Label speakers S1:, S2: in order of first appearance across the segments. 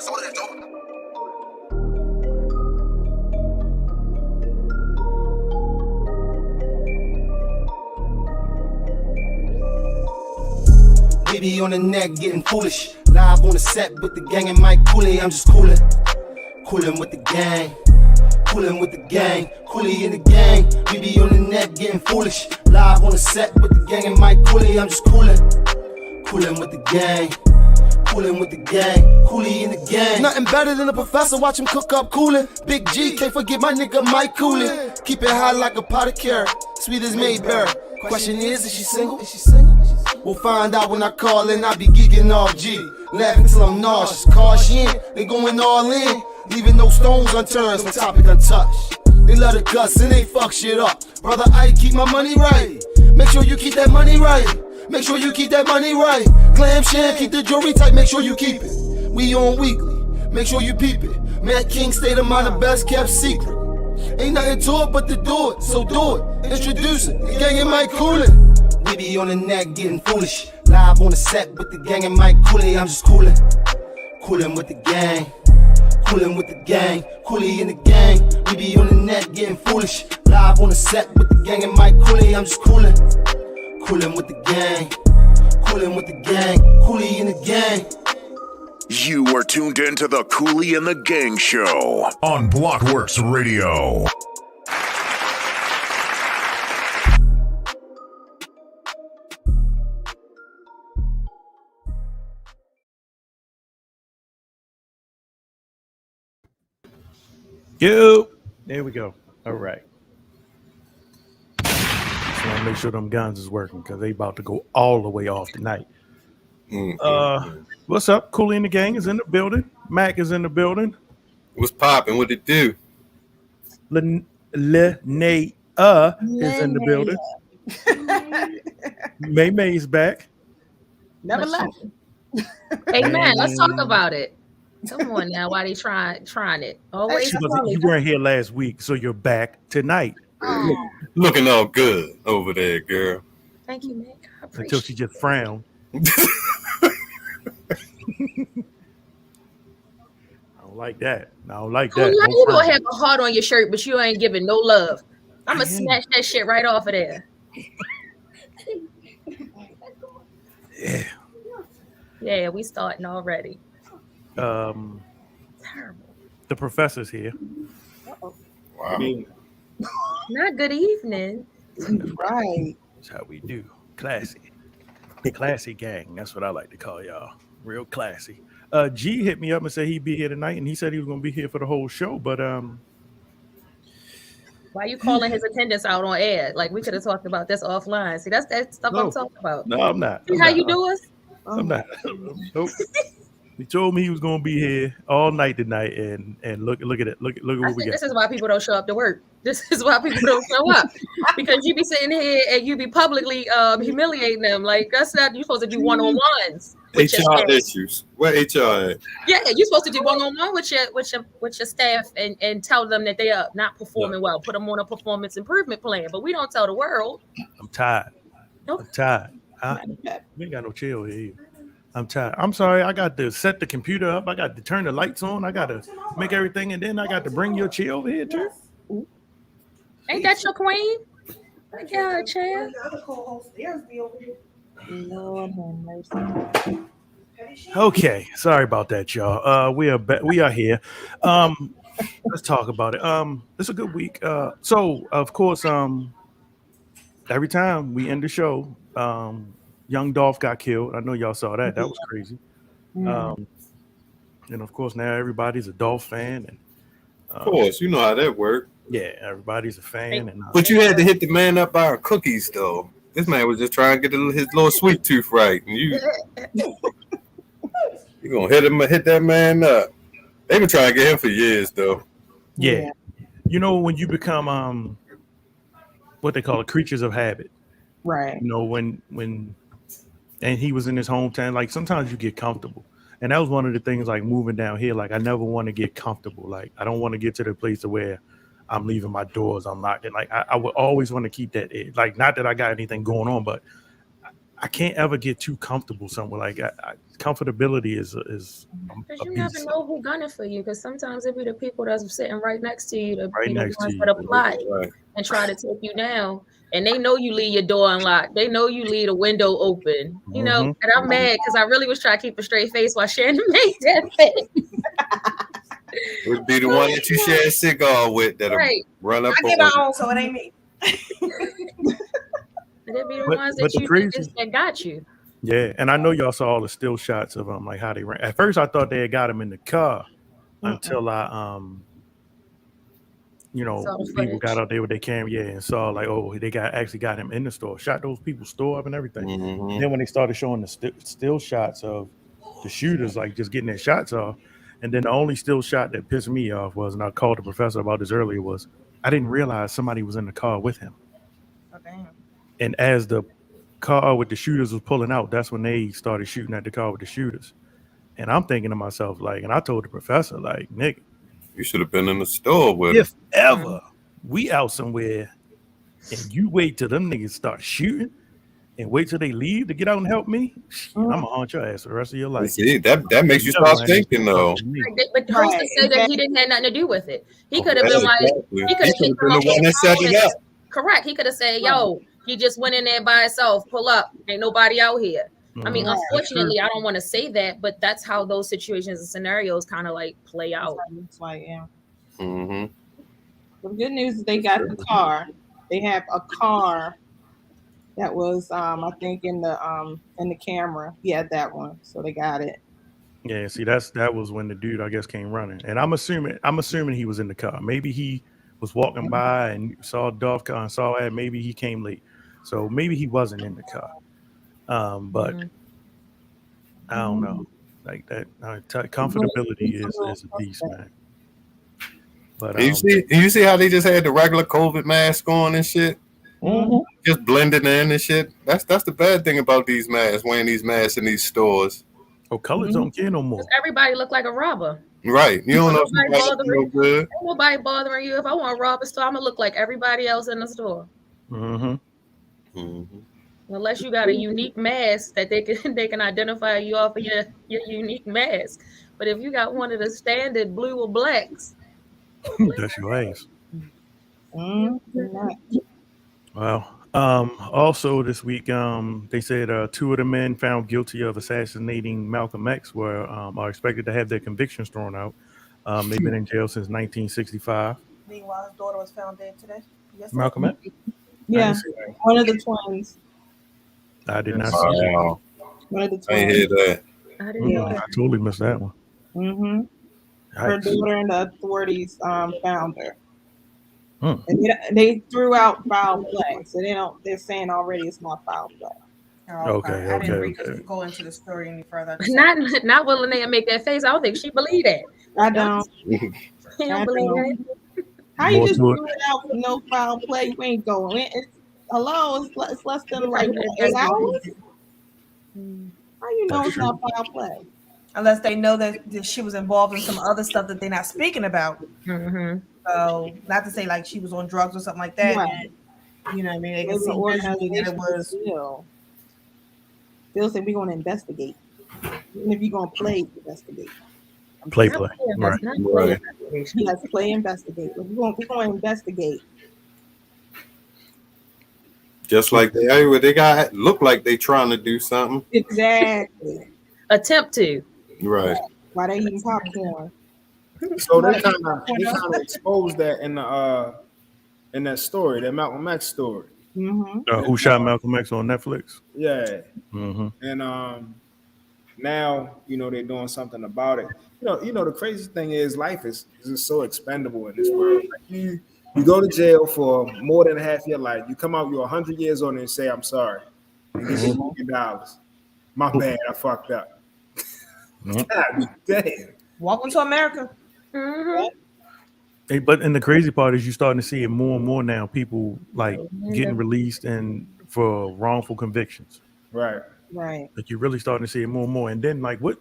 S1: Baby on the neck getting foolish. Live on the set with the gang and Mike Cooley. I'm just coolin', coolin' with the gang. Coolin' with the gang, Cooley in the gang. We be on the net getting foolish. Live on the set with the gang and Mike Cooley. I'm just coolin', coolin' with the gang. Coolin' with the gang, Cooley in the gang. Nothing better than a professor, watch him cook up coolin'. Big G, can't forget my nigga Mike Cooley. Keep it hot like a pot of carrot, sweet as Mayberry. Question is she single? We'll find out when I call and I be geeking off G. Laughing till I'm nauseous, caution, they going all in. Leaving no stones unturned, no topic untouched. They love the guts and they fuck shit up. Brother, I keep my money right. Make sure you keep that money right. Make sure you keep that money right. Glam sham, keep the jewelry tight, make sure you keep it. We on weekly, make sure you peep it. Matt King state of mind, the best kept secret. Ain't nothing to it but to do it, so do it. Introduce it, the gang and Mike Cooley. We be on the net getting foolish. Live on the set with the gang and Mike Cooley. I'm just coolin', coolin' with the gang. Coolin' with the gang, Cooley in the gang. We be on the net getting foolish. Live on the set with the gang and Mike Cooley. I'm just coolin', coolin' with the gang. Coolin' with the gang, Cooley in the gang.
S2: You are tuned in to the Cooley and the Gang Show on Blockworks Radio.
S3: Yo, there we go. All right. Just want to make sure them guns is working because they about to go all the way off tonight. What's up? Cooley and the Gang is in the building. Mac is in the building.
S4: What's popping? What it do?
S3: Linnea is in the building. May's back.
S5: Never left.
S6: Hey man, let's talk about it. Come on now, why they trying it? Always.
S3: You weren't here last week, so you're back tonight.
S4: Looking all good over there, girl.
S6: Thank you, man.
S3: Until she just frowned. I don't like that. I don't like that.
S6: Now you gonna have a heart on your shirt, but you ain't giving no love. I'm gonna snatch that shit right off of there.
S3: Yeah.
S6: Yeah, we starting already.
S3: Terrible. The professor's here.
S6: Uh-oh.
S4: Wow.
S6: Not good evening.
S5: Right.
S3: That's how we do. Classy. Classy gang. That's what I like to call y'all. Real classy. G hit me up and said he'd be here tonight, and he said he was gonna be here for the whole show, but
S6: why you calling his attendance out on air? Like we could have talked about this offline. See, that's that stuff I'm talking about.
S3: No, I'm not.
S6: See how you do us?
S3: I'm not. Nope. He told me he was gonna be here all night tonight, and look at it. Look at what we got.
S6: This is why people don't show up to work. This is why people don't show up, because you be sitting here and you be publicly humiliating them. Like that's not, you're supposed to do one-on-ones.
S4: HR issues. Where HR at?
S6: Yeah, you're supposed to do one-on-one with your staff and tell them that they are not performing well. Put them on a performance improvement plan. But we don't tell the world.
S3: I'm tired.
S6: Nope.
S3: I'm tired. We ain't got no chill here. I'm tired. I'm sorry. I got to set the computer up. I got to turn the lights on. I got to make everything, and then I got to bring your chair over here too.
S6: Ain't that your queen? I got a chair.
S5: Lord have mercy.
S3: Okay, sorry about that, y'all. We are here. Let's talk about it. It's a good week. So of course, every time we end the show, young Dolph got killed. I know y'all saw that. That was crazy. And of course, now everybody's a Dolph fan, and
S4: of course, you know how that works.
S3: Yeah, everybody's a fan. And
S4: but you had to hit the man up by our cookies, though. This man was just trying to get his little sweet tooth right, and you gonna hit that man up. They've been trying to get him for years, though.
S3: Yeah. You know, when you become what they call it, creatures of habit.
S5: Right.
S3: You know, when and he was in his hometown, like sometimes you get comfortable. And that was one of the things, like moving down here, like I never want to get comfortable. Like I don't want to get to the place where I'm leaving my doors unlocked. And like I would always want to keep that edge. Like not that I got anything going on, but I can't ever get too comfortable somewhere. Like comfortability is
S6: Because
S3: a
S6: you never
S3: beast.
S6: know who gunning for you. Because sometimes it be the people that's sitting right next to you,
S3: Right
S6: the
S3: next to
S6: ones
S3: you.
S6: that apply
S4: Right.
S6: and try to take you down. And they know you leave your door unlocked. They know you leave a window open. You know,
S3: Mhm.
S6: and I'm mad because I really was trying to keep a straight face while Shannon made that face.
S4: It would be the one that you share a cigar with that'll
S6: Right.
S4: run up
S7: I get
S4: on
S7: my
S4: you.
S7: own, so it ain't me.
S6: And they be the
S3: But-
S6: ones
S3: but
S6: that
S3: the
S6: you
S3: crazy-
S6: think that got you.
S3: Yeah, and I know y'all saw all the still shots of like how they ran. At first, I thought they had got him in the car until I
S6: Saw the
S3: people got
S6: footage.
S3: out there with their camera, and saw like, oh, they actually got him in the store, shot those people's store up and everything.
S4: Mhm.
S3: Then when they started showing the still shots of the shooters, like just getting their shots off, and then the only still shot that pissed me off was, and I called the professor about this earlier, was I didn't realize somebody was in the car with him.
S7: Oh, damn.
S3: And as the car with the shooters was pulling out, that's when they started shooting at the car with the shooters. And I'm thinking to myself, like, and I told the professor, like, nigga,
S4: You should have been in the store with him.
S3: if ever we out somewhere and you wait till them niggas start shooting and wait till they leave to get out and help me, I'm gonna haunt your ass the rest of your life.
S4: See, that makes you start thinking though.
S6: But who's to say that he didn't have nothing to do with it? He could have
S4: Yeah,
S6: been like,
S4: exactly.
S6: he could have
S4: been the one that set it up.
S6: Correct. He could have said, yo, he just went in there by himself. Pull up. Ain't nobody out here. I mean,
S3: Mhm.
S6: unfortunately, I don't want to say that, but that's how those situations and scenarios kind of like play out.
S5: It's like, yeah.
S4: Mm-hmm.
S5: The good news is they got the car. They have a car that was, I think, in the camera. He had that one, so they got it.
S3: Yeah, see, that was when the dude, I guess, came running, and I'm assuming he was in the car. Maybe he was walking by and saw a Dolph car and saw it. Maybe he came late, so maybe he wasn't in the car. But I don't know, like that comfortability is a beast, man. But
S4: And you see how they just had the regular COVID mask on and shit, just blending in and shit. That's the bad thing about these masks, wearing these masks in these stores.
S3: colors don't care no more.
S6: Everybody look like a robber.
S4: Right? You don't know if
S6: Nobody
S4: somebody's no good.
S6: Ain't nobody bothering you. If I want to rob a store, I'm gonna look like everybody else in the store.
S3: Mm-hmm.
S4: Mm-hmm.
S6: Unless you got a unique mask that they can identify you off of your unique mask. But if you got one of the standard blue or blacks,
S3: That's your ass.
S5: Mm-hmm.
S3: Well, also this week, they said 2 of the men found guilty of assassinating Malcolm X are expected to have their convictions thrown out. They've been in jail since 1965.
S7: Meanwhile, his daughter was found dead today. Yes,
S3: Malcolm X?
S5: Yeah, one of the twins.
S3: I did not see that.
S4: Wow.
S5: One of the
S4: I ain't hear
S5: twins.
S4: that.
S6: I didn't know
S3: I
S6: that.
S3: totally missed that one.
S5: Mm-hmm. Her
S3: Yikes.
S5: daughter and the authorities found her.
S3: Hmm.
S5: And they threw out foul play, so they're saying already it's not foul play.
S7: Oh,
S3: Okay,
S7: I didn't
S3: okay.
S7: go into the story any further.
S6: Not willing to make that face. I don't think she believed that.
S5: I don't.
S6: She don't believe that.
S5: How you
S3: More
S5: just
S3: to it.
S5: threw it out with no foul play? You ain't going. It's less than like 8 hours. How you know
S3: That's
S5: it's not foul play?
S7: Unless they know that she was involved in some other stuff that they're not speaking about.
S6: Mm-hmm.
S7: So, not to say like she was on drugs or something like that.
S5: Right.
S7: You know what I mean? They
S5: It
S7: can
S5: was
S7: see
S5: an
S7: visually that it was.
S5: organization. They'll say we're going to investigate. Even if you're going to play, investigate.
S3: Play.
S6: Not
S3: Right.
S4: Right.
S5: Yes, play, investigate. We're going to investigate.
S4: Just like they got look like they trying to do something.
S5: Exactly.
S6: Attempt to.
S4: Right.
S5: Why they eating popcorn?
S8: So they kind of exposed that in that story, that Malcolm X story.
S5: Mm-hmm.
S3: Who shot Malcolm X on Netflix?
S8: Yeah,
S3: Mm-hmm.
S8: and now they're doing something about it. You know the crazy thing is life is just so expendable in this world. Like you go to jail for more than half your life. You come out, you're 100 years old, and say I'm sorry, and give you $1 million. My bad, I fucked up. God damn.
S7: Welcome to America.
S6: Mm-hmm.
S3: Hey, but and the crazy part is you're starting to see it more and more now. People like getting released and for wrongful convictions.
S8: Right.
S5: Right.
S3: Like you're really starting to see it more and more. And then like what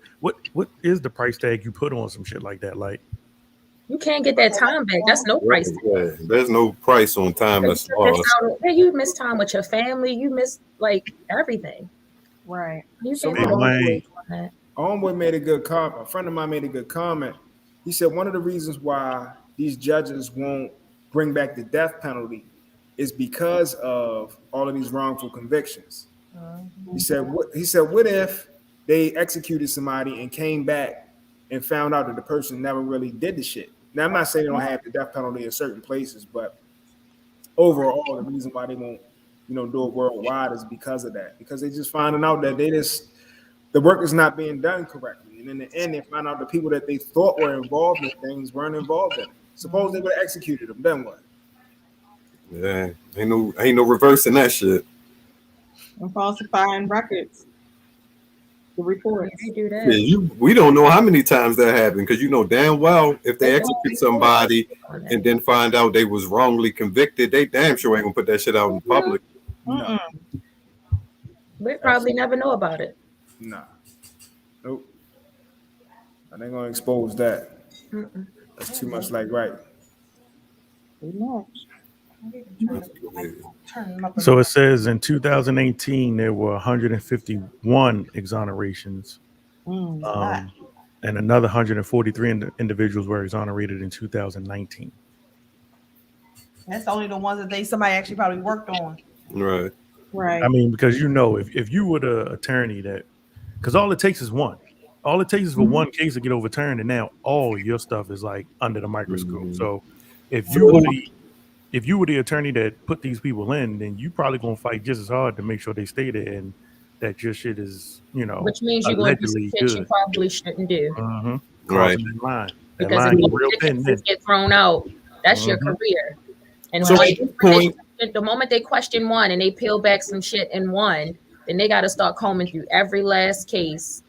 S3: is the price tag you put on some shit like that? Like
S6: You can't get that time back. That's no price.
S4: Yeah. There's no price on time that's lost.
S6: You miss time with your family. You miss like everything.
S5: Right.
S6: You
S8: So
S6: can't
S8: my
S6: put
S3: Wayne.
S6: weight on that.
S8: homeboy made a good comment. A friend of mine made a good comment. He said one of the reasons why these judges won't bring back the death penalty is because of all of these wrongful convictions. He said, what if they executed somebody and came back and found out that the person never really did the shit? Now, I'm not saying they don't have the death penalty in certain places, but overall, the reason why they won't, do it worldwide is because of that. Because they just finding out that the work is not being done correctly. And in the end, they find out the people that they thought were involved in things weren't involved in it. Suppose they would have executed them, then what?
S4: Yeah, ain't no reversing that shit.
S5: And falsifying records. The reports.
S6: They do that.
S4: Yeah, we don't know how many times that happened because you know damn well if they execute somebody and then find out they was wrongly convicted, they damn sure ain't gonna put that shit out in public.
S8: No.
S6: We probably never know about it.
S8: Nah. Nope. I ain't gonna expose that. That's too much like right.
S5: Pretty much.
S3: So it says in 2018 there were 151 exonerations, and another 143 individuals were exonerated in 2019.
S7: That's only the ones that somebody actually probably worked on.
S4: Right.
S5: Right.
S3: I mean, because if you were the attorney because all it takes is one. All it takes is for one case to get overturned, and now all your stuff is like under the microscope. So if you were the attorney that put these people in, then you probably gonna fight just as hard to make sure they stay there and that your shit is,
S6: Which means you're going to do some shit you probably shouldn't do.
S4: Right.
S3: That line.
S6: Because if the cases get thrown out, that's your career. And
S4: So
S6: the moment they question one and they peel back some shit in one, then they got to start combing through every last case.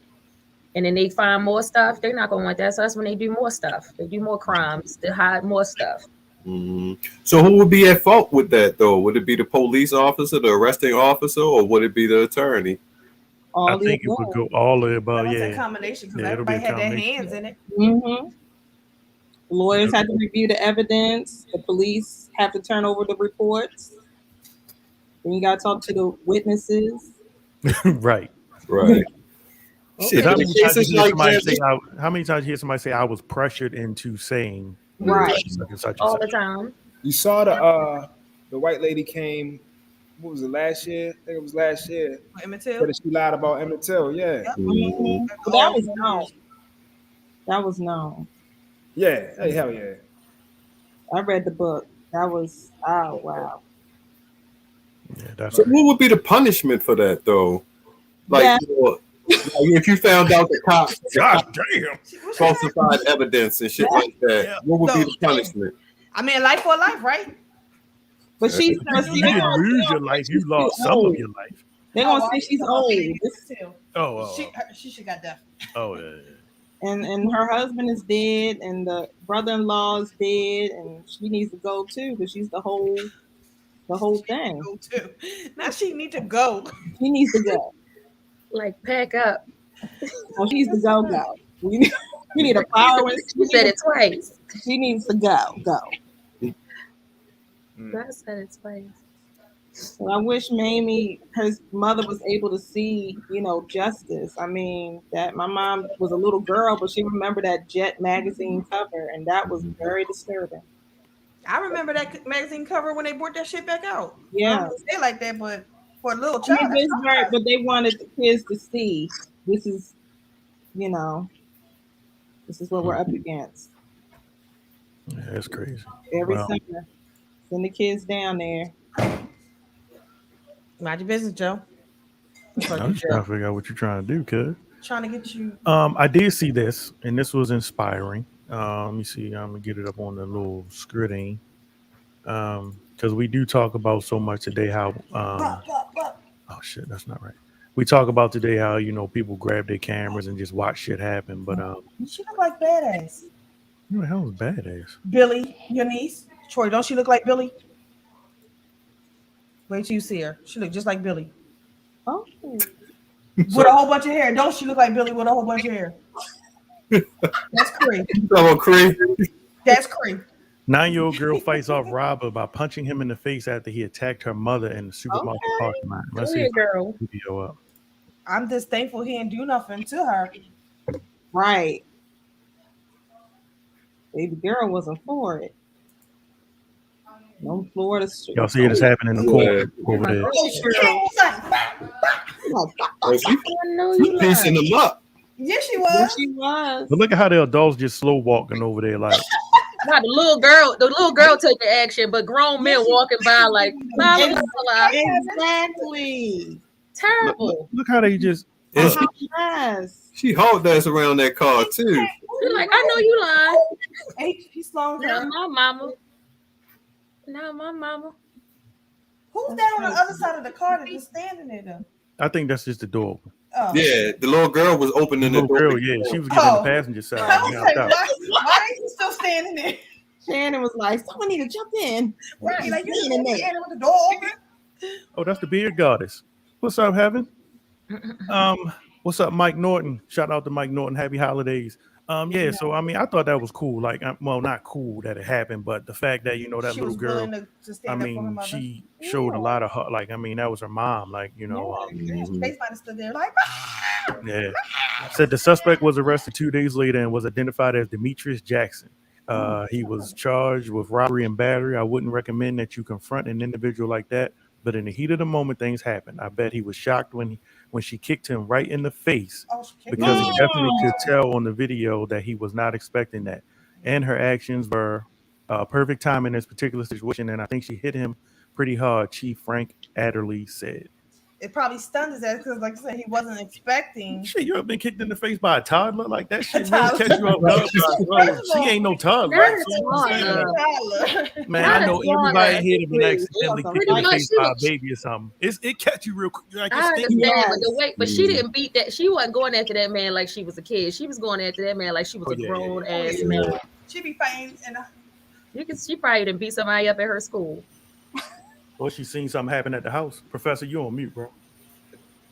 S6: And then they find more stuff. They're not going to want that. So that's when they do more stuff. They do more crimes. They hide more stuff.
S4: So who would be at fault with that, though? Would it be the police officer, the arresting officer, or would it be the attorney?
S3: I think it would go all the above.
S7: That's
S3: Yeah,
S7: a combination because
S3: it'll be
S7: everybody
S3: a
S7: had their
S3: combination.
S7: hands in it.
S5: Mm-hmm. Lawyers have to review the evidence. The police have to turn over the reports. Then you got to talk to the witnesses.
S3: Right.
S4: Shit,
S3: How many times you hear somebody say I was pressured into saying
S5: Right.
S3: such and such and
S6: All
S3: such?
S6: the time.
S8: You saw the white lady came, what was it, last year? I think it was last year.
S7: Emmett Till?
S8: But she lied about Emmett Till, yeah.
S5: But that was known. That was known.
S8: Yeah, hey, hell yeah.
S5: I read the book. That was, oh, wow.
S3: Yeah, that's
S4: So what would be the punishment for that, though? Like,
S5: Yeah.
S4: if you found out the cops
S3: God damn.
S4: falsified evidence and shit like that, what would be the punishment?
S7: I mean, life for life, right?
S5: But she's
S3: You didn't lose your life. You lost some of your life.
S5: They're going to say she's old.
S7: She should got death.
S3: Oh, yeah.
S5: And her husband is dead, and the brother-in-law is dead, and she needs to go too because she's the whole thing.
S7: Go too. Now she need to go.
S5: She needs to go.
S6: Like, pack up.
S5: Oh, she needs to go. We need a power.
S6: You said it twice.
S5: She needs to go.
S6: I said it twice.
S5: So I wish Mamie, her mother, was able to see, justice. I mean, that my mom was a little girl, but she remembered that Jet magazine cover, and that was very disturbing.
S7: I remember that magazine cover when they brought that shit back out.
S5: Yeah.
S7: I don't say like that, but for a little child.
S5: But they wanted the kids to see this is, this is what we're up against.
S3: Yeah, that's crazy.
S5: Every
S3: Wow.
S5: summer, send the kids down there.
S7: Mind your business, Joe.
S3: I'm just trying to figure out what you're trying to do, kid.
S7: Trying to get you.
S3: I did see this, and this was inspiring. Let me see. I'm gonna get it up on the little screen. Because we do talk about so much today how oh shit, that's not right. We talk about today how people grab their cameras and just watch shit happen, but
S7: She look like badass.
S3: who the hell is badass?
S7: Billy, your niece. Troy, don't she look like Billy? Wait till you see her. She look just like Billy.
S5: Oh,
S7: With a whole bunch of hair. Don't she look like Billy with a whole bunch of hair? That's Cree. That's Cree.
S3: 9-year-old girl fights off robber by punching him in the face after he attacked her mother in the supermarket parking lot. Let's see if I can
S6: girl.
S3: put the video up.
S7: I'm just thankful he didn't do nothing to her.
S5: Right. Baby girl wasn't for it. No Florida.
S3: Y'all see this happening in the court over there.
S4: She's piecing them up.
S7: Yes, she was.
S5: She was.
S3: But look at how the adults just slow walking over there, like.
S6: Now the little girl taking action, but grown men walking by like,
S5: exactly.
S6: Terrible.
S3: Look how they just.
S4: She hauled us around that car too.
S6: She's like, I know you lying.
S7: He's slowing
S6: down. My mama. Not my mama.
S7: Who's down on the other side of the car that just standing there though?
S3: I think that's just the door.
S7: Oh.
S4: Yeah, the little girl was opening the door.
S3: Girl, yeah, she was getting on the passenger side.
S7: I was like, why are you still standing there?
S5: Shannon was like, someone need to jump in.
S7: Right, like you standing with the door open.
S3: Oh, that's the beard goddess. What's up, Heaven? What's up, Mike Norton? Shout out to Mike Norton. Happy holidays. Yeah, so I mean, I thought that was cool. Like, well, not cool that it happened, but the fact that, you know, that little girl, I mean, she showed a lot of her, like, I mean, that was her mom, like, you know.
S7: They might have stood there like,
S3: yeah. Said the suspect was arrested 2 days later and was identified as Demetrius Jackson. He was charged with robbery and battery. I wouldn't recommend that you confront an individual like that, but in the heat of the moment, things happened. I bet he was shocked when she kicked him right in the face, because he definitely could tell on the video that he was not expecting that. And her actions were perfect time in this particular situation, and I think she hit him pretty hard, Chief Frank Adderley said.
S7: It probably stunned his ass because, like I said, he wasn't expecting.
S3: Shit, you ever been kicked in the face by a toddler? Like, that shit really catch you off guard. She ain't no toddler. Man, I know everybody here to be accidentally kicked in the face by a baby or something. It catch you real quick. Like,
S6: I understand, but she didn't beat that. She wasn't going after that man like she was a kid. She was going after that man like she was a grown ass man.
S7: She be fighting, and
S6: she probably didn't beat somebody up at her school.
S3: Or she seen something happen at the house. Professor, you on mute, bro.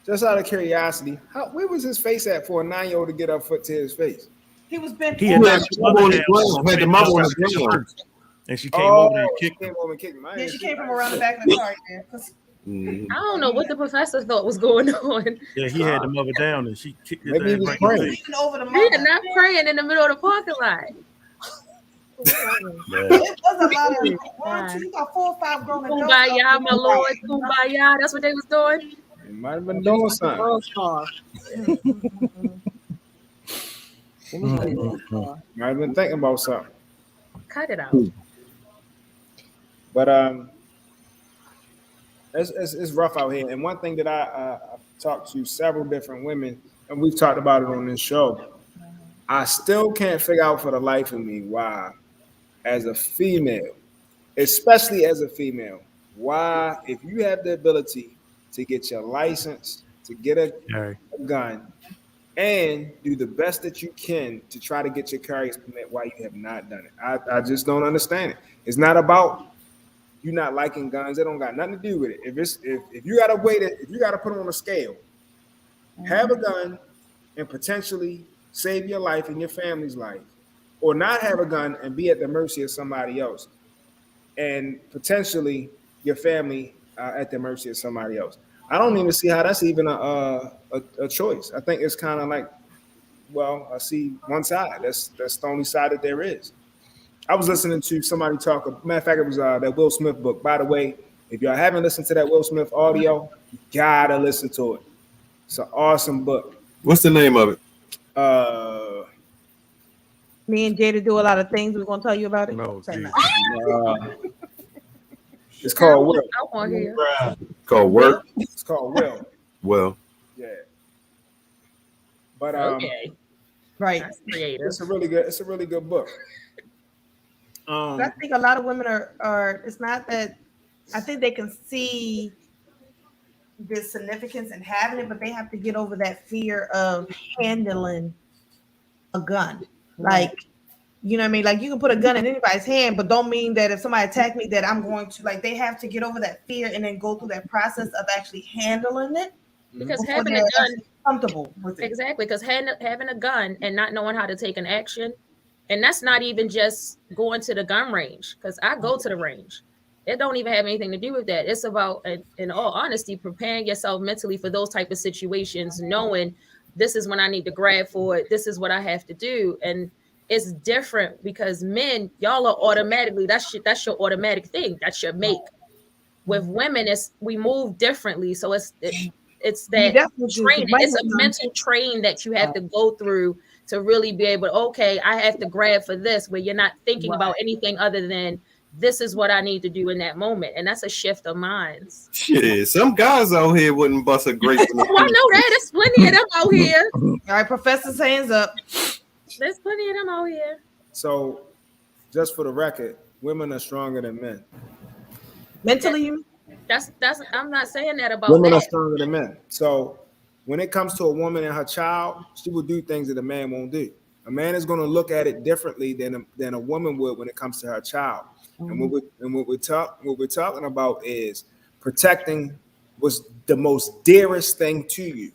S8: Just out of curiosity, where was his face at for a 9-year-old to get up foot to his face?
S7: He was bent.
S3: He had the mother on the ground. And she came over there and kicked him.
S7: Yeah, she came from around the back of the car.
S6: I don't know what the professor thought was going on.
S3: Yeah, he had the mother down and she kicked his
S8: Maybe he was praying.
S7: He
S6: was not praying in the middle of the parking lot.
S7: It was a lot of you got 4 or 5 grown adults.
S6: Kumbaya, my lord, kumbaya. That's what they was doing.
S8: They might have been doing something. Might have been thinking about something.
S6: Cut it out.
S8: But it's rough out here. And one thing that I've talked to several different women, and we've talked about it on this show, I still can't figure out for the life of me why, as a female, especially as a female, why, if you have the ability to get your license, to get a gun, and do the best that you can to try to get your carrier's permit, why you have not done it. I just don't understand it. It's not about you not liking guns. It don't got nothing to do with it. If you gotta wait it, if you gotta put it on a scale, have a gun and potentially save your life and your family's life, or not have a gun and be at the mercy of somebody else, and potentially your family at the mercy of somebody else. I don't even see how that's even a choice. I think it's kind of like, well, I see one side. That's the only side that there is. I was listening to somebody talk. Matter of fact, it was that Will Smith book. By the way, if y'all haven't listened to that Will Smith audio, you gotta listen to it. It's an awesome book.
S4: What's the name of it?
S7: Me and Jada do a lot of things. We're gonna tell you about it.
S3: No,
S8: it's called Will.
S6: I want to hear.
S4: Called Work.
S8: It's called Will.
S4: Well.
S8: Yeah. But
S6: okay.
S7: Right.
S6: That's creative.
S8: It's a really good book.
S7: I think a lot of women are. It's not that. I think they can see the significance in having it, but they have to get over that fear of handling a gun. Like, you know what I mean? Like, you can put a gun in anybody's hand, but don't mean that if somebody attack me that I'm going to, like, they have to get over that fear and then go through that process of actually handling it.
S6: Because having a gun,
S7: comfortable with it.
S6: Exactly, because having a gun and not knowing how to take an action, and that's not even just going to the gun range, because I go to the range. It don't even have anything to do with that. It's about, in all honesty, preparing yourself mentally for those type of situations, knowing this is when I need to grab for it. This is what I have to do. And it's different because men, y'all are automatically, that's your automatic thing. That's your make. With women, we move differently. So it's that training. It's a mental train that you have to go through to really be able to, okay, I have to grab for this, where you're not thinking about anything other than this is what I need to do in that moment. And that's a shift of minds.
S4: Shit, some guys out here wouldn't bust a grape.
S6: Oh, I know that. There's plenty of them out here.
S7: All right, Professor's hands up.
S6: There's plenty of them out here.
S8: So, just for the record, women are stronger than men.
S7: Mentally,
S6: that's. I'm not saying that about
S8: women
S6: that.
S8: are stronger than men. So, when it comes to a woman and her child, she will do things that a man won't do. A man is going to look at it differently than a woman would when it comes to her child. And what we're talking about is protecting what's the most dearest thing to you,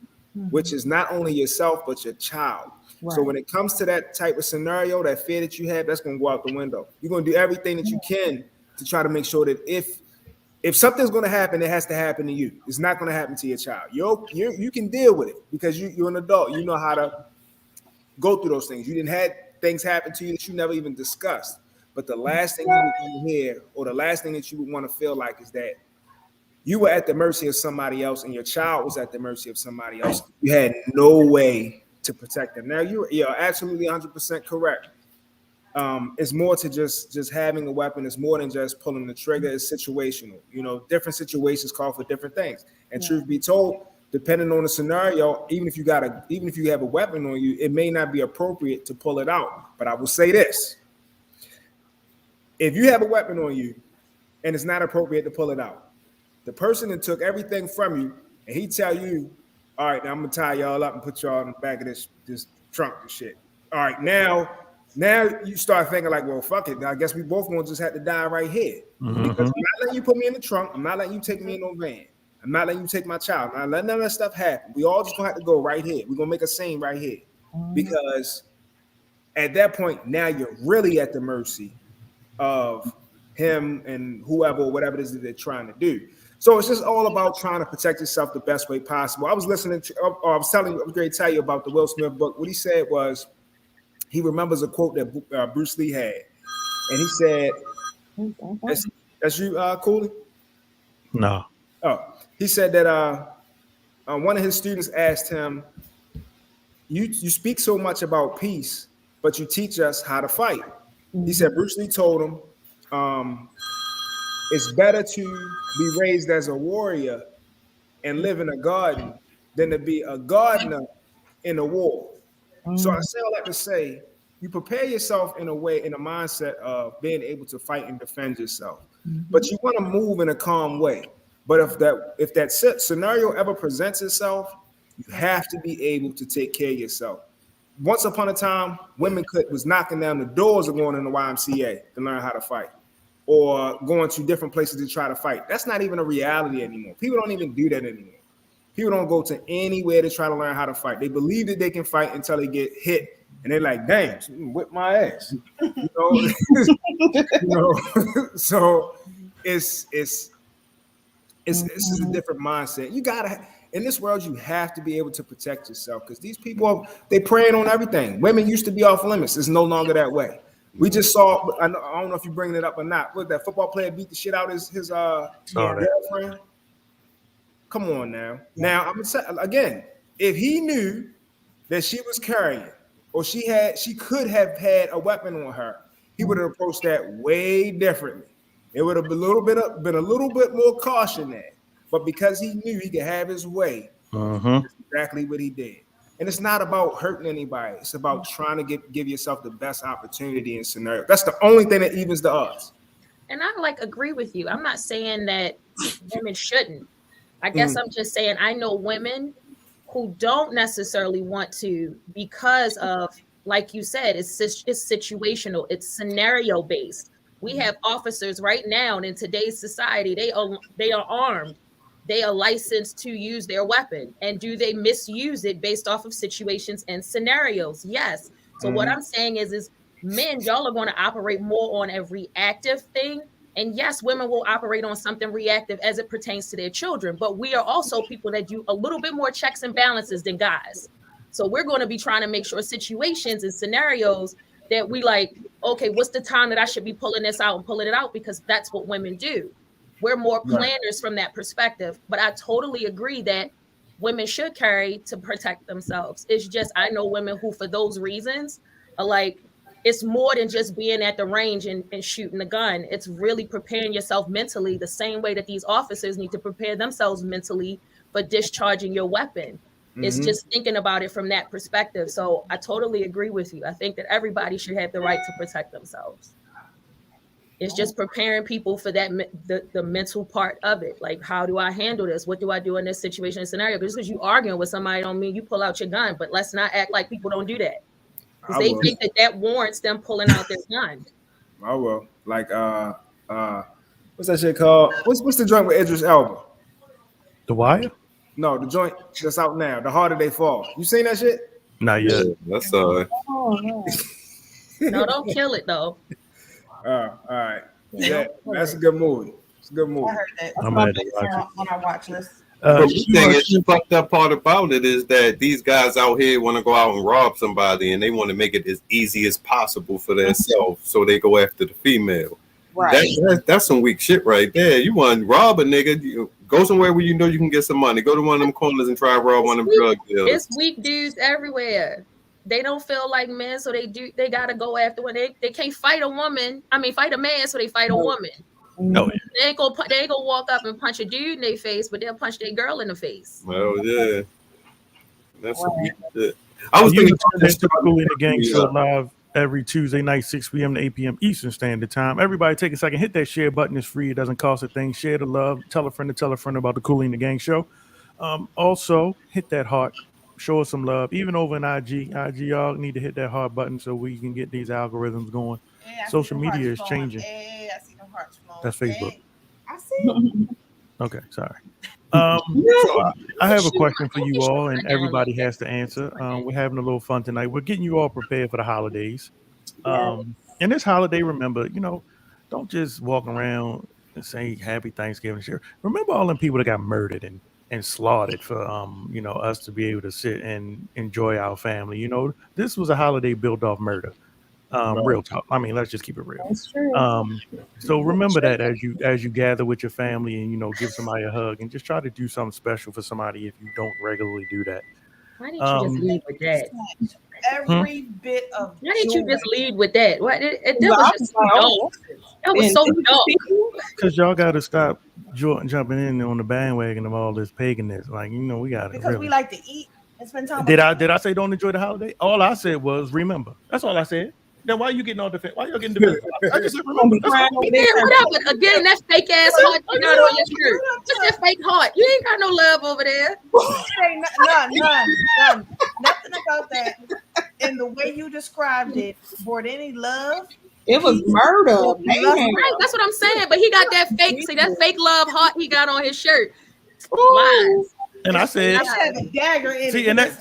S8: which is not only yourself but your child. Right. So when it comes to that type of scenario, that fear that you have, that's going to go out the window. You're going to do everything that you can to try to make sure that if something's going to happen, it has to happen to you. It's not going to happen to your child. You can deal with it because you're an adult. You know how to go through those things. You didn't have things happen to you that you never even discussed. But the last thing you would want to hear, or the last thing that you would want to feel like, is that you were at the mercy of somebody else and your child was at the mercy of somebody else. You had no way to protect them. Now, you're absolutely 100% correct. It's more to just having a weapon. It's more than just pulling the trigger. It's situational. Different situations call for different things. And truth be told, depending on the scenario, even if you have a weapon on you, it may not be appropriate to pull it out. But I will say this. If you have a weapon on you and it's not appropriate to pull it out, the person that took everything from you and he tell you, all right, now I'm gonna tie y'all up and put y'all in the back of this trunk and shit. All right, now you start thinking like, well, fuck it. I guess we both gonna just have to die right here. Because I'm not letting you put me in the trunk. I'm not letting you take me in no van. I'm not letting you take my child. I'm not letting none of that stuff happen. We all just gonna have to go right here. We're gonna make a scene right here. Because at that point, now you're really at the mercy of him and whoever or whatever it is that they're trying to do. So it's just all about trying to protect yourself the best way possible. I was going to tell you about the Will Smith book. What he said was, he remembers a quote that Bruce Lee had. And he said, that's you, Cooley?
S3: No.
S8: Oh, he said that one of his students asked him, you speak so much about peace, but you teach us how to fight. He said Bruce Lee told him, it's better to be raised as a warrior and live in a garden than to be a gardener in a war. So I say all that to say, you prepare yourself in a mindset of being able to fight and defend yourself. But you want to move in a calm way. But if that scenario ever presents itself, you have to be able to take care of yourself. Once upon a time, women was knocking down the doors of going in the YMCA to learn how to fight, or going to different places to try to fight. That's not even a reality anymore. People don't even do that anymore. People don't go to anywhere to try to learn how to fight. They believe that they can fight until they get hit, and they're like, "Damn, whip my ass." So it's a different mindset. You gotta. In this world, you have to be able to protect yourself because these people, they preying on everything. Women used to be off limits. It's no longer that way. We just saw, I don't know if you're bringing it up or not, what that football player beat the shit out of his girlfriend? Come on now. Now, I'm going to say, again, if he knew that she was carrying or she could have had a weapon on her, he would have approached that way differently. It would have been a little bit more caution there. But because he knew he could have his way, that's exactly what he did. And it's not about hurting anybody. It's about trying to give yourself the best opportunity in scenario. That's the only thing that evens the odds.
S6: And I agree with you. I'm not saying that women shouldn't. I guess I'm just saying I know women who don't necessarily want to because of, like you said, it's situational. It's scenario based. We have officers right now in today's society. They are armed. They are licensed to use their weapon. And do they misuse it based off of situations and scenarios? Yes. So what I'm saying is men, y'all are going to operate more on a reactive thing And yes, women will operate on something reactive as it pertains to their children, but we are also people that do a little bit more checks and balances than guys. So we're going to be trying to make sure situations and scenarios that we like, okay, what's the time that I should be pulling this out and pulling it out? Because that's what women do. We're more planners from that perspective. But I totally agree that women should carry to protect themselves. It's just, I know women who, for those reasons, are like, it's more than just being at the range and shooting the gun. It's really preparing yourself mentally the same way that these officers need to prepare themselves mentally for discharging your weapon. It's just thinking about it from that perspective. So I totally agree with you. I think that everybody should have the right to protect themselves. It's just preparing people for that, the mental part of it. Like, how do I handle this? What do I do in this situation and scenario? Because you arguing with somebody don't mean you pull out your gun, but let's not act like people don't do that. Because they think that warrants them pulling out their gun.
S8: I will. Like, what's that shit called? What's the joint with Idris Elba?
S3: The Wire?
S8: No, the joint that's out now. The Harder They Fall. You seen that shit?
S3: Not yet.
S4: Yeah, that's
S5: Oh, no.
S6: No, don't kill it though.
S8: All right. Yeah, that's a good movie. It's a good movie.
S7: I heard that.
S3: I'm gonna have to watch
S7: on our watch list.
S4: But the thing is, the fucked up part about it is that these guys out here want to go out and rob somebody, and they want to make it as easy as possible for themselves, so they go after the female.
S5: Right.
S4: That's some weak shit right there. You want to rob a nigga, you go somewhere where you know you can get some money. Go to one of them corners and try to rob one of them drug dealers.
S6: It's weak dudes everywhere. They don't feel like men, so they gotta go after when they can't fight a woman. I mean, fight a man, so they fight a woman.
S3: No,
S6: They ain't gonna walk up and punch a dude in their face, but they'll punch their girl in the face.
S4: Well, yeah, that's some weak shit. I was thinking
S3: this Cooley and the Gang show live every Tuesday night, 6 p.m. to 8 p.m. Eastern Standard Time. Everybody take a second, hit that share button. It's free. It doesn't cost a thing. Share the love. Tell a friend about the Cooley and the Gang show. Also, hit that heart. Show us some love. Even over in IG, y'all need to hit that heart button so we can get these algorithms going.
S7: Yeah,
S3: Social media is changing.
S7: Hey, I see the hearts flowing.
S3: That's Facebook.
S7: Hey, I see.
S3: Okay, sorry. So I have a question for you all, and everybody has to answer. We're having a little fun tonight. We're getting you all prepared for the holidays. And this holiday, remember, don't just walk around and say Happy Thanksgiving. Sure. Remember all them people that got murdered and slaughtered for us to be able to sit and enjoy our family. This was a holiday built off murder. Real talk. I mean, let's just keep it real.
S5: That's true.
S3: So remember that as you gather with your family and give somebody a hug and just try to do something special for somebody if you don't regularly do that.
S6: Why didn't you just lead with that?
S7: Every bit of.
S6: Why didn't you just lead with that? What? That
S5: No,
S6: was
S5: I
S6: just
S5: was
S6: so
S5: like, oh,
S6: dumb. That was so dumb.
S3: Because y'all got to stop jumping in on the bandwagon of all this paganism. Like, we got to
S7: Because
S3: really.
S7: we like to eat and spend time.
S3: Did I say don't enjoy the holiday? All I said was remember. That's all I said. Then why are you getting all defensive? Why y'all getting defensive? I just said remember. That's all.
S6: Yeah, whatever. Again, that fake ass heart you got on your shirt. What's that fake heart? You ain't got no love over there.
S7: Ain't none. Nothing about that. And the way you described it, brought any love.
S5: It was murder.
S6: Right, that's what I'm saying. But he got that fake, that fake love heart he got on his shirt. Lies.
S3: And I said,
S7: I had a dagger in
S3: see,
S7: it.
S3: and that's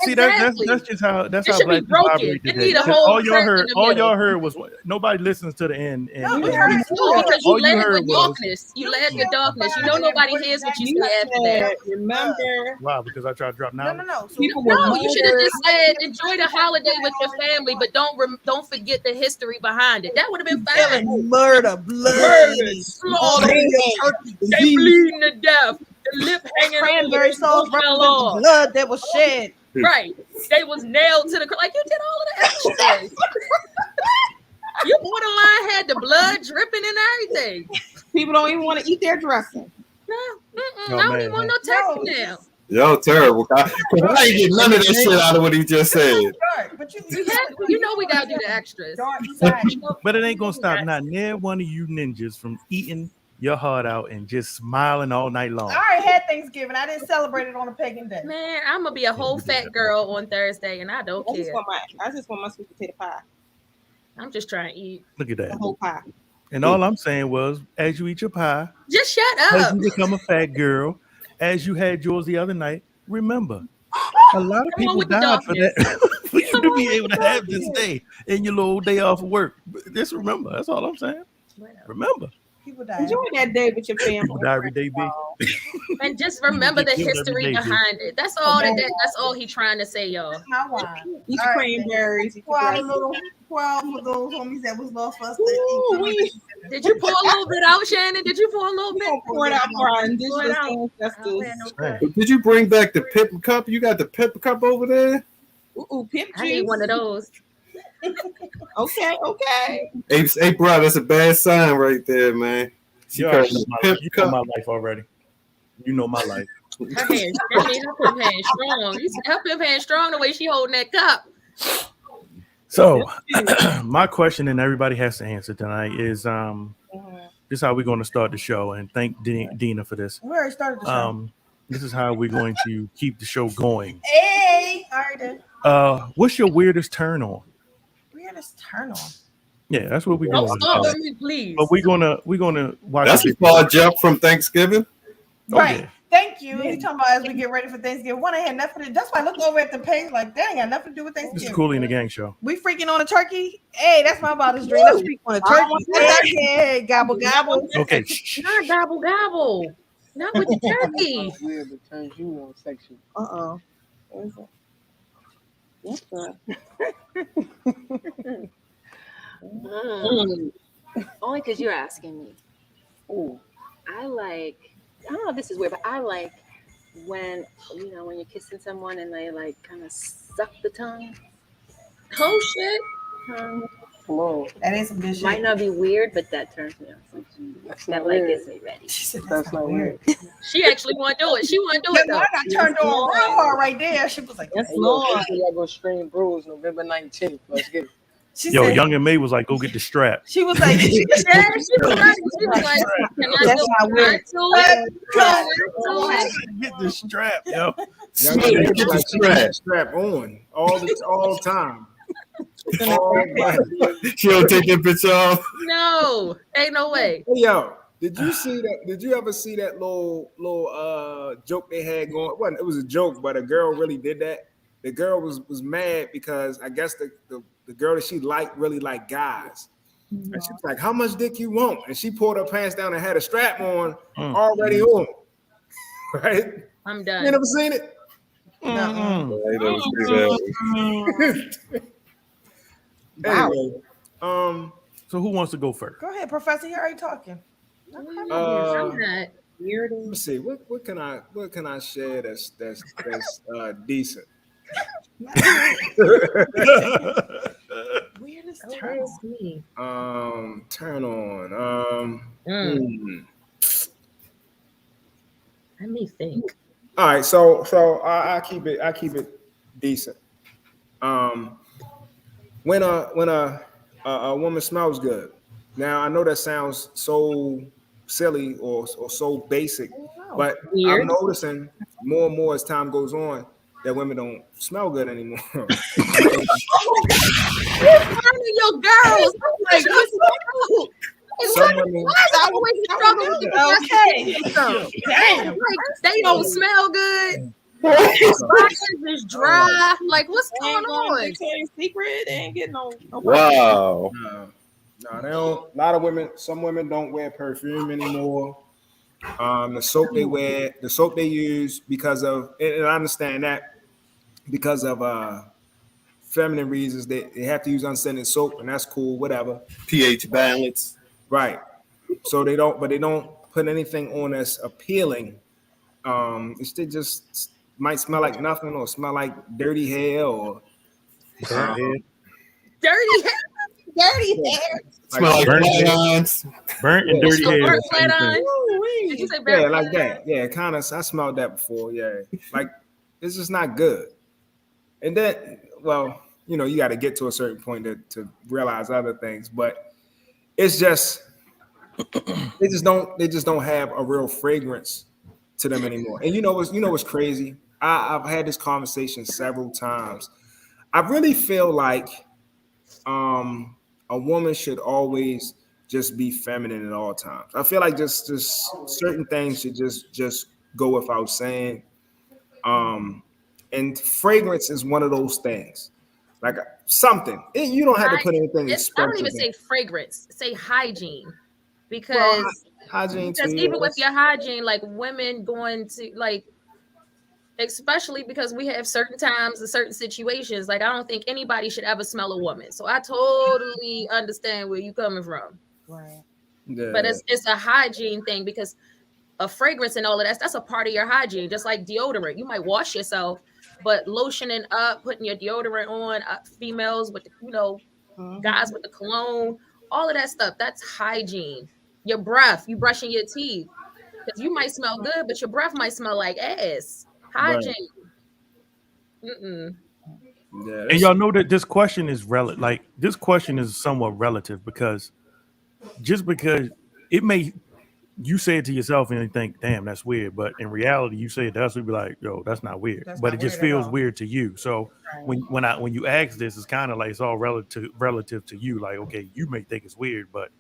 S3: just how
S6: It should be
S3: black people
S6: broken.
S3: operate
S6: It
S3: today.
S6: need a
S3: 'Cause
S6: whole
S3: all y'all
S6: middle.
S3: heard was nobody listens to the end. And
S7: No, we heard it.
S6: Because you
S3: all you
S6: led
S3: heard
S6: with
S3: was-
S6: darkness. You led with darkness. You know nobody hears what you say after that.
S5: Remember,
S3: wow, because I tried to drop knowledge.
S7: No. So
S5: people were
S6: No, you should have
S5: murdered.
S6: just said enjoy the holiday with your family, but don't forget the history behind it. That would have been fine.
S7: murder, blood, all
S6: Slaughter.
S7: the
S6: They bleeding to death. The lip hanging over
S7: cranberry
S6: the
S7: sauce,
S6: fell off.
S7: blood that was shed.
S6: Right. They was nailed to the like you did all of the extra things. You borderline had the blood dripping and everything.
S5: People don't even want to eat their dressing.
S6: No,
S3: Oh,
S6: I don't
S3: man.
S6: even want no turkey now.
S4: Yo, terrible. I ain't getting none of that shit out of what he just said.
S7: Dark, but
S6: You know we gotta do the extras.
S7: dark side.
S3: But it ain't gonna stop not near one of you ninjas from eating your heart out and just smiling all night long.
S7: I already had Thanksgiving. I didn't celebrate it on a pagan day.
S6: Man, I'm gonna be a whole fat girl on Thursday, and I don't
S5: I just
S6: care.
S5: want my sweet potato pie,
S6: I'm just trying to eat.
S3: Look at
S5: the
S3: that.
S5: whole pie.
S3: And all I'm saying was, as you eat your pie,
S6: Just shut
S3: as
S6: up.
S3: you become a fat girl, as you had yours the other night, remember, a lot of
S6: Come on
S3: people
S6: with the
S3: died for
S6: darkness.
S3: that, for you
S6: Come
S3: to
S6: on
S3: be
S6: with
S3: able to
S6: the
S3: have this
S6: darkness.
S3: day in your little day off of work. Just remember, that's all I'm saying.
S6: Whatever.
S3: Remember.
S7: People die.
S5: Enjoy that day with your family.
S3: People die every day, B.
S6: And just remember the
S3: Get killed every
S6: history
S3: day, B.
S6: behind it. That's all that's all he trying to say, y'all.
S7: My wine.
S5: Eat
S7: All right,
S5: cranberries. Eat
S7: Pour out a
S5: your
S7: little, pour out for those homies that was lost for us.
S6: Did you pour a little bit out, Shannon? Did you pour a little bit?
S5: pour it out for our
S6: Pour it
S5: indigenous
S6: out.
S5: ancestors.
S4: Did you bring back the pip cup? You got the pip cup over there?
S5: Ooh, pip
S6: I need
S5: juice.
S6: one of those.
S5: Okay.
S4: Hey, bro, that's a bad sign right there, man. She
S3: You
S4: called
S3: know
S4: it
S3: my,
S4: pip
S3: you know
S4: cup.
S3: my life already. You know my life.
S6: Her hand, her pimp hand strong. You see her pimp hand strong the way she holding that cup.
S3: So my question, and everybody has to answer tonight, is this is how we're going to start the show. And thank Dina for this.
S7: We already started the show.
S3: This is how we're going to keep the show going.
S7: Hey, all right then.
S3: What's your weirdest turn on?
S7: Weirdest turn on.
S3: Yeah, that's what we're
S6: Don't
S3: going
S6: start
S3: to
S6: with me, please.
S3: But we're gonna watch.
S4: That's a far jump from Thanksgiving.
S7: Right.
S3: yeah.
S7: Thank you. You talking about as we get ready for Thanksgiving? One, I had nothing to do. That's why I looked over at the page like, that ain't got nothing to do with
S3: This is
S7: Thanksgiving.
S3: Cooley and the Gang Show.
S7: We freaking on a turkey. Hey, that's my wildest dream. Let's freak on a turkey. Hey, gobble gobble.
S3: Okay.
S6: Not gobble gobble. Not with the turkey.
S9: Weird that turns you on sexual.
S5: What is it? What's that?
S10: Only because you're asking me.
S9: Ooh.
S10: I don't know if this is weird, but I like when when you're kissing someone and they like kind of suck the tongue.
S6: Oh shit.
S9: Whoa.
S7: That is some good shit.
S10: Might not be weird, but that turns me on.
S9: That's
S10: That
S9: not
S10: like
S9: weird.
S10: gets me ready.
S9: That's not weird.
S6: She actually want to do it. She want to do
S7: Yeah,
S6: it though.
S7: I got turned on real hard right there. She was like,
S5: That's
S9: Hey, yo,
S5: Lord.
S9: make sure y'all go stream Brews November 19th. Let's get it.
S7: she
S3: Yo,
S7: said,
S3: Young and May was like, go get the strap.
S7: she was like,
S6: Yeah, she was ready. She was like, can I
S7: That's
S6: do
S7: not weird.
S3: Get the strap, yo.
S8: Young
S4: Hey,
S8: lady
S4: get the
S8: like she
S4: strap.
S8: got the strap on all the time. All the time.
S4: She don't take that bitch off.
S6: No, ain't no way.
S8: Hey, yo, did you see that? Did you ever see that little joke they had going? It was a joke, but a girl really did that. The girl was mad because I guess the girl that she liked really liked guys. And she was like, how much dick you want? And she pulled her pants down and had a strap on already on. Right?
S6: I'm
S8: You
S6: done.
S8: ain't never seen it? Anyway,
S3: So who wants to go first?
S7: go ahead, Professor. You're already talking.
S6: I'm not.
S8: let me see. What can I share that's decent?
S7: Weirdest
S6: Don't
S7: turn
S6: ask me.
S8: Turn on.
S6: Let me think.
S8: All right, so I keep it decent. When a woman smells good. Now I know that sounds so silly or so basic, but
S6: Weird.
S8: I'm noticing more and more as time goes on that women don't smell good anymore.
S6: Your girls. I'm like,
S8: Some women,
S6: why is I always talking to
S7: Okay.
S6: Damn, like they don't smell good. Bodies is dry. Like what's going on?
S5: Secret. They ain't getting no.
S4: Wow.
S8: no, they don't. A lot of women, some women don't wear perfume anymore. The soap they use because of, and I understand that because of feminine reasons, they have to use unscented soap, and that's cool, whatever.
S4: pH balance.
S8: Right. So they don't put anything on that's appealing. They just might smell like nothing or smell like dirty hair or
S6: Dirty hair.
S7: Dirty hair.
S4: Smell like
S3: burnt
S4: flat
S3: hair.
S4: irons.
S3: Burnt and dirty hair.
S6: Burnt
S3: is the same
S6: flat
S3: thing.
S6: iron. Did you say
S8: yeah,
S6: burnt
S8: like
S6: flat iron?
S8: that. Yeah, kind of. I smelled that before. Yeah, like it's just not good. And then, well, you got to get to a certain point to realize other things, but it's just they just don't have a real fragrance to them anymore. And what's crazy? I've had this conversation several times. I really feel like a woman should always just be feminine at all times. I feel like just certain things should just go without saying. And fragrance is one of those things. Like something. You don't have to put anything
S6: I don't
S8: expensive
S6: even
S8: in.
S6: say fragrance. Say hygiene. because
S8: hygiene
S6: even with your hygiene, like women going to like, especially because we have certain times and certain situations, like I don't think anybody should ever smell a woman. So I totally understand where you coming from.
S7: Right.
S8: Yeah.
S6: But it's a hygiene thing because a fragrance and all of that's a part of your hygiene, just like deodorant. You might wash yourself, but lotioning up, putting your deodorant on, females with the, guys with the cologne, all of that stuff, that's hygiene. Your breath, you brushing your teeth, because you might smell good, but your breath might smell like ass. Hygiene.
S3: Right. Yeah, and y'all know that this question is relative. Like this question is somewhat relative because just because it may, you say it to yourself and you think, damn, that's weird. But in reality, you say it to us, we'd be like, yo, that's not weird. But it just feels weird to you. So when you ask this, it's kind of like it's all relative to you. Like, okay, you may think it's weird, but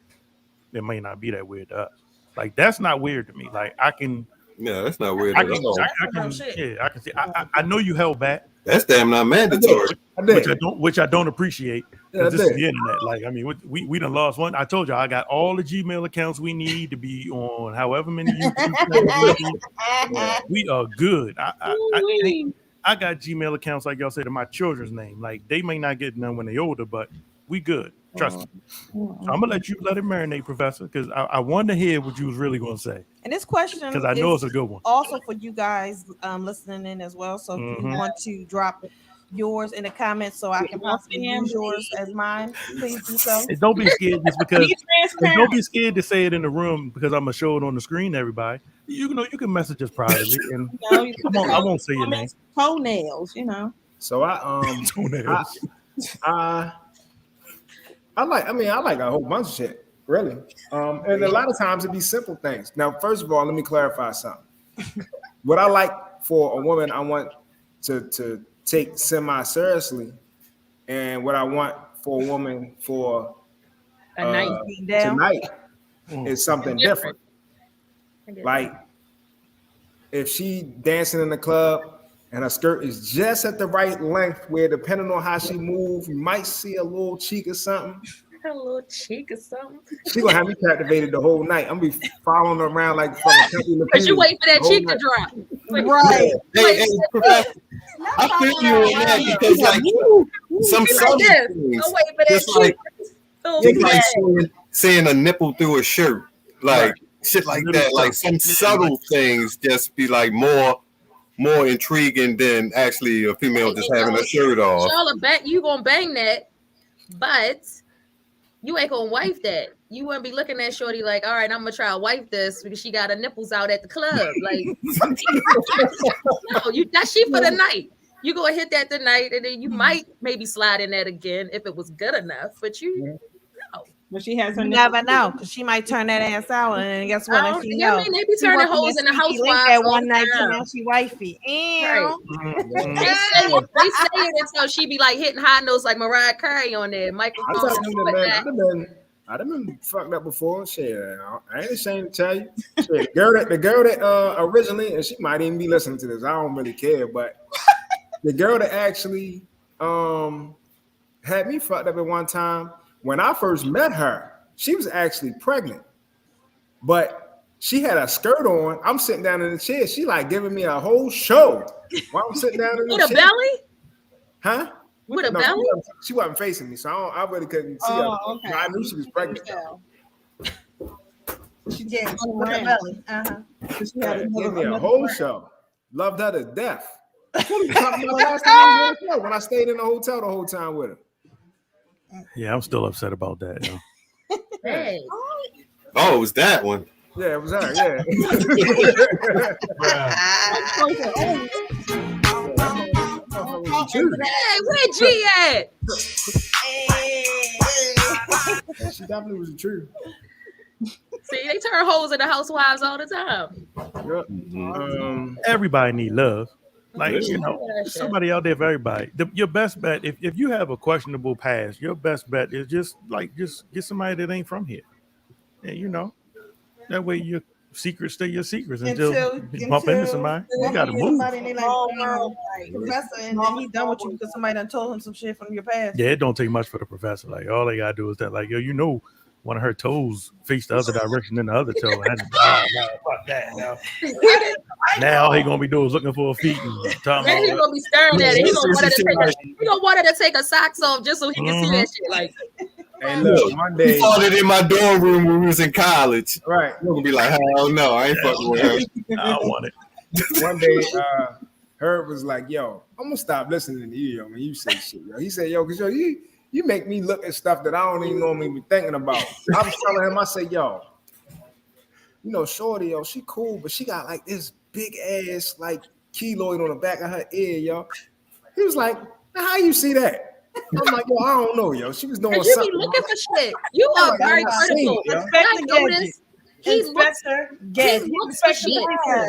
S3: it may not be that weird to us. Like that's not weird to me. Like I can.
S4: Yeah, that's not weird at all.
S3: I can see. I know you held back.
S4: That's damn not mandatory.
S3: Which I don't appreciate. This is the internet. Like, I mean, we done lost one. I told you I got all the Gmail accounts we need to be on however many YouTube channels. We are good. I got Gmail accounts, like y'all said, in my children's name. Like they may not get none when they older, but we good. Trust me. So I'm gonna let it marinate, Professor, because I want to hear what you was really gonna say.
S7: And this question,
S3: because I know it's a good one,
S7: also for you guys listening in as well. So if you want to drop yours in the comments, so I can possibly use yours as mine, please do so.
S3: And don't be scared just because. Don't be scared to say it in the room because I'm gonna show it on the screen to everybody. You can message us privately, and I won't say your name.
S5: Toenails,
S8: So I like a whole bunch of shit, really. And a lot of times it be simple things. Now, first of all, let me clarify something. What I like for a woman, I want to take semi-seriously. And what I want for a woman for
S6: a night
S8: tonight is something different. Like if she dancing in the club and her skirt is just at the right length where, depending on how she moves, you might see a little cheek or something.
S6: A little cheek or something.
S8: She gonna have me captivated the whole night. I'm gonna be following her around like fucking.
S6: Because you wait for that cheek to drop.
S7: Right.
S4: Hey, Professor, I feel you on that because like some things,
S6: I'll wait for that
S4: cheek. Like seeing a nipple through a shirt, like shit like that. Like some subtle things just be like more intriguing than actually a female just having a shirt off.
S6: Y'all bet you gonna bang that, but you ain't gonna wife that. You wouldn't be looking at shorty like, all right, I'm gonna try to wife this because she got her nipples out at the club. Like, no, that's she for the night. You go hit that tonight, and then you might maybe slide in that again if it was good enough. But you know.
S5: But she has her.
S7: You never know, because she might turn that ass out, and guess what?
S6: They be turning hoes in the housewives
S7: that one night. Now she wifey.
S6: Right. They say it until she be like hitting high notes like Mariah Carey on there. Microphone.
S8: I've been fucked up before. Shit, I ain't ashamed to tell you. Shit, the girl that originally, and she might even be listening to this. I don't really care, but the girl that actually had me fucked up at one time. When I first met her, she was actually pregnant, but she had a skirt on. I'm sitting down in the chair. She like giving me a whole show while I'm sitting down in the chair.
S6: With a belly?
S8: Huh?
S6: With a belly?
S8: She wasn't facing me, so I really couldn't see her. Okay. I knew she was pregnant.
S7: She did with a belly.
S8: She had to give me a whole show. Loved her to death. When I stayed in the hotel the whole time with her.
S3: Yeah, I'm still upset about that.
S6: Hey.
S4: Oh, it was that one.
S8: Yeah, it was her. Yeah.
S6: Hey, where G at?
S8: She definitely was the truth.
S6: See, they turn hoes into housewives all the time.
S3: Everybody need love. Like, somebody out there for everybody. Your best bet, if you have a questionable past, your best bet is just get somebody that ain't from here. And that way your secrets stay your secrets until you bump into somebody. You gotta move.
S7: Professor, and then he's done with you because somebody done told him some shit from your past.
S3: Yeah, it don't take much for the professor. Like all they gotta do is that, like, yo, one of her toes faced the other direction than the other toe. And I just, no, fuck that. Now he gonna be doing is looking for a feet and talking
S6: Then
S3: about
S6: he's gonna be staring at it. He gonna want her to take her socks off just so he can see that shit. Like,
S8: hey, look, one day
S4: he saw it in my dorm room when we was in college.
S8: Right.
S4: You're gonna be like, hell no, I ain't fucking with her.
S3: I don't want it.
S8: One day, Herb was like, "Yo, I'm gonna stop listening to you, yo, when you say shit, yo." He said, "Yo, cause yo, you make me look at stuff that I don't even normally be thinking about." I was telling him, I said, "Yo, you know, Shorty, yo, she cool, but she got like this big ass like keloid on the back of her ear, yo." He was like, "Now, how you see that?" I'm like, "Yo, I don't know, yo. She was doing
S6: you
S8: something."
S6: be looking for shit. You are very critical. I noticed. He looks for shit.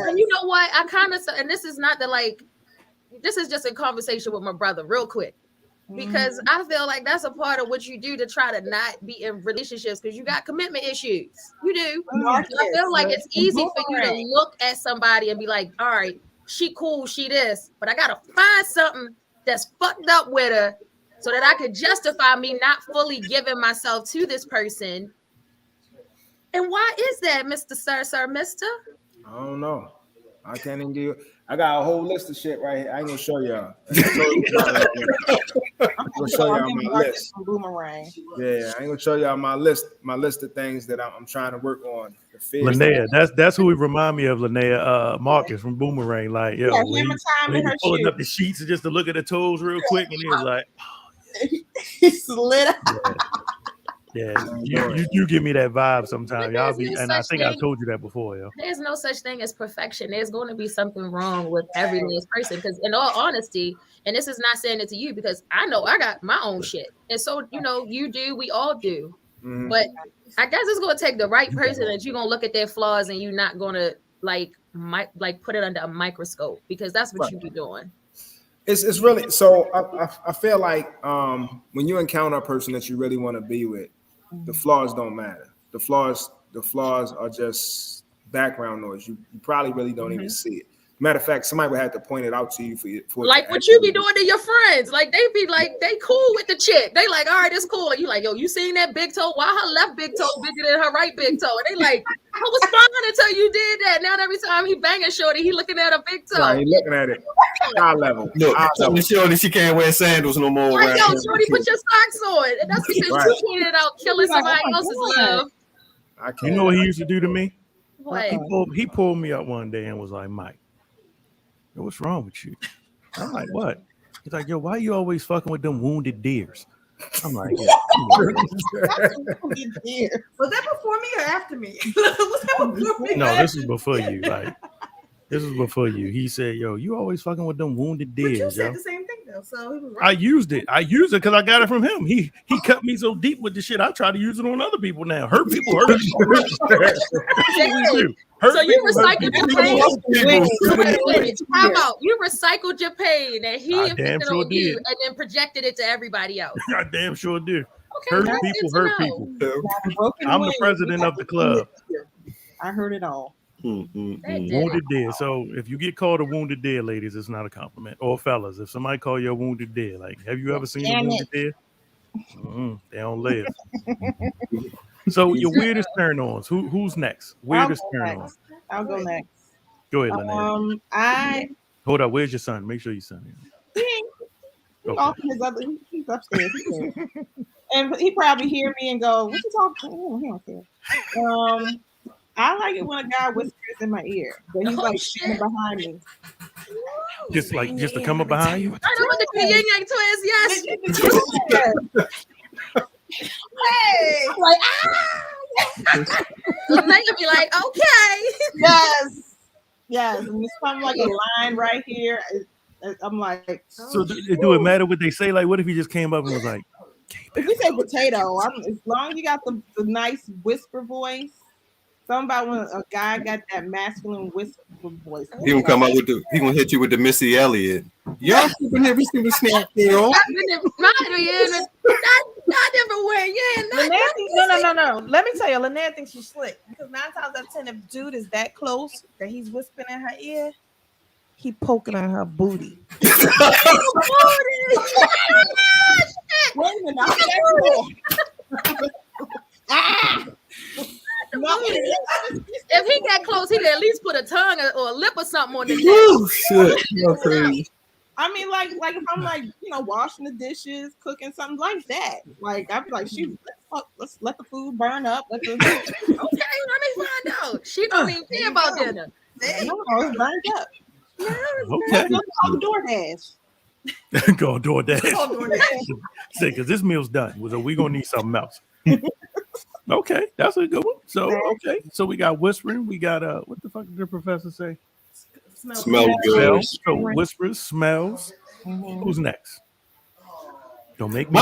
S6: And you know what? I kind of, and this is not the like, this is just a conversation with my brother real quick. Because I feel like that's a part of what you do to try to not be in relationships because you got commitment issues. You do. I feel like it's easy for you to look at somebody and be like, all right, she cool, she this, but I gotta find something that's fucked up with her so that I could justify me not fully giving myself to this person. And why is that, Mr. Sir, Mister?
S8: I don't know. I can't even give. I got a whole list of shit right here. I ain't gonna show y'all. I'm gonna show y'all my list.
S5: Boomerang.
S8: Yeah, I ain't gonna show y'all my list of things that I'm trying to work on.
S3: Linnea, that's who he remind me of. Linnea, Marcus from Boomerang. Like, yo, when he pulling up the sheets just to look at the toes real quick, and he was like,
S5: he slid out.
S3: Yeah, you give me that vibe sometimes. Y'all be, and I think I told you that before, yo.
S6: There's no such thing as perfection. There's going to be something wrong with every last person. Because in all honesty, and this is not saying it to you, because I know I got my own shit, and so you know you do, we all do. Mm-hmm. But I guess it's going to take the right person that you're going to look at their flaws and you're not going to like put it under a microscope because that's what you be doing.
S8: It's really so. I feel like when you encounter a person that you really want to be with, the flaws don't matter. The flaws are just background noise. You probably really don't even see it. Matter of fact, somebody would have to point it out to you for
S6: like what you be doing to your friends. Like they be like, they cool with the chick. They like, all right, it's cool. And you like, yo, you seen that big toe? Why her left big toe bigger than her right big toe? And they like, I was fine until you did that. Now every time he banging Shorty, he looking at a big toe.
S8: Right, he looking at it. High level.
S4: Look, Shorty, she can't wear sandals no more.
S6: Like, yo, Shorty, put your socks on. And that's because you pointed out killing somebody else's love.
S3: You know what he used to do to me?
S6: What?
S3: He pulled me up one day and was like, Mike, yo, what's wrong with you? I'm like, what? He's like, yo, why you always fucking with them wounded deers? I'm like, yeah.
S7: Was that before me or after me? Was that before me?
S3: No, this is before you. Like, this is before you. He said, yo, you always fucking with them wounded deers.
S7: But you said
S3: yo.
S7: the same thing though, so he was right.
S3: I used it because I got it from him. He cut me so deep with the shit. I try to use it on other people now. Hurt people.
S6: So you recycled your pain. How about you recycled your pain and he inflicted on you and then projected it to everybody else?
S3: I damn sure do.
S6: Okay,
S3: hurt people. I'm the president of the club.
S5: I heard it all.
S3: Wounded deer. So if you get called a wounded deer, ladies, it's not a compliment. Or fellas, if somebody call you a wounded deer, like, have you ever seen a wounded deer? They don't live. So your weirdest turn-ons. Who's next? Weirdest turn-on.
S5: I'll go next.
S3: Go ahead, Linnea. Hold up. Where's your son? Make sure your son is.
S5: He's upstairs. And he probably hear me and go, "What you talking?" Oh, he don't care. I like it when a guy whispers in my ear, but he's like standing behind me.
S3: Just to come up behind you.
S6: I know what the Yin Yang Twins. Yes.
S5: Hey, like
S6: so they could be like, okay,
S5: yes, and it's kind of like a line right here. I'm like,
S3: so do it matter what they say? Like, what if he just came up and was like,
S5: if you say potato, as long as you got the nice whisper voice. Something about when a guy got that masculine whisper voice.
S4: He gonna come out with he gonna hit you with the Missy Elliott. Y'all keeping every single snap girl.
S7: No. Let me tell you, Linnea thinks she's slick because 9 times out of 10, if dude is that close that he's whispering in her ear, he poking on her booty.
S5: Wait a minute.
S6: clothes, he'd at least put a tongue or a lip or something on the neck.
S4: Oh shit! You're crazy.
S5: I mean, like if I'm like, washing the dishes, cooking something like that, like I'd be like, shoot, let's let the food burn up.
S6: Okay, let me find out. She don't even care about dinner.
S5: No, it's burned up.
S3: Okay.
S5: Go DoorDash.
S3: Go DoorDash. Say, because this meal's done. So we gonna need something else. Okay, that's a good one. So okay, so we got whispering. We got what the fuck did the professor say?
S4: Smell good.
S3: So whispers, smells. Who's next? Don't make me.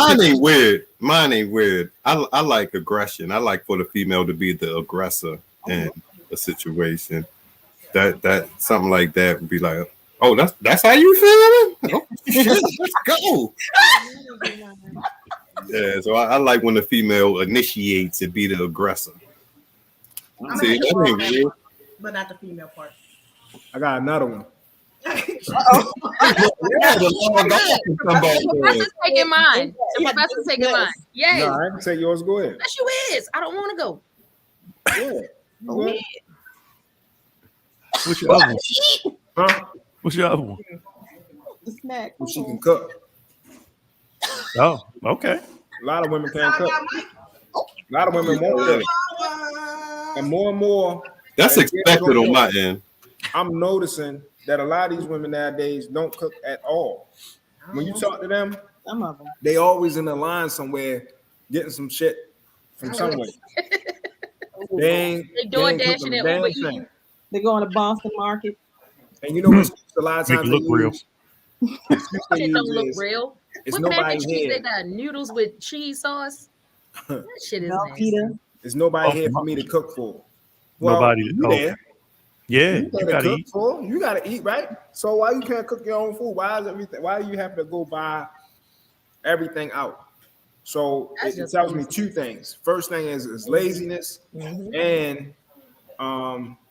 S4: Mine ain't weird. I like aggression. I like for the female to be the aggressor in a situation. That something like that would be like, oh, that's how you feeling? Oh, shit, let's go. Yeah, so I like when the female initiates to be the aggressor. See, that ain't weird.
S7: But not the female part.
S8: I got another one.
S6: The professor's taking mine. The professor's taking mine. Yay.
S8: No, I can take yours. Go ahead.
S6: Yes, you is. I don't want to go.
S8: Yeah.
S6: Go ahead.
S3: What's your other one?
S8: Huh?
S3: What's your other one?
S5: The snack.
S8: Well, she can cook.
S3: Oh, okay.
S8: A lot of women can't cook. A lot of women won't cook. And more.
S4: That's expected on my end.
S8: I'm noticing that a lot of these women nowadays don't cook at all. When you talk to them,
S5: Some of them.
S8: they always in the line somewhere getting some shit from somewhere. They
S6: doing dashing it over eating.
S5: They go on the Boston market.
S8: And you know what's a lot of times
S3: Make it look real.
S6: Shit don't look real.
S8: It's
S6: What mac
S8: nobody
S6: and cheese
S8: here.
S6: they got? Noodles with cheese sauce? That shit is
S5: No,
S6: nasty.
S5: Peter.
S8: There's nobody here for me to cook for. Well,
S3: Nobody.
S8: you
S3: Oh,
S8: there.
S3: yeah,
S8: You
S3: you
S8: gotta
S3: gotta
S8: cook
S3: eat.
S8: for. You gotta eat, right? So why you can't cook your own food? Why is everything? Why do you have to go buy everything out? So
S6: That's
S8: it
S6: just
S8: tells me
S6: lazy.
S8: two things. First thing is laziness, and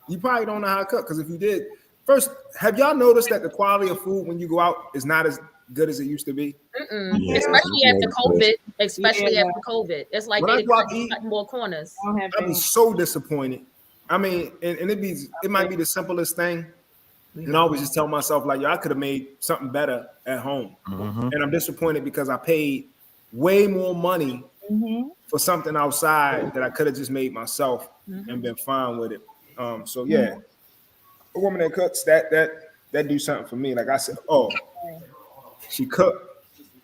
S8: you probably don't know how to cook. Because if you did, first, have y'all noticed that the quality of food when you go out is not as good as it used to be?
S3: Yeah.
S6: Especially after COVID. Especially
S5: Yeah.
S6: after COVID. It's like
S8: When I
S6: they
S8: go out to eat-
S6: cut more corners.
S5: I don't have
S8: I'd be
S5: any.
S8: so disappointed. I mean, and it might be the simplest thing. And I always just tell myself, like, yo, I could have made something better at home. And I'm disappointed because I paid way more money for something outside that I could have just made myself and been fine with it. So yeah, a woman that cooks that do something for me. Like I said, oh, she cooked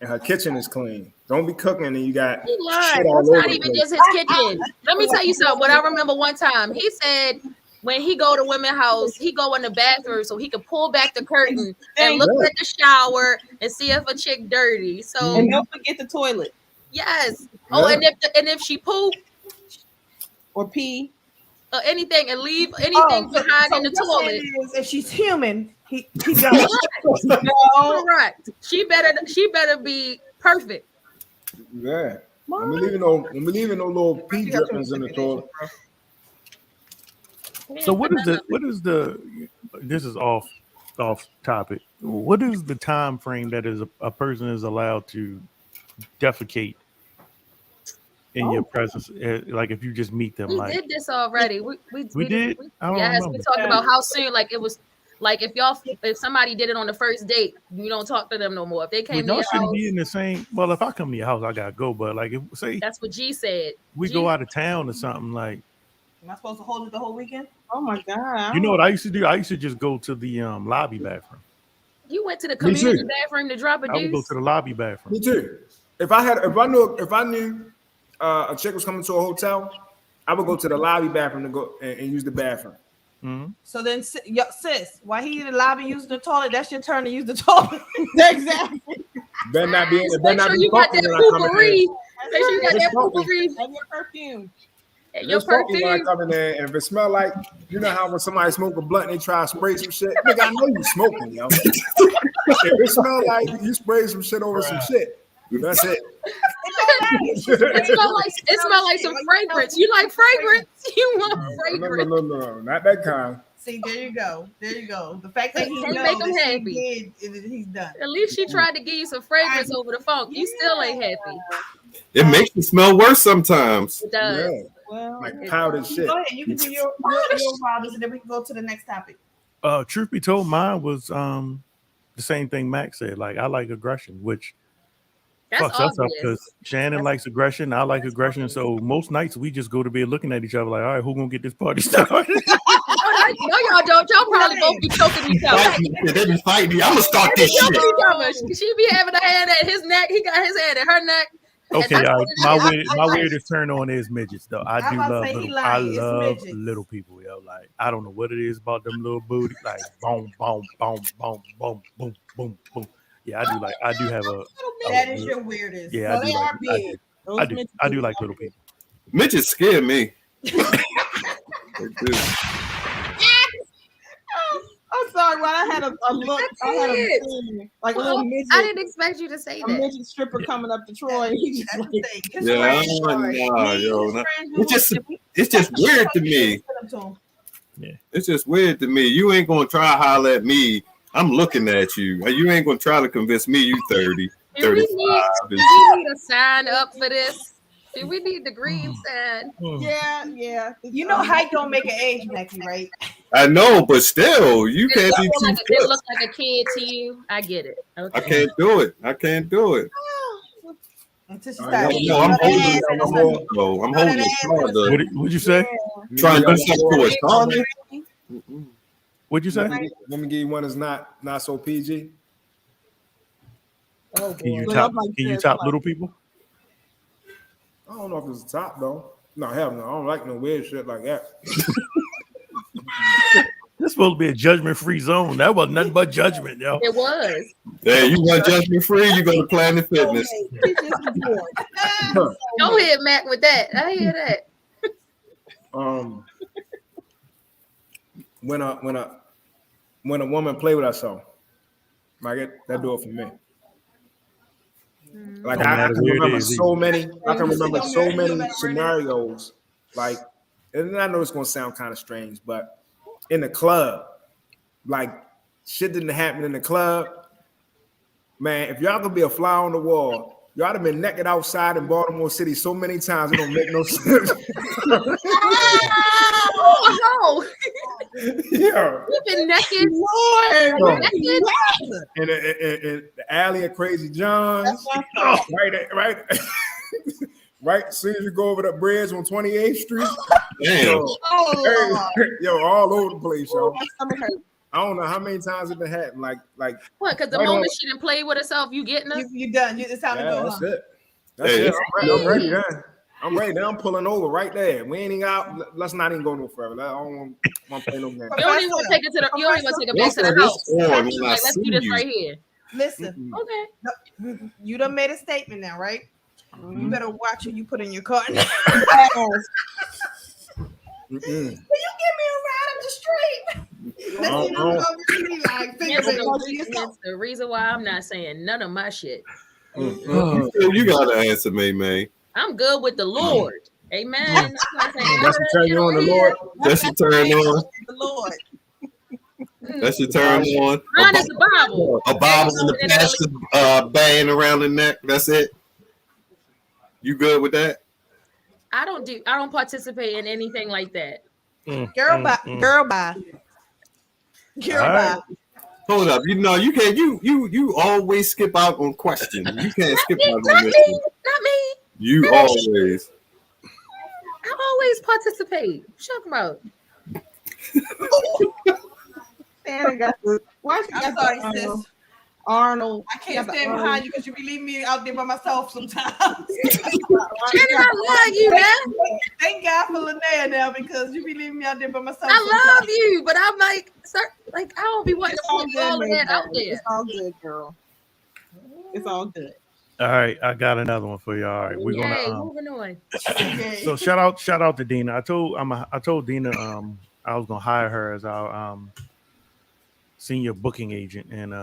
S8: and her kitchen is clean. Don't be cooking and you got
S6: He lied.
S8: shit all
S6: It's
S8: over
S6: not
S8: the
S6: even
S8: place.
S6: just his kitchen. Let me tell you something. What I remember one time, he said when he go to women's house, he go in the bathroom so he could pull back the curtain and look at the shower and see if a chick dirty. So
S5: And don't forget the toilet
S6: yes. Oh, and if she poop
S5: or pee.
S6: or anything and leave anything behind in the
S7: what
S6: toilet.
S7: you're saying is, if she's human, he does.
S5: No.
S6: Correct. She better be perfect.
S8: Yeah. When we leaving no little pee drippings in the toilet.
S3: So what is the this is off topic. What is the time frame that is a person is allowed to defecate in your presence? Like if you just meet them,
S6: We
S3: like
S6: did this already. We
S3: did? I don't
S6: yes,
S3: remember.
S6: we talked about how soon. Like it was like if somebody did it on the first date, you don't talk to them no more. If they
S3: But
S6: came to
S3: y'all
S6: your
S3: shouldn't
S6: house,
S3: be in the same. Well, if I come to your house, I gotta go. But like, if say
S6: that's what G said.
S3: we
S6: G-
S3: go out of town or something, like
S7: Am I supposed to hold it the whole weekend?
S5: Oh my God.
S3: you know what I used to do? I used to just go to the lobby bathroom.
S6: You went to the
S8: Me too.
S6: community bathroom to drop a
S3: I would go
S6: deuce.
S3: to the lobby bathroom.
S8: Me too. If I knew a chick was coming to a hotel, I would go to the lobby bathroom to go and use the bathroom.
S3: Mm-hmm.
S7: So then, sis, while he in the lobby using the toilet, that's your turn to use the toilet.
S5: Exactly.
S8: Better not be.
S6: Just
S8: Better
S6: make
S8: not
S6: sure
S8: be
S6: you got
S8: funky
S6: that
S8: when I come in there.
S6: poopery. Make sure you got that
S8: It's funky.
S6: poopery.
S5: Have your perfume.
S6: And your
S8: It's funky when I
S6: perfume.
S8: come in there, and if it smell like, you know how when somebody smoke a blunt, and they try to spray some shit. Nigga, I know you smoking, yo. If it smell like you spray some shit over some shit, that's it.
S6: It smell like some fragrance. You like fragrance? You want fragrance?
S8: No, not that kind.
S7: See, there you go. There you go. The fact that he
S6: Can't
S7: knows
S6: make him
S7: that she
S6: happy.
S7: did, he's done.
S6: At least she tried to give you some fragrance over the phone. You still ain't happy.
S4: It makes you smell worse sometimes.
S6: It does.
S5: Well,
S8: like powdered shit.
S7: Go ahead. You can do your wildest, and then we can go to the next topic.
S3: Truth be told, mine was the same thing Max said. Like I like aggression, which
S6: That's
S3: fucks us up
S6: obvious.
S3: because Shannon likes aggression. I like aggression. So most nights we just go to bed looking at each other like, all right, who gonna get this party started?
S6: No, y'all don't. Y'all probably both be choking each other.
S4: They be fighting. I'm gonna start this shit.
S6: Choking each other. She be having a hand at his neck. He got his hand at her neck.
S3: Okay, all right. My weirdest turn on is midgets though. I
S7: I'm
S3: do
S7: about to
S3: love
S7: say he
S3: little,
S7: lying.
S3: I
S7: It's
S3: love
S7: midgets.
S3: little people, yo. Like I don't know what it is about them little booty, like boom, boom, boom, boom, boom, boom, boom, boom. Yeah, I do have a
S7: That is your weirdest.
S3: yeah,
S5: So they are big.
S3: I do like little people.
S4: Midgets scare me. They do.
S5: I'm sorry, when I had a look, I had a scene, like a little midget.
S6: I didn't expect you to say
S5: a
S6: that.
S5: midget stripper coming up to Troy. He just like,
S4: Yeah, it's just weird to me.
S3: Yeah.
S4: It's just weird to me. You ain't gonna try to holler at me. I'm looking at you. You ain't gonna try to convince me you 30,
S6: Do we
S4: 35.
S6: need a sign up for this? Do we need the green sign?
S5: yeah.
S7: You know, height don't make an age, Mackie, right?
S4: I know, but still, you
S6: It
S4: can't be
S6: look
S4: too
S6: like it look like a kid to you. I get it. Okay.
S4: I can't do it. I can't do it.
S7: Until she
S8: I
S7: starts.
S4: No, I'm holding a father, though. I'm holding a father.
S3: What'd you say?
S4: Trying to do something to a father.
S3: What'd you say?
S8: Let me give you one that's not so PG.
S5: Oh,
S3: Can you
S5: boy.
S3: top?
S5: I'm like
S3: Can you
S5: this,
S3: top
S5: like-
S3: little people?
S8: I don't know if it's a top though. No, hell no. I don't like no weird shit like that.
S3: This supposed to be a judgment-free zone. That was nothing but judgment, yo.
S6: It was.
S4: Hey, you want judgment free? You go to Planet Fitness.
S6: Go ahead, Mac, with that. I hear that.
S8: When a woman play with herself, like that do it for me. Like
S3: Don't
S8: I
S3: matter
S8: can
S3: where it
S8: remember
S3: is
S8: so
S3: either.
S8: many. I can remember so many scenarios. Like, and I know it's gonna sound kind of strange, but in the club, like shit didn't happen in the club. Man, if y'all could be a fly on the wall, y'all have been naked outside in Baltimore City so many times it don't make no sense.
S6: Oh,
S8: Yeah.
S6: you've been naked.
S8: Lord.
S6: Naked.
S8: In the alley of Crazy John's, right. Right, as soon as you go over the bridge on 28th Street,
S4: Damn.
S8: yo, all over the place, yo.
S5: My stomach hurt.
S8: I don't know how many times it been happening. Like
S6: What? Because the
S8: right
S6: moment
S8: on.
S6: she didn't play with herself, you getting her?
S7: You done. It's time to
S8: Yeah,
S7: go.
S8: that's
S7: Huh?
S8: it. That's
S4: Hey.
S8: it. I'm ready. Yeah. I'm ready. Now I'm pulling over right there. We ain't even out. Let's not even go no further. I don't want to play no game.
S6: You don't even want to take it to the. You don't even want to take it back to the house. Like, let's do this right here.
S7: Listen,
S6: Okay.
S7: you done made a statement now, right? You better watch who you put in your car. Will you give me a ride up the street? Let's see them over here, like,
S6: That's
S7: figure it out.
S6: that's the reason why I'm not saying none of my shit.
S4: You gotta answer me, man.
S6: I'm good with the Lord. Amen. I'm not saying none
S8: That's
S6: of
S8: to
S6: that
S8: turn
S6: shit
S8: you on
S6: over
S8: the
S6: here.
S8: Lord.
S4: That's your turn on.
S5: The Lord.
S4: That's your turn on.
S6: Mine is the Bible.
S4: A Bible and the pastor band around the neck. That's it. You good with that?
S6: I don't participate in anything like that.
S7: Girl, bye. Girl, bye. Girl,
S3: All right.
S7: bye.
S4: Hold up. You know you can't. You always skip out on questions. You can't skip out
S6: Not
S4: on
S6: me.
S4: this one.
S6: Not me.
S4: You always.
S6: I always participate. What you talking about?
S5: Santa got the. Why she
S7: I'm
S5: got
S7: sorry,
S5: the,
S7: sis.
S5: Arnold?
S7: I can't stand behind you because you be leaving me out there by myself sometimes.
S6: Shannon, I love you, man.
S7: Thank God for Linnea now because you be leaving me out there by myself.
S6: I love
S7: sometimes.
S6: you, but I'm like, sir, like I don't be wanting to
S5: It's all
S6: put
S5: good,
S6: all of that out
S5: Mayberry.
S6: there.
S5: It's all good, girl. It's all good.
S3: All right, I got another one for you. All right, we're
S6: Yay,
S3: gonna.
S6: moving on.
S7: Okay.
S3: So shout out to Dina. I told Dina I was gonna hire her as our senior booking agent, and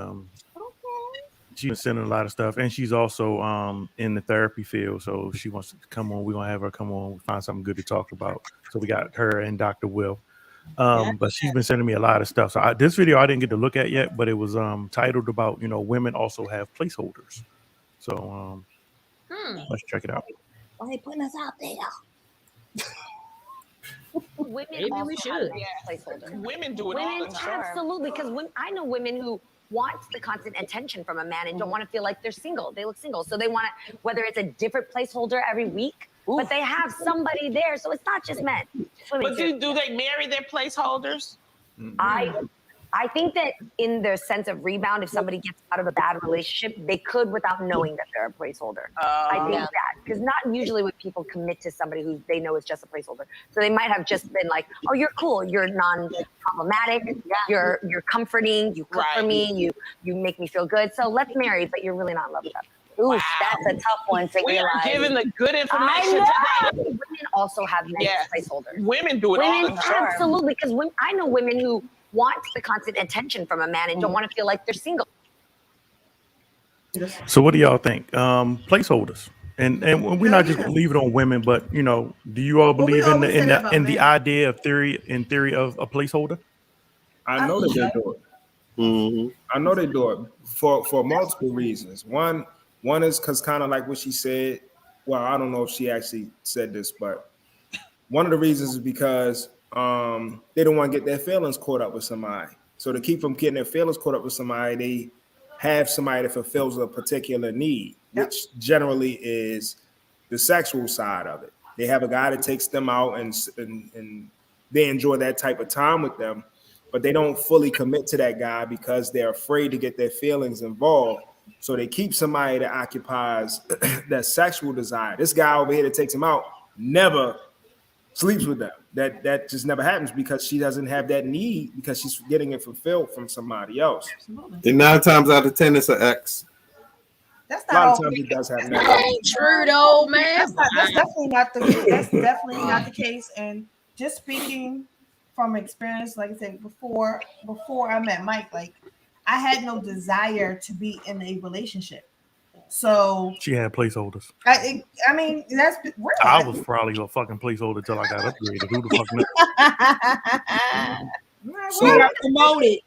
S3: she's been sending a lot of stuff, and she's also in the therapy field. So if she wants to come on, we're gonna have her come on. We find something good to talk about. So we got her and Dr. Will. But she's been sending me a lot of stuff. So this video I didn't get to look at yet, but it was titled about women also have placeholders. So let's check it out.
S5: Why they putting us out there?
S10: Women
S6: Maybe
S10: also
S6: we
S10: have
S6: should.
S10: that placeholder.
S11: Women do it all
S10: Women,
S11: the time.
S10: absolutely, because I know women who want the constant attention from a man and don't want to feel like they're single. They look single, so they want to, whether it's a different placeholder every week, but they have somebody there. So it's not just men. Women
S11: But
S10: too.
S11: do they marry their placeholders?
S10: I think that in their sense of rebound, if somebody gets out of a bad relationship, they could without knowing that they're a placeholder. I think that because not usually would people commit to somebody who they know is just a placeholder. So they might have just been like, "Oh, you're cool. You're non-problematic. You're comforting. You cook for me. You make me feel good. So let's marry." But you're really not in love with them.
S12: Ooh, that's a tough one to
S11: We
S12: realize.
S11: are giving the good information
S10: I know.
S11: today.
S10: Women also have many placeholders.
S11: Women do it all
S10: Women,
S11: the time.
S10: absolutely, because I know women who want the constant attention from a man and don't want to feel like they're single.
S3: So what do y'all think? Placeholders. And we're not just gonna leave it on women, but do you all
S7: Well, we
S3: believe in
S7: always say that about
S3: the
S7: men.
S3: idea of theory of a placeholder?
S8: I know that they do it. I know they do it for multiple reasons. One is because kind of like what she said. Well, I don't know if she actually said this, but one of the reasons is because they don't want to get their feelings caught up with somebody. So to keep from getting their feelings caught up with somebody, they have somebody that fulfills a particular need, which generally is the sexual side of it. They have a guy that takes them out and they enjoy that type of time with them, but they don't fully commit to that guy because they're afraid to get their feelings involved. So they keep somebody that occupies that sexual desire. This guy over here that takes them out never sleeps with them. That just never happens because she doesn't have that need because she's getting it fulfilled from somebody else.
S4: And 9 times out of 10, it's an ex.
S7: That's
S8: A
S7: not
S8: lot of
S7: all.
S8: times it does happen.
S6: That ain't true though, man.
S7: That's definitely not the case. And just speaking from experience, like I said before I met Mike, like I had no desire to be in a relationship. So
S3: She had placeholders.
S7: I mean that's real.
S3: I was probably a fucking placeholder till I got upgraded. Who the fuck knows?
S7: We got promoted.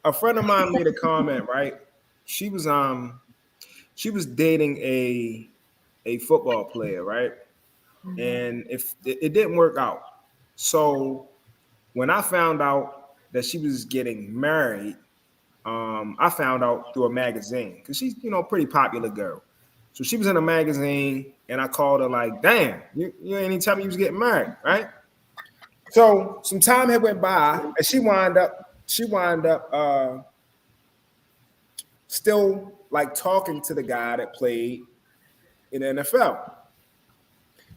S8: A friend of mine made a comment, right? She was dating a football player, right? And if it didn't work out. So when I found out that she was getting married, I found out through a magazine because she's a pretty popular girl. So she was in a magazine and I called her like, damn, you ain't tell me you was getting married, right? So some time had went by and she wound up still like talking to the guy that played in the NFL.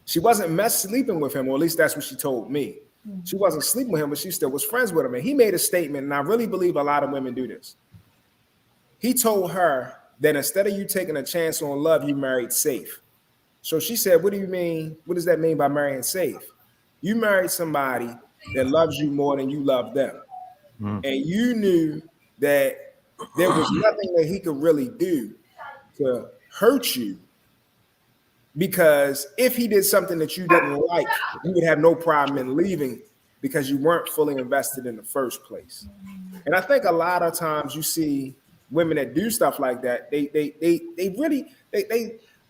S8: She wasn't sleeping with him, or at least that's what she told me. She wasn't sleeping with him, but she still was friends with him. And he made a statement, and I really believe a lot of women do this. He told her that instead of you taking a chance on love, you married safe. So she said, what do you mean? What does that mean by marrying safe? You married somebody that loves you more than you love them. And you knew that there was nothing that he could really do to hurt you. Because if he did something that you didn't like, you would have no problem in leaving because you weren't fully invested in the first place. And I think a lot of times you see women that do stuff like that. They really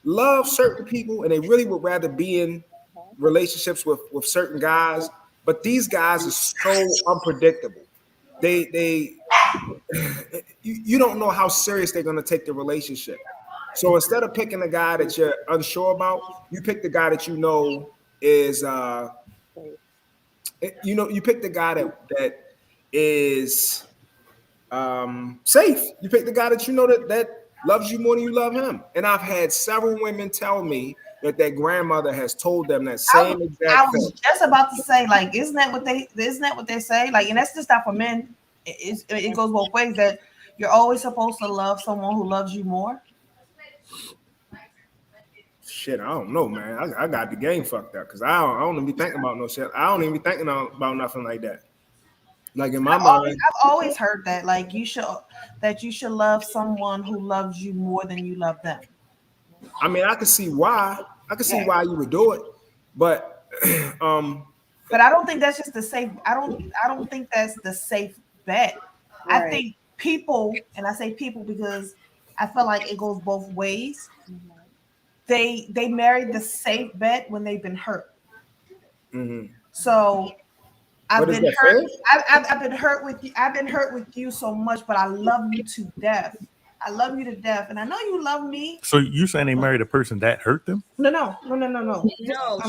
S8: love certain people and they really would rather be in relationships with certain guys. But these guys are so unpredictable. You don't know how serious they're going to take the relationship. So instead of picking a guy that you're unsure about, you pick the guy that you know is, you pick the guy that is safe. You pick the guy that you know that loves you more than you love him. And I've had several women tell me that their grandmother has told them that same exact
S7: I
S8: thing.
S7: was just about to say, like, isn't that what they say? Like, and that's just not for men. It goes both ways. That you're always supposed to love someone who loves you more.
S8: Shit, I don't know, man. I got the game fucked up because I don't even be thinking about no shit. I don't even be thinking about nothing like that. Like in my mind,
S7: I've always heard that, like, you should love someone who loves you more than you love them.
S8: I mean, I can see why. I can see why you would do it, but
S7: but I don't think that's just the safe. I don't think that's the safe bet. Right. I think people, and I say people because I feel like it goes both ways. They married the safe bet when they've been hurt. So I've
S8: But is
S7: been
S8: that
S7: hurt.
S8: fair?
S7: I've been hurt with you. I've been hurt with you so much, but I love you to death. I love you to death, and I know you love me.
S3: So you saying they married a person that hurt them?
S7: No.
S6: No,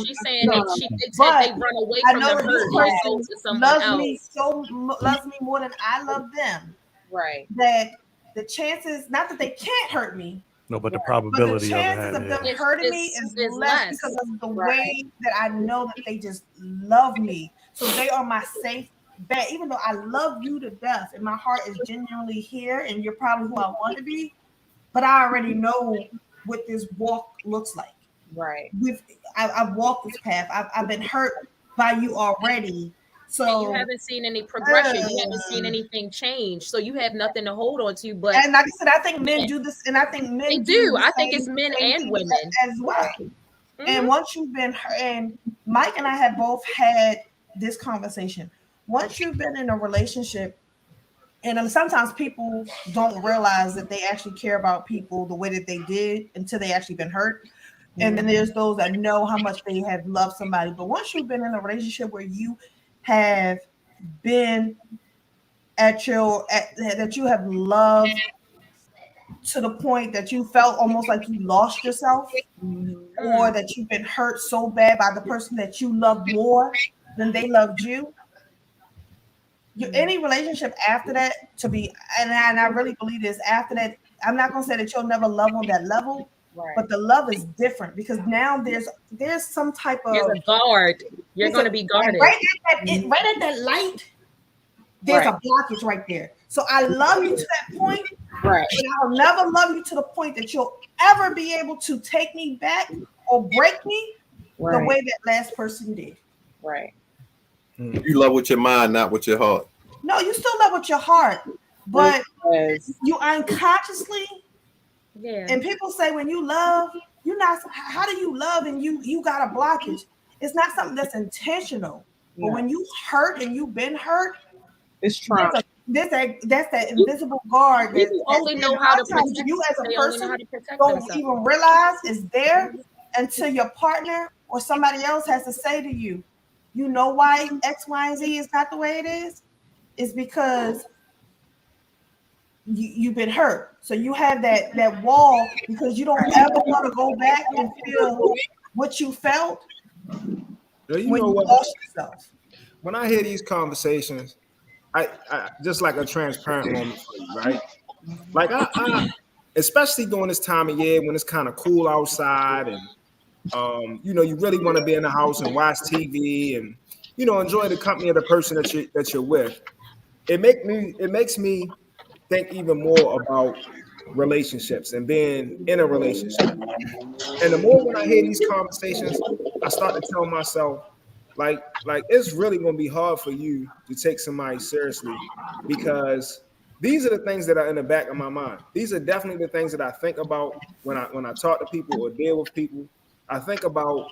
S6: she's saying
S7: No,
S6: that
S7: but
S6: they run away
S7: I
S6: from
S7: know
S6: the
S7: that this
S6: hurt and go
S7: person
S6: to someone
S7: loves me
S6: else.
S7: loves me more than I love them.
S5: Right.
S7: That the chances, not that they can't hurt me,
S3: No, but the
S7: but the
S3: probability of
S7: chances
S3: it.
S7: of them
S3: Yeah.
S7: hurting me is less because of the way that I know that they just love me. So they are my safe bet. Even though I love you to death and my heart is genuinely here and you're probably who I want to be, but I already know what this walk looks like.
S5: Right.
S7: I've walked this path. I've been hurt by you already. So
S6: and you haven't seen any progression. You haven't seen anything change. So you have nothing to hold on to. But
S7: and like I said, I think men do this, and I think men
S6: they do.
S7: the
S6: I think
S7: same-
S6: it's men
S7: same
S6: and
S7: thing
S6: women
S7: as well.
S6: Mm-hmm.
S7: And once you've been hurt, and Mike and I have both had this conversation. Once you've been in a relationship, and sometimes people don't realize that they actually care about people the way that they did until they actually been hurt. And then there's those that know how much they have loved somebody. But once you've been in a relationship where you have been that you have loved to the point that you felt almost like you lost yourself, or that you've been hurt so bad by the person that you love more than they loved you. Any relationship after that, and I really believe this, after that, I'm not gonna say that you'll never love on that level, but the love is different because now there's some type of
S6: there's a guard. You're going to be guarded.
S7: Right at that light, there's a blockage right there. So I love you to that point,
S5: right?
S7: But I'll never love you to the point that you'll ever be able to take me back or break me the way that last person did.
S5: Right.
S4: You love with your mind, not with your heart.
S7: No, you still love with your heart, but you unconsciously.
S6: Yeah.
S7: And people say when you love, you're not. How do you love and you got a blockage? It's not something that's intentional.
S5: No.
S7: But when you hurt and you've been hurt,
S5: it's trauma.
S7: That's that invisible guard.
S6: They only know how to protect.
S7: You as a
S6: They only know
S7: person
S6: how to protect
S7: don't
S6: themselves.
S7: even realize it's there until your partner or somebody else has to say to you, you know why X, Y, and Z is not the way it is? It's because you've been hurt. So you have that wall because you don't ever want to go back and feel what you felt
S8: You
S7: when
S8: know
S7: you
S8: what?
S7: lost yourself.
S8: When I hear these conversations, I just like a transparent moment for you, right? Like I especially during this time of year when it's kind of cool outside and you really want to be in the house and watch TV and enjoy the company of the person that you're with. It makes me think even more about relationships and being in a relationship. And the more when I hear these conversations, I start to tell myself, like it's really gonna be hard for you to take somebody seriously because these are the things that are in the back of my mind. These are definitely the things that I think about when I talk to people or deal with people. I think about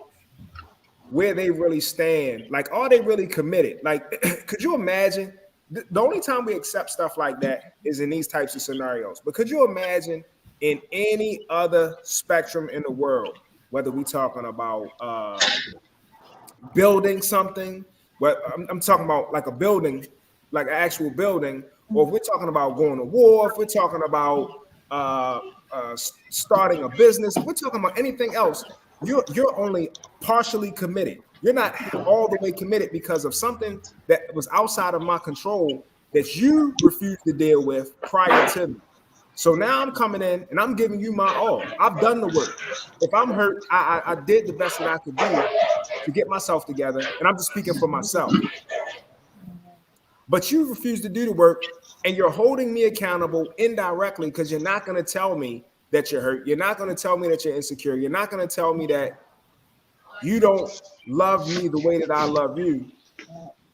S8: where they really stand. Like, are they really committed? Like, could you imagine? The only time we accept stuff like that is in these types of scenarios. But could you imagine in any other spectrum in the world, whether we're talking about building something, but I'm talking about like a building, like an actual building, or if we're talking about going to war, if we're talking about starting a business, if we're talking about anything else, you're only partially committed. You're not all the way committed because of something that was outside of my control that you refused to deal with prior to me. So now I'm coming in and I'm giving you my all. I've done the work. If I'm hurt, I did the best that I could do to get myself together. And I'm just speaking for myself. But you refuse to do the work and you're holding me accountable indirectly because you're not going to tell me that you're hurt. You're not going to tell me that you're insecure. You're not going to tell me that you don't love me the way that I love you.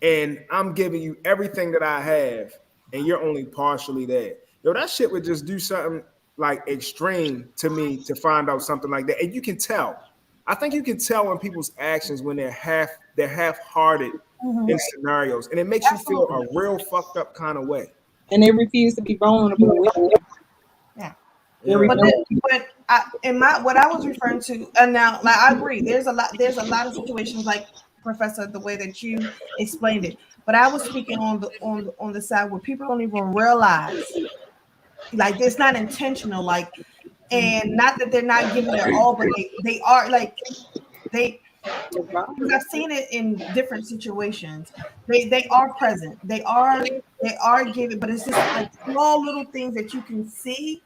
S8: And I'm giving you everything that I have and you're only partially there. Yo, that shit would just do something like extreme to me to find out something like that. And you can tell. I think you can tell in people's actions when they're half-hearted in scenarios. And it makes you feel a real fucked up kind of way.
S5: And they refuse to be vulnerable with you.
S7: Yeah.
S5: But
S7: what I was referring to, and now like I agree, there's a lot of situations like Professor, the way that you explained it. But I was speaking on the side where people don't even realize, like, it's not intentional, like, and not that they're not giving it all, but they are like because I've seen it in different situations. They are present. They are giving, but it's just like small little things that you can see.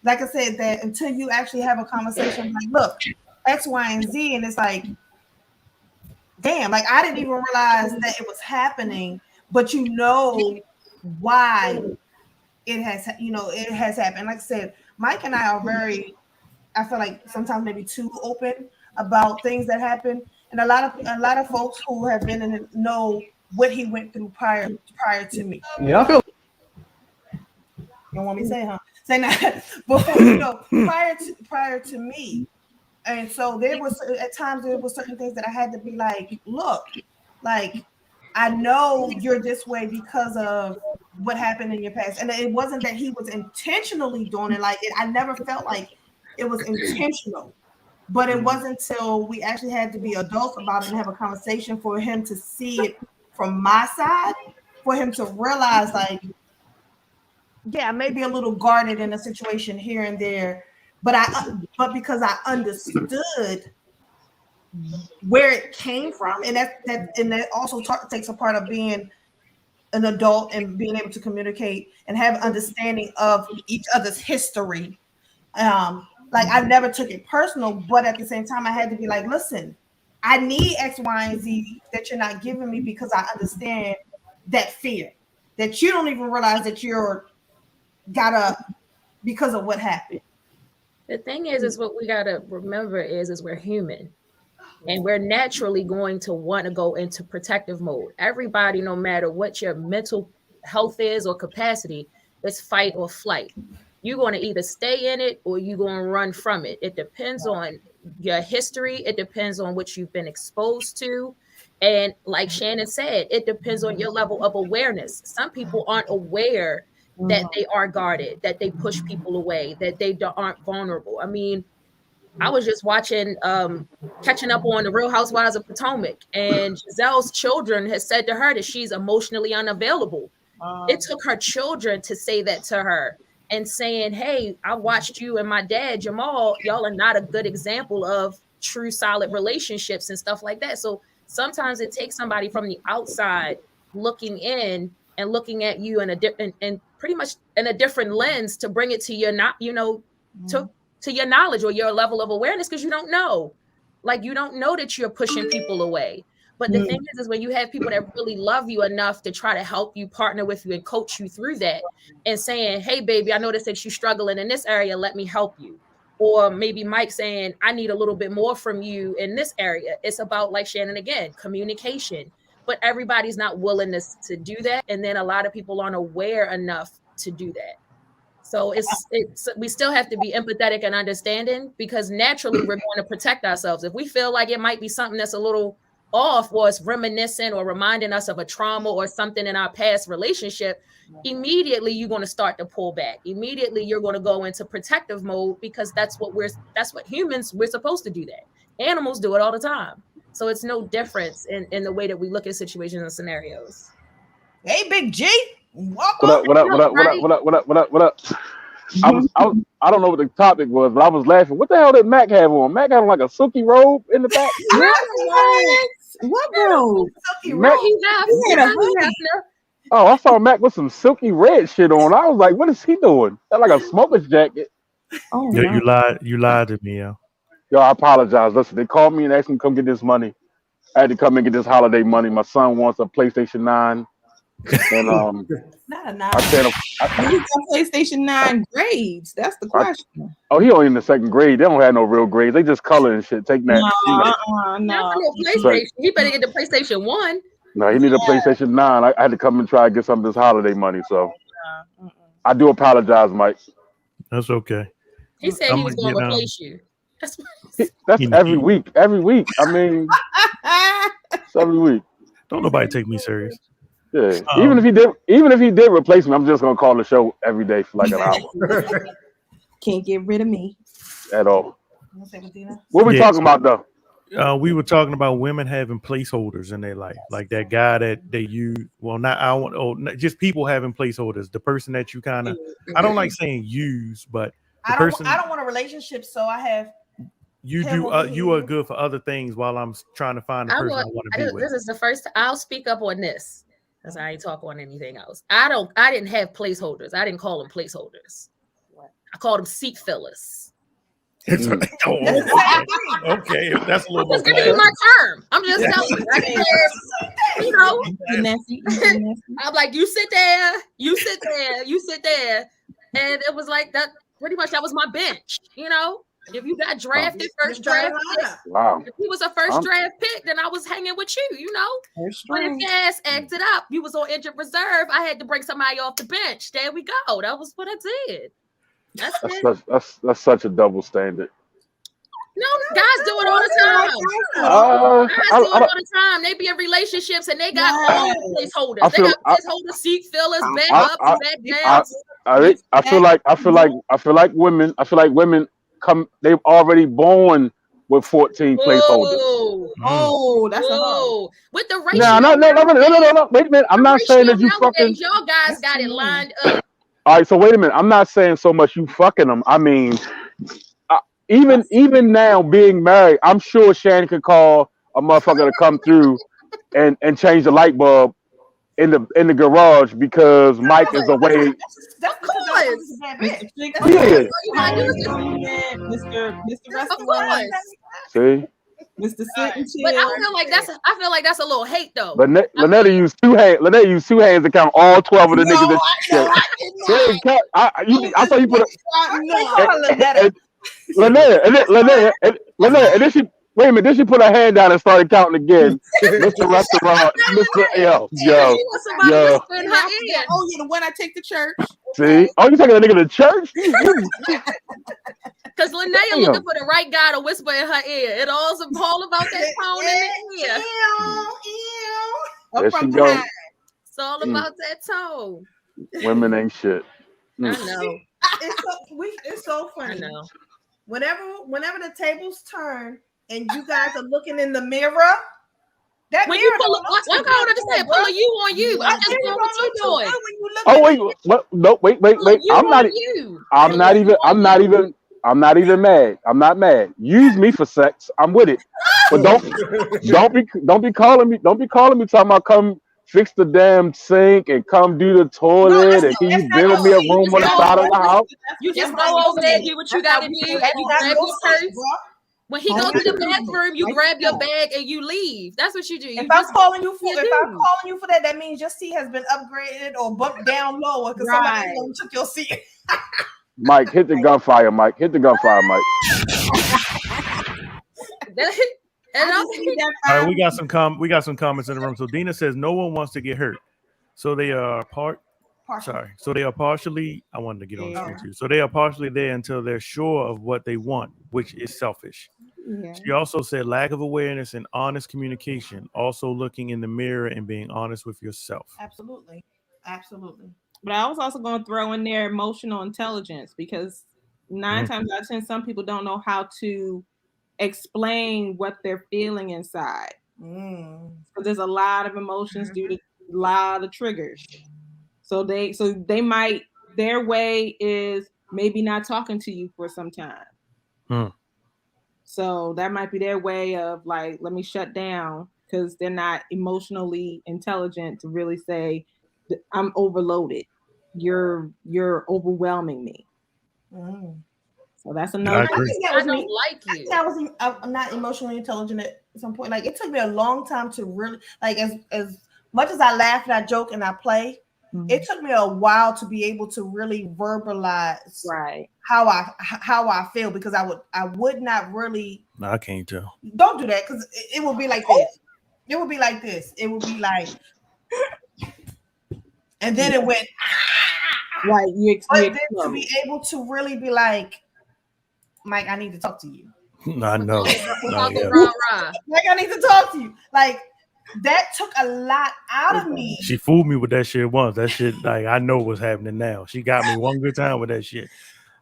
S7: Like I said, that until you actually have a conversation, like, look, X, Y, and Z, and it's like, damn, like I didn't even realize that it was happening, but you know why it has happened. Like I said, Mike and I are I feel like sometimes maybe too open about things that happen, and a lot of folks who have been in it know what he went through prior to me.
S13: Yeah, I feel.
S7: You don't want me to say, huh? Say that before, prior to me. And so there was at times there were certain things that I had to be like, look, like I know you're this way because of what happened in your past. And it wasn't that he was intentionally doing it. Like I never felt like it was intentional. But it wasn't until we actually had to be adults about it and have a conversation for him to see it from my side, for him to realize, like, yeah, maybe a little guarded in a situation here and there, but because I understood where it came from, and that also takes a part of being an adult and being able to communicate and have understanding of each other's history. Like I never took it personal, but at the same time, I had to be like, listen, I need X, Y, and Z that you're not giving me because I understand that fear that you don't even realize that you're because of what happened.
S6: The thing is what we gotta remember is we're human, and we're naturally going to want to go into protective mode. Everybody, no matter what your mental health is or capacity, it's fight or flight. You're going to either stay in it or you're going to run from it. It depends on your history. It depends on what you've been exposed to. And like Shannon said, it depends on your level of awareness. Some people aren't aware that they are guarded, that they push people away, that they aren't vulnerable. I mean, I was just watching, catching up on the Real Housewives of Potomac, and Giselle's children has said to her that she's emotionally unavailable. It took her children to say that to her. And saying, hey, I watched you and my dad, Jamal, y'all are not a good example of true solid relationships and stuff like that. So sometimes it takes somebody from the outside looking in and looking at you in a different and pretty much in a different lens to bring it to your to your knowledge or your level of awareness, because you don't know. Like you don't know that you're pushing people away. But the thing is when you have people that really love you enough to try to help you, partner with you, and coach you through that, and saying, hey, baby, I noticed that you're struggling in this area. Let me help you. Or maybe Mike saying, I need a little bit more from you in this area. It's about, like Shannon, again, communication. But everybody's not willing to do that. And then a lot of people aren't aware enough to do that. So we still have to be empathetic and understanding, because naturally we're going to protect ourselves. If we feel like it might be something that's a little off, or it's reminiscent or reminding us of a trauma or something in our past relationship, immediately you're going to start to pull back. Immediately you're going to go into protective mode, because that's what humans, we're supposed to do that. Animals do it all the time. So it's no difference in the way that we look at situations and scenarios.
S7: Hey, Big G.
S13: What up? I don't know what the topic was, but I was laughing. What the hell did Mac have on? Mac had on like a silky robe in the back.
S7: What robe?
S13: Mac, oh, I saw Mac with some silky red shit on. I was like, what is he doing? That's like a smoker's jacket.
S3: Oh, yo, you lied to me, yo.
S13: Yo, I apologize. Listen, they called me and asked me to come get this money. I had to come and get this holiday money. My son wants a PlayStation 9. And
S5: not a 9.
S13: I said,
S5: you got PlayStation 9 grades. That's the question.
S13: He only in the second grade. They don't have no real grades. They just color and shit. Take that.
S6: No. PlayStation. He better get the PlayStation 1.
S13: No, he need a PlayStation 9. I had to come and try to get some of this holiday money. So I do apologize, Mike.
S3: That's okay.
S6: He said he was going to replace you. That's
S13: every week. Every week. I mean, it's every week.
S3: Don't nobody take me serious.
S13: Yeah. Even if he did replace me, I'm just gonna call the show every day for like an hour.
S5: Can't get rid of me
S13: At all. What we talking about though?
S3: We were talking about women having placeholders in their life, like that guy that they use. Well, not I want, or just people having placeholders. The person that you kind of, I don't like saying use, but the
S7: I
S3: person
S7: don't want a relationship, so I have.
S3: you do. You are good for other things while I'm trying to find the person I want to be with.
S6: This is the first. I'll speak up on this because I ain't talk on anything else. I didn't have placeholders. I didn't call them placeholders. I called them seat fillers.
S3: Okay, that's a little.
S6: I'm just giving you my term. I'm just telling you. You know, I'm like, you sit there, and it was like that. Pretty much, that was my bench. You know, if you got drafted first draft,
S13: wow.
S6: If he was a first draft pick, then I was hanging with you. You know, but if your ass acted up, you was on injured reserve. I had to bring somebody off the bench. There we go. That was what I did.
S13: That's such a double standard.
S6: No, guys do it all the time. Guys do it all the time. They be in relationships and they got all the placeholders. They got placeholder seat fillers, back up and back down.
S13: I feel like women come. They've already born with 14 placeholders.
S7: Oh, that's
S6: with the ratio.
S13: No. Wait a minute. I'm not saying that you fucking.
S6: Y'all guys got it lined up.
S13: All right, so wait a minute. I'm not saying so much you fucking them. I mean, even now being married, I'm sure Shannon could call a motherfucker to come through and change the light bulb in the garage because Mike is away.
S7: Of course.
S13: Yeah.
S5: Mr.
S6: Of course.
S13: See.
S5: Mr. Sit and Chill.
S6: But I feel like that's a little hate though.
S13: Lynetta used two hands. Lynetta used two hands to count all 12 of the niggas that I saw you put Lynetta, and then she wait a minute. Then she put her hand down and started counting again. Mr. Restaurant, Mr. Yo.
S5: Oh yeah, the one I take to church.
S13: See? Oh, you taking a nigga to church?
S6: Because Linnea looking for the right guy to whisper in her ear. It's all about that tone in the ear.
S13: There she go.
S6: It's all about that tone.
S13: Women ain't shit.
S6: I know.
S7: It's so funny.
S6: I know.
S7: Whenever the tables turn and you guys are looking in the mirror, that
S6: when
S7: mirror
S6: you pull I'm going to say pull you on you. I'm just doing what you doing.
S13: Oh wait, what? No, wait. I'm not even mad. I'm not mad. Use me for sex. I'm with it. But don't be calling me. Don't be calling me talking about come fix the damn sink and come do the toilet and can you build me a room on the side of the house?
S6: You just go over there, do what you got to do. You grab your purse. When he goes to the bathroom, you grab your bag and you leave. That's what you do.
S7: If I'm calling you for that, that means your seat has been upgraded or bumped down lower because somebody took your seat.
S13: Mike, hit the gunfire, Mike. Hit the gunfire, Mike.
S3: All right, we got some comments in the room. So Dina says no one wants to get hurt, so they are So they are partially. I wanted to get on the screen too. So they are partially there until they're sure of what they want, which is selfish. Yeah. She also said lack of awareness and honest communication. Also looking in the mirror and being honest with yourself.
S7: Absolutely.
S5: But I was also going to throw in there emotional intelligence because 9 times out of 10, some people don't know how to explain what they're feeling inside. So there's a lot of emotions due to a lot of triggers. So they might, their way is maybe not talking to you for some time. So that might be their way of like, let me shut down because they're not emotionally intelligent to really say, I'm overloaded. You're overwhelming me. So that's another.
S6: I don't like you.
S7: I'm not emotionally intelligent at some point. Like it took me a long time to really like as much as I laugh and I joke and I play. It took me a while to be able to really verbalize how I feel because I would not really.
S3: No, I can't tell.
S7: Don't do that because it would be like this. It would be like this. It would be like, and then it went.
S5: Right,
S7: to be able to really be like, Mike, I need to talk to you.
S3: I know.
S7: Like I need to talk to you. Like that took a lot out of me.
S3: She fooled me with that shit once. That shit, like I know what's happening now. She got me one good time with that shit.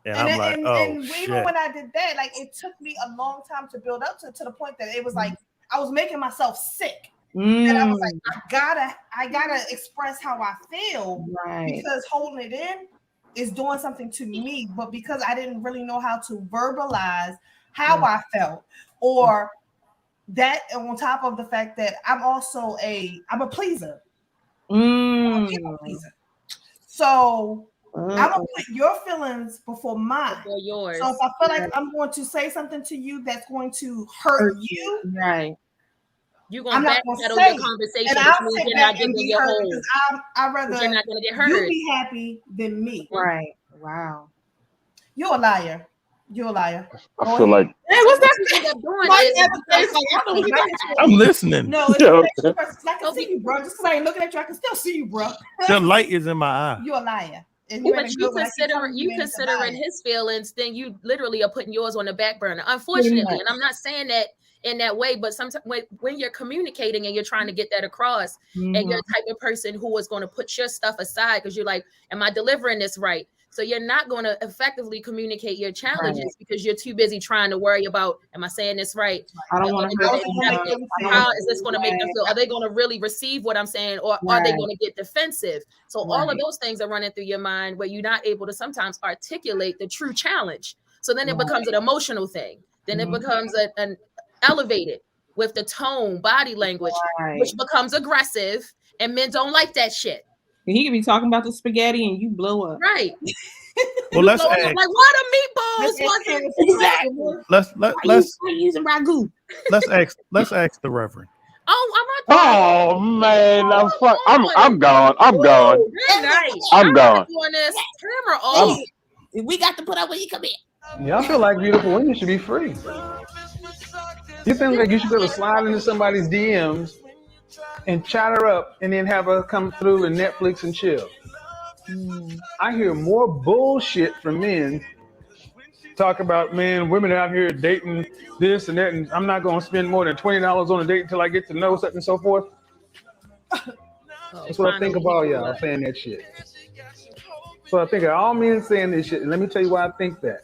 S3: And I'm like, oh,
S7: and
S3: shit.
S7: even when I did that, like it took me a long time to build up to the point that it was like I was making myself sick. And I was like, I gotta express how I feel, because holding it in is doing something to me. But because I didn't really know how to verbalize how I felt, or that, on top of the fact that I'm a pleaser. I'm a pleaser. So I'm gonna put your feelings before mine.
S6: Before yours.
S7: So if I feel like I'm going to say something to you that's going to hurt you,
S5: right?
S6: You're gonna backpedal your conversation,
S7: and I'll
S6: which means
S7: sit
S6: you're
S7: back
S6: not
S7: and
S6: giving
S7: be
S6: your
S7: hurt
S6: whole.
S7: because I'd rather
S6: you're not gonna get hurt.
S7: You be happy than me.
S5: Right. Wow.
S7: You're a liar. You're a liar.
S13: I feel like
S5: Hey, what's
S7: that?
S3: I'm listening.
S7: No, it's I can see you, bro. Just because I ain't looking at you, I can still see you, bro.
S3: The light is in my eye.
S7: You're a liar. And
S6: But you considering his feelings, then you literally are putting yours on the back burner. Unfortunately, and I'm not saying that in that way, but sometimes when you're communicating and you're trying to get that across, and you're the type of person who is going to put your stuff aside because you're like, am I delivering this right? So you're not going to effectively communicate your challenges because you're too busy trying to worry about, am I saying this right?
S5: I don't want to hurt them.
S6: How is this going to make them feel? Are they going to really receive what I'm saying, or are they going to get defensive? So all of those things are running through your mind where you're not able to sometimes articulate the true challenge. So then it becomes an emotional thing. Then it becomes an elevated with the tone, body language, which becomes aggressive, and men don't like that shit.
S5: He could be talking about the spaghetti and you blow up.
S6: Right.
S3: Well, let's ask.
S6: Like, what are meatballs?
S5: Exactly.
S3: Let's
S5: using ragu.
S3: Let's ask the Reverend.
S6: Oh,
S13: oh man, I'm gone. I'm gone. I'm gone.
S6: Camera off.
S5: We got to put up when you come in.
S14: Y'all feel like beautiful women should be free. You think like you should be able to slide into somebody's DMs and chat her up and then have her come through and Netflix and chill? I hear more bullshit from men talk about, man, women out here dating this and that, and I'm not going to spend more than $20 on a date until I get to know such and so forth. That's what I think about y'all saying that shit. So I think of all men saying this shit, and let me tell you why I think that.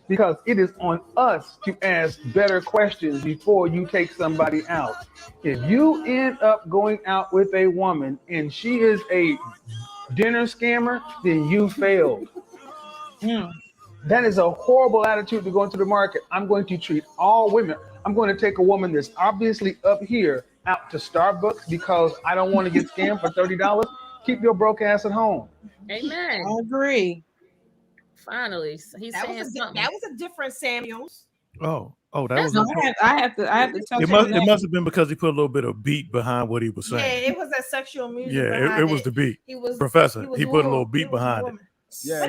S14: Because it is on us to ask better questions before you take somebody out. If you end up going out with a woman and she is a dinner scammer, then you failed. That is a horrible attitude to go into the market. I'm going to treat all women. I'm going to take a woman that's obviously up here out to Starbucks because I don't want to get scammed for $30. Keep your broke ass at home.
S6: Amen.
S5: I agree.
S6: Finally, he's saying something.
S7: That was a different Samuels.
S3: Oh, that was.
S5: I have to tell you.
S3: It must have been because he put a little bit of beat behind what he was saying.
S7: Yeah, it was that sexual music.
S3: Yeah, it was the beat. Professor, he put a little beat behind it.
S8: Yeah,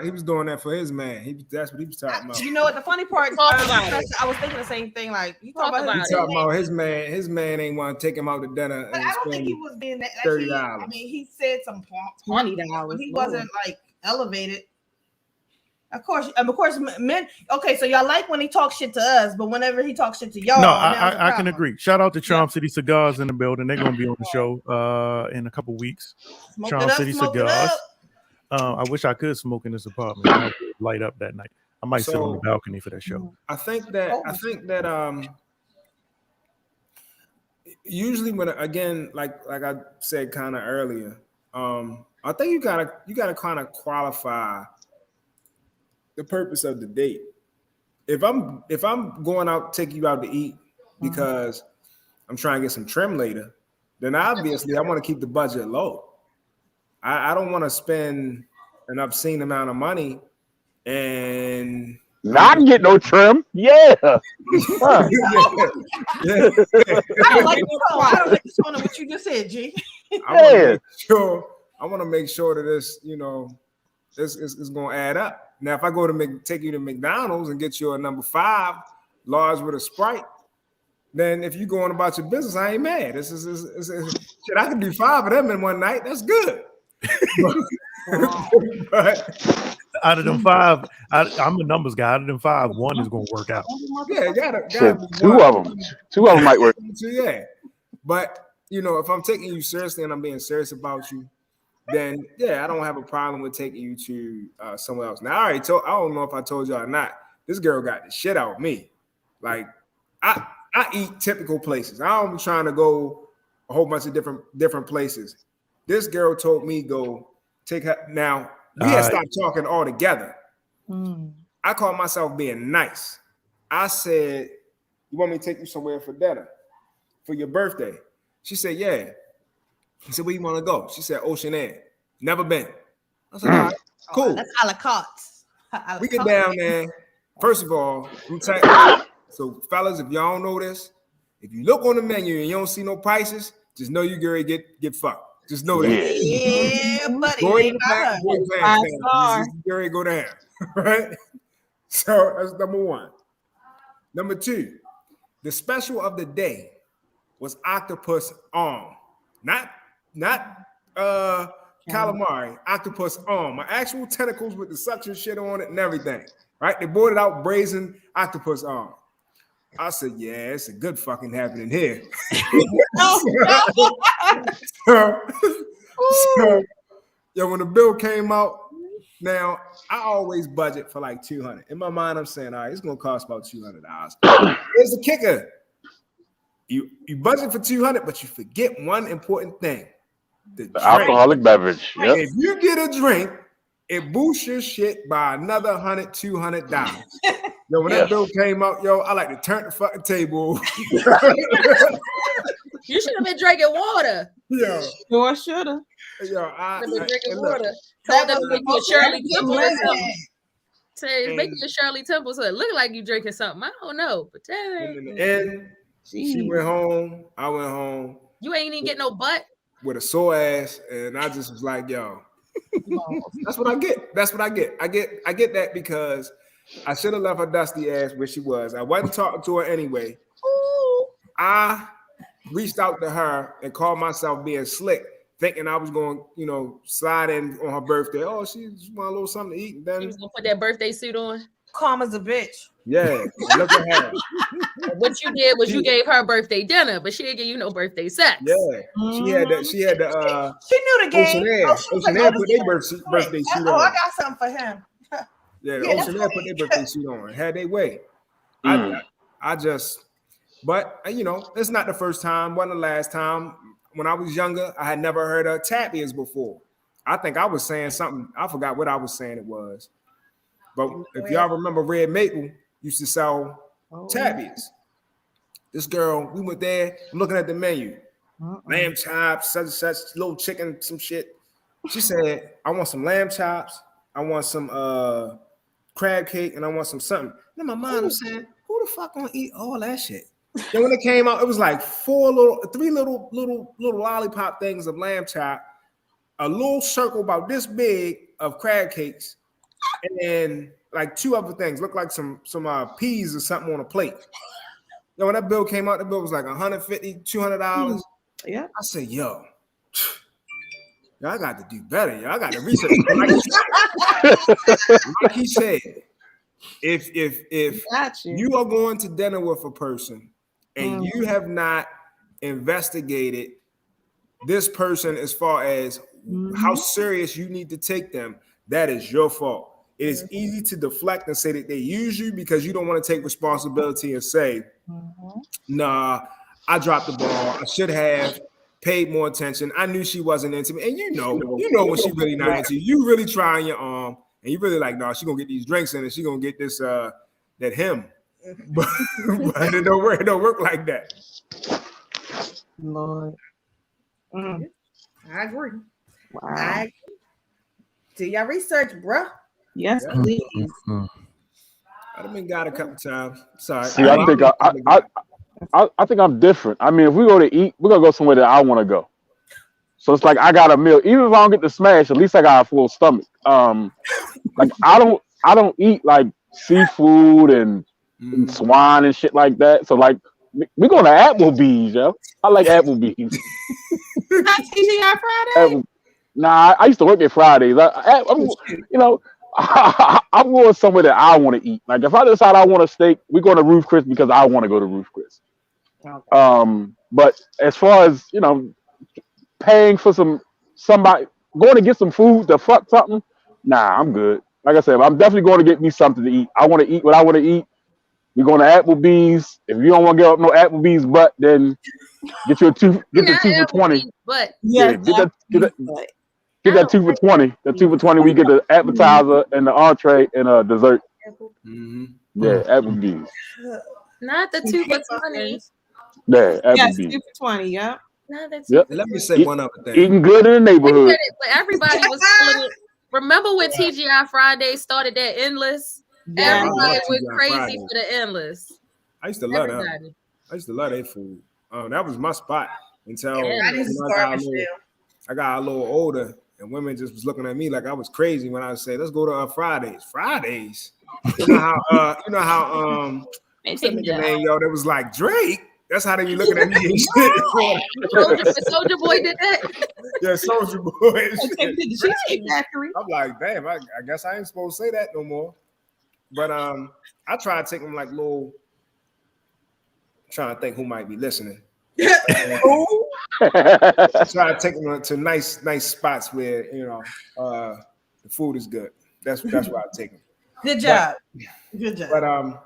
S8: he was doing that for his man. That's what he was talking about.
S7: You know what? The funny part, I was thinking the same thing. Like you talking about
S8: his man. His man ain't want to take him out to dinner.
S7: But I don't think he was being that.
S8: $30.
S7: I mean, he said some $20. He wasn't like elevated. Of course, men. Okay, so y'all like when he talks shit to us, but whenever he talks shit to y'all,
S3: no, I can agree. Shout out to Charm City Cigars in the building. They're gonna be on the show in a couple weeks. Charm City Cigars. I wish I could smoke in this apartment. I could light up that night. I might sit on the balcony for that show.
S8: I think that usually when, again, like I said kind of earlier, I think you gotta kind of qualify the purpose of the date. If I'm going out to take you out to eat because I'm trying to get some trim later, then obviously I want to keep the budget low. I don't want to spend an obscene amount of money and
S13: not get no trim. Yeah.
S7: I don't like what you just said, G.
S8: I want to make sure that this, this is going to add up. Now, if I go to take you to McDonald's and get you a number 5 large with a Sprite, then if you going about your business, I ain't mad. This is shit. I can do 5 of them in one night. That's good. but
S3: out of them 5, I'm a numbers guy. Out of them 5, 1 is going to work out.
S8: Yeah, gotta
S13: two of them might work.
S8: Yeah, but if I'm taking you seriously and I'm being serious about you, then yeah, I don't have a problem with taking you to somewhere else. Now, I don't know if I told y'all or not. This girl got the shit out of me. Like, I eat typical places. I don't be trying to go a whole bunch of different places. This girl told me go take her. Now we had stopped talking altogether. I called myself being nice. I said, "You want me to take you somewhere for dinner for your birthday?" She said, "Yeah." I said, "Where you want to go?" She said, "Ocean Air." Never been. I said, "All right, cool."
S7: That's a la carte.
S8: We get down there. First of all, so fellas, if y'all don't know this, if you look on the menu and you don't see no prices, just know you gonna get fucked. Just know that.
S7: Yeah, buddy.
S8: Go in the back, go down. Right? So that's number one. Number two, the special of the day was octopus arm. Not calamari, octopus arm. My actual tentacles with the suction shit on it and everything. Right? They brought it out brazen octopus arm. I said, yeah, it's a good fucking happening here. so, when the bill came out, now I always budget for like $200. In my mind, I'm saying, all right, it's gonna cost about $200. Here's the kicker: you budget for $200, but you forget one important thing: the
S13: alcoholic beverage. Yep.
S8: If you get a drink, it boosts your shit by another $100, $200. Yo, when that bill came out, yo, I like to turn the fucking table.
S6: You should have been drinking water.
S8: Yo,
S5: sure should have.
S8: Yo,
S6: I've been drinking water. Told them to make you a Shirley Temple or something. Say, make you a Shirley Temple so it look like you drinking something. I don't know, but
S8: in the end, she went home. I went home.
S6: You ain't even get no butt
S8: with a sore ass, and I just was like, yo, that's what I get. That's what I get. I get that because I should have left her dusty ass where she was. I wasn't talking to her anyway. Ooh. I reached out to her and called myself being slick, thinking I was going, slide in on her birthday. Oh, she just want a little something to eat. And then
S6: she was gonna put that birthday suit on.
S7: Calm as a bitch.
S8: Yeah, look at her.
S6: What you did was you gave her birthday dinner, but she didn't give you no birthday sex.
S8: Yeah, she had the.
S7: She knew the game.
S8: Ocean Air put their birthday suit on.
S7: I got something for him.
S8: Yeah, Ocean Air put their birthday suit on. Had their way. I just, but it's not the first time, wasn't the last time. When I was younger, I had never heard of tap ears before. I think I was saying something. I forgot what I was saying it was. But if y'all remember, Red Maple used to sell tap ears. This girl, we went there. I'm looking at the menu. Lamb chops, such, little chicken, some shit. She said, I want some lamb chops. I want some crab cake, and I want some something. In my mind, I'm saying, who the fuck gonna eat all that shit? Then when it came out, it was like three little lollipop things of lamb chop, a little circle about this big of crab cakes, and then like two other things, looked like some peas or something on a plate. When that bill came out, the bill was like $150, $200.
S5: Yeah.
S8: I said, yo, I got to do better. Yo, I got to research. Like he said, if you are going to dinner with a person and you have not investigated this person as far as how serious you need to take them, that is your fault. It is easy to deflect and say that they use you because you don't want to take responsibility and say, nah, I dropped the ball. I should have paid more attention. I knew she wasn't into me. And you know when she really not into you. You really trying your arm and you really like, nah, she gonna get these drinks in and she gonna get this that him. But it don't work like that.
S5: Lord.
S7: I agree.
S5: Wow.
S7: I agree. Do your research, bruh.
S5: Yes, please.
S8: I've been got a couple times. Sorry.
S13: See, I think I'm different. I mean, if we go to eat, we're gonna go somewhere that I want to go. So it's like I got a meal. Even if I don't get to smash, at least I got a full stomach. Like I don't eat like seafood and swine and shit like that. So like we're going to Applebee's, yo. I like Applebee's.
S5: Not TGI Friday.
S13: Nah, I used to work at Fridays. I'm going somewhere that I want to eat. Like if I decide I want a steak, we're going to Ruth Chris because I want to go to Ruth Chris. Okay. But as far as paying for somebody, going to get some food to fuck something, nah, I'm good. Like I said, I'm definitely going to get me something to eat. I want to eat what I want to eat. We're going to Applebee's. If you don't want to get up no Applebee's butt, then get your two. Get the 2 for 20.
S6: But
S13: yeah, get that 2 for 20. The 2 for 20. We get the appetizer and the entree and a dessert.
S8: Mm-hmm.
S13: Yeah, Applebee's.
S6: not the 2 for 20.
S13: Yeah,
S5: Yes,
S13: Applebee's.
S5: 2 for 20. Yep.
S6: Not that
S13: Yep.
S8: Let me say one other thing.
S13: Eating good in the neighborhood.
S6: But everybody was feeling it. Remember when TGI Friday started that endless?
S5: Yeah.
S6: Everybody
S8: I
S6: went
S8: love TGI
S6: crazy
S8: Friday.
S6: for the endless.
S8: I used to love that.
S6: Everybody.
S8: I used to love that food. That was my spot until
S6: Yeah.
S7: That is
S8: I got a
S7: garbage
S8: little,
S7: still.
S8: I got a little older, and women just was looking at me like I was crazy when I would say, "Let's go to Fridays." Fridays. You know how what's that nigga name, yo? That was like Drake. That's how they be looking at me and shit.
S6: Soldier Boy did that.
S8: Yeah, Soldier Boy. and
S5: Take
S8: shit.
S5: me to the Cheesecake Factory.
S8: I'm like, damn, I guess I ain't supposed to say that no more. But I try to take them like little. Trying to think who might be listening. I try to take them to nice spots where the food is good. That's where I take them.
S7: Good job. Good job.
S8: But I'm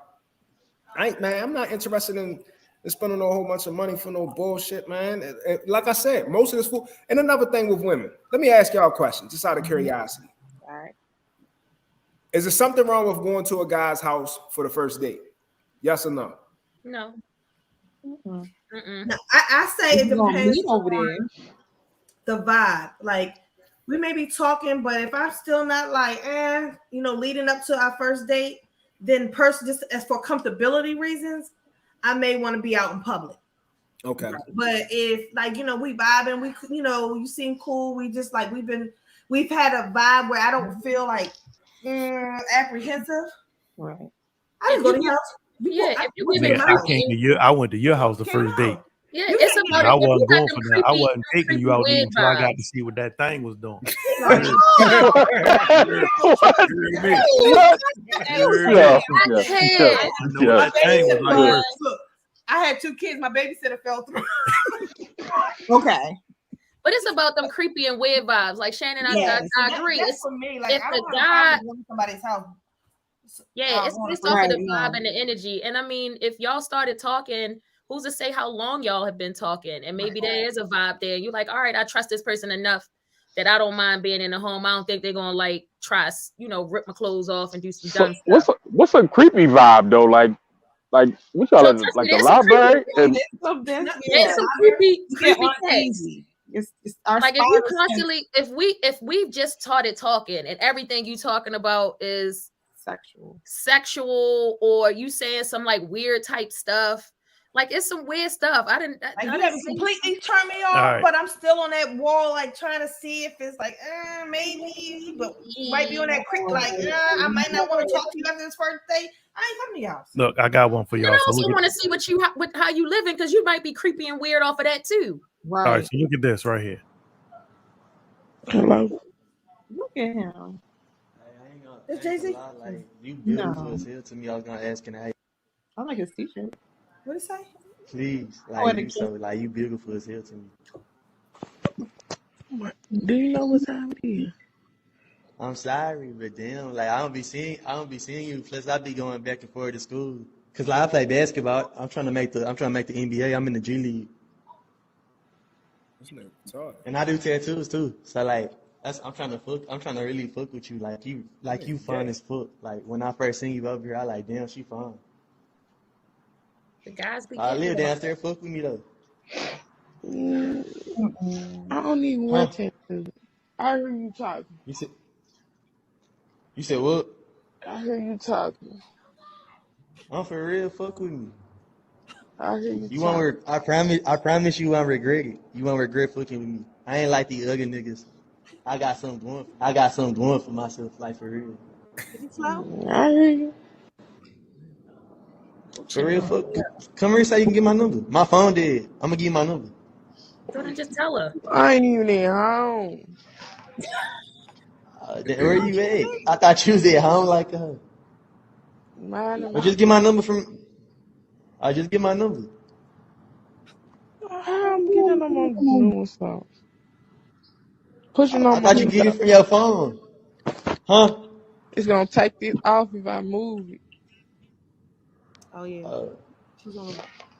S8: not interested in spending a whole bunch of money for no bullshit, man. Like I said, most of this food. And another thing with women, let me ask y'all a question, just out of curiosity.
S5: All right.
S8: Is there something wrong with going to a guy's house for the first date? Yes or no?
S6: No. Mm-mm.
S7: No, I say it
S5: You gonna
S7: depends
S5: meet over
S7: on
S5: there.
S7: the vibe. Like we may be talking, but if I'm still not like, leading up to our first date, then just as for comfortability reasons, I may want to be out in public.
S8: Okay.
S7: But if we vibing, you seem cool. We just like we've had a vibe where I don't feel like apprehensive.
S5: Right.
S7: I just go to your house.
S6: Yeah, if you
S3: Man, I went to your house the first date.
S6: Yeah, it's about
S3: I
S6: if you
S3: wasn't
S6: got
S3: going
S6: them
S3: for that. I
S6: creepy-
S3: wasn't taking you out
S6: creepy
S3: until I got
S6: weird
S3: to see what that thing was doing.
S7: I had 2 kids. My babysitter fell through.
S5: Okay.
S6: But it's about them creepy and weird vibes. Like Shannon,
S7: Yes.
S6: I agree.
S7: That's
S6: It's
S7: for me. Like
S6: if
S7: I
S6: the
S7: don't want
S6: guy,
S7: to go to somebody's house.
S6: yeah, it's
S7: wanna
S6: based off of
S5: Right,
S6: the
S5: no.
S6: vibe and the energy. And I mean, if y'all started talking, who's to say how long y'all have been talking? And maybe there is a vibe there. You're like, all right, I trust this person enough that I don't mind being in the home. I don't think they're gonna like try, rip my clothes off and do some dumb stuff.
S13: What's a creepy vibe though? Like what y'all
S6: So,
S13: like
S6: trust
S13: the
S6: me, there's some
S13: library? And
S6: There's some creepy cats.
S5: It's our
S6: Like if you
S5: spiders
S6: constantly, if we've just started talking and everything you talking about is sexual, or you saying some like weird type stuff, like it's some weird stuff. I didn't
S7: You haven't completely turned me off,
S3: All right.
S7: but I'm still on that wall, like trying to see if it's like, maybe, but you might be on that creek, like, I might not want to talk to you after this first date. I ain't coming to your house.
S3: Look, I got one for
S6: And
S3: y'all.
S6: I
S3: So
S6: also
S3: look
S6: want
S3: at,
S6: to see how you living, because you might be creepy and weird off of that too.
S3: all right, so look at this right here.
S15: Hello.
S5: Look at him.
S7: It's Jay-Z.
S15: Like, you beautiful
S5: No.
S15: as hell to me. I was gonna ask, can I
S5: I like his t-shirt.
S7: What did it say?
S15: please?
S5: Oh,
S15: Like,
S5: and
S15: you beautiful as hell to me.
S16: Do you know what time it is?
S15: I'm sorry, but damn, like I don't be seeing you. Plus, I be going back and forth to school. Cause like I play basketball. I'm trying to make the NBA. I'm in the G League, and I do tattoos too. So like, I'm trying to really fuck with you. Like you fun as fuck. Like when I first seen you over here, I like, damn, she fun.
S6: The guys be
S15: I live downstairs. Fuck with me though.
S16: I don't need one tattoo. I hear you talking.
S15: You said what?
S16: I hear you talking.
S15: I'm for real. Fuck with me.
S16: I hear you.
S15: You won't. I promise you won't regret it. You won't regret fucking with me. I ain't like these ugly niggas. I got something going for myself, like for real.
S16: I hear you.
S15: For real, fuck. Come here so you can get my number. My phone dead. I'm gonna give you my number.
S6: Don't just tell her.
S16: I ain't even at home.
S15: Where you at? I thought you was at home like her. But just get my number from. I just get my number.
S16: How I'm getting them on doing stuff. Pushing
S15: I
S16: on my
S15: thought you get it from your phone. Huh?
S16: It's gonna take this off if I move it.
S5: Oh yeah. She's on.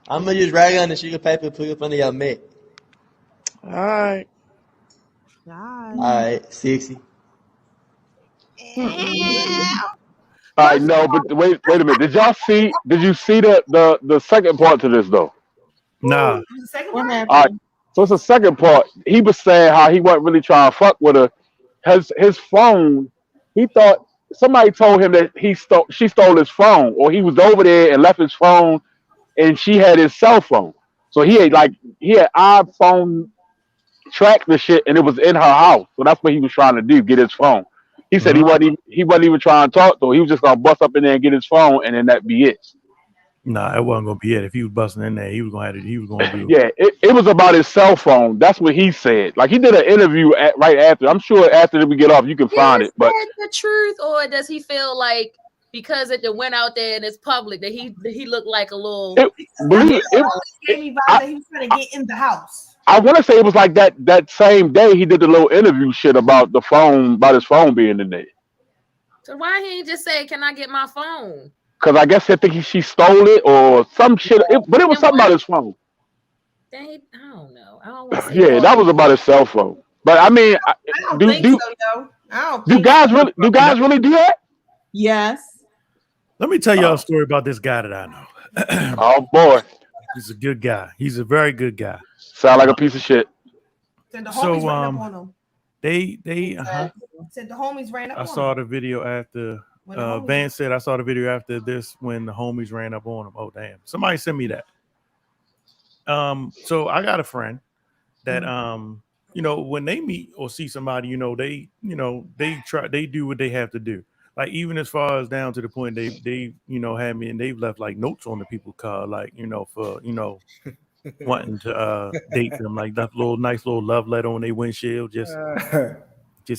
S15: I'm gonna just write it on the sheet of paper, put it up under your mic.
S16: All right.
S15: Alright, 60.
S13: I know, but wait a minute. Did you see the second part to this though?
S3: Nah.
S5: The second What one.
S13: All right. So it's the second part. He was saying how he wasn't really trying to fuck with her. His phone, he thought somebody told him that she stole his phone, or he was over there and left his phone, and she had his cell phone. So he had iPhone tracked the shit, and it was in her house. So that's what he was trying to do, get his phone. He said he wasn't even trying to talk to her. He was just gonna bust up in there and get his phone, and then that be it.
S3: Nah, it wasn't gonna be it. If he was busting in there, he was gonna do.
S13: Yeah, it was about his cell phone. That's what he said. Like he did an interview right after. I'm sure after we get off, you can find it. But
S6: the truth, or does he feel like because it went out there and it's public that he looked like a little?
S7: Gave me vibes that he was trying to get in the house.
S13: I want to say it was like that same day he did the little interview shit about the phone, about his phone being in there.
S6: So why he ain't just say, "Can I get my phone"?
S13: Because I guess they think she stole it or some shit. But it was something about his phone.
S6: I don't know. I don't want to say
S13: Yeah, that was about his cell phone. But I mean,
S7: I don't think so, yo. I don't
S13: do
S7: think
S13: guys
S7: so.
S13: really do that?
S5: Yes.
S3: Let me tell y'all a story about this guy that I know.
S13: Oh boy,
S3: he's a good guy. He's a very good guy.
S13: Sound like a piece of shit.
S7: Said the homies ran up on him.
S3: They
S7: Said the homies ran up
S3: I
S7: on
S3: saw
S7: him.
S3: the video after
S7: When the homies-
S3: Van said I saw the video after this when the homies ran up on him. Oh damn. Somebody send me that. So I got a friend that when they meet or see somebody, they do what they have to do. Like even as far as down to the point they had me and they've left like notes on the people's car, like for wanting to date them, like that nice little love letter on their windshield, just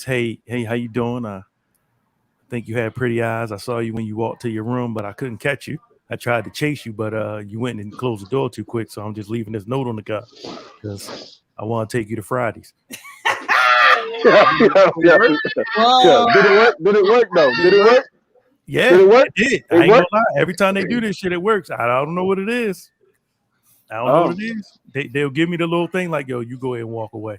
S3: hey how you doing? I think you had pretty eyes. I saw you when you walked to your room, but I couldn't catch you. I tried to chase you, but you went and closed the door too quick, so I'm just leaving this note on the car because I want to take you to Fridays.
S13: Yeah. Did it work? Did it work though? Did it work?
S3: Yeah,
S13: Did it work?
S3: it did.
S13: It
S3: I ain't
S13: worked?
S3: gonna lie. Every time they do this shit, it works. I don't know what it is. I don't know what it is. They'll give me the little thing like, yo, you go ahead and walk away.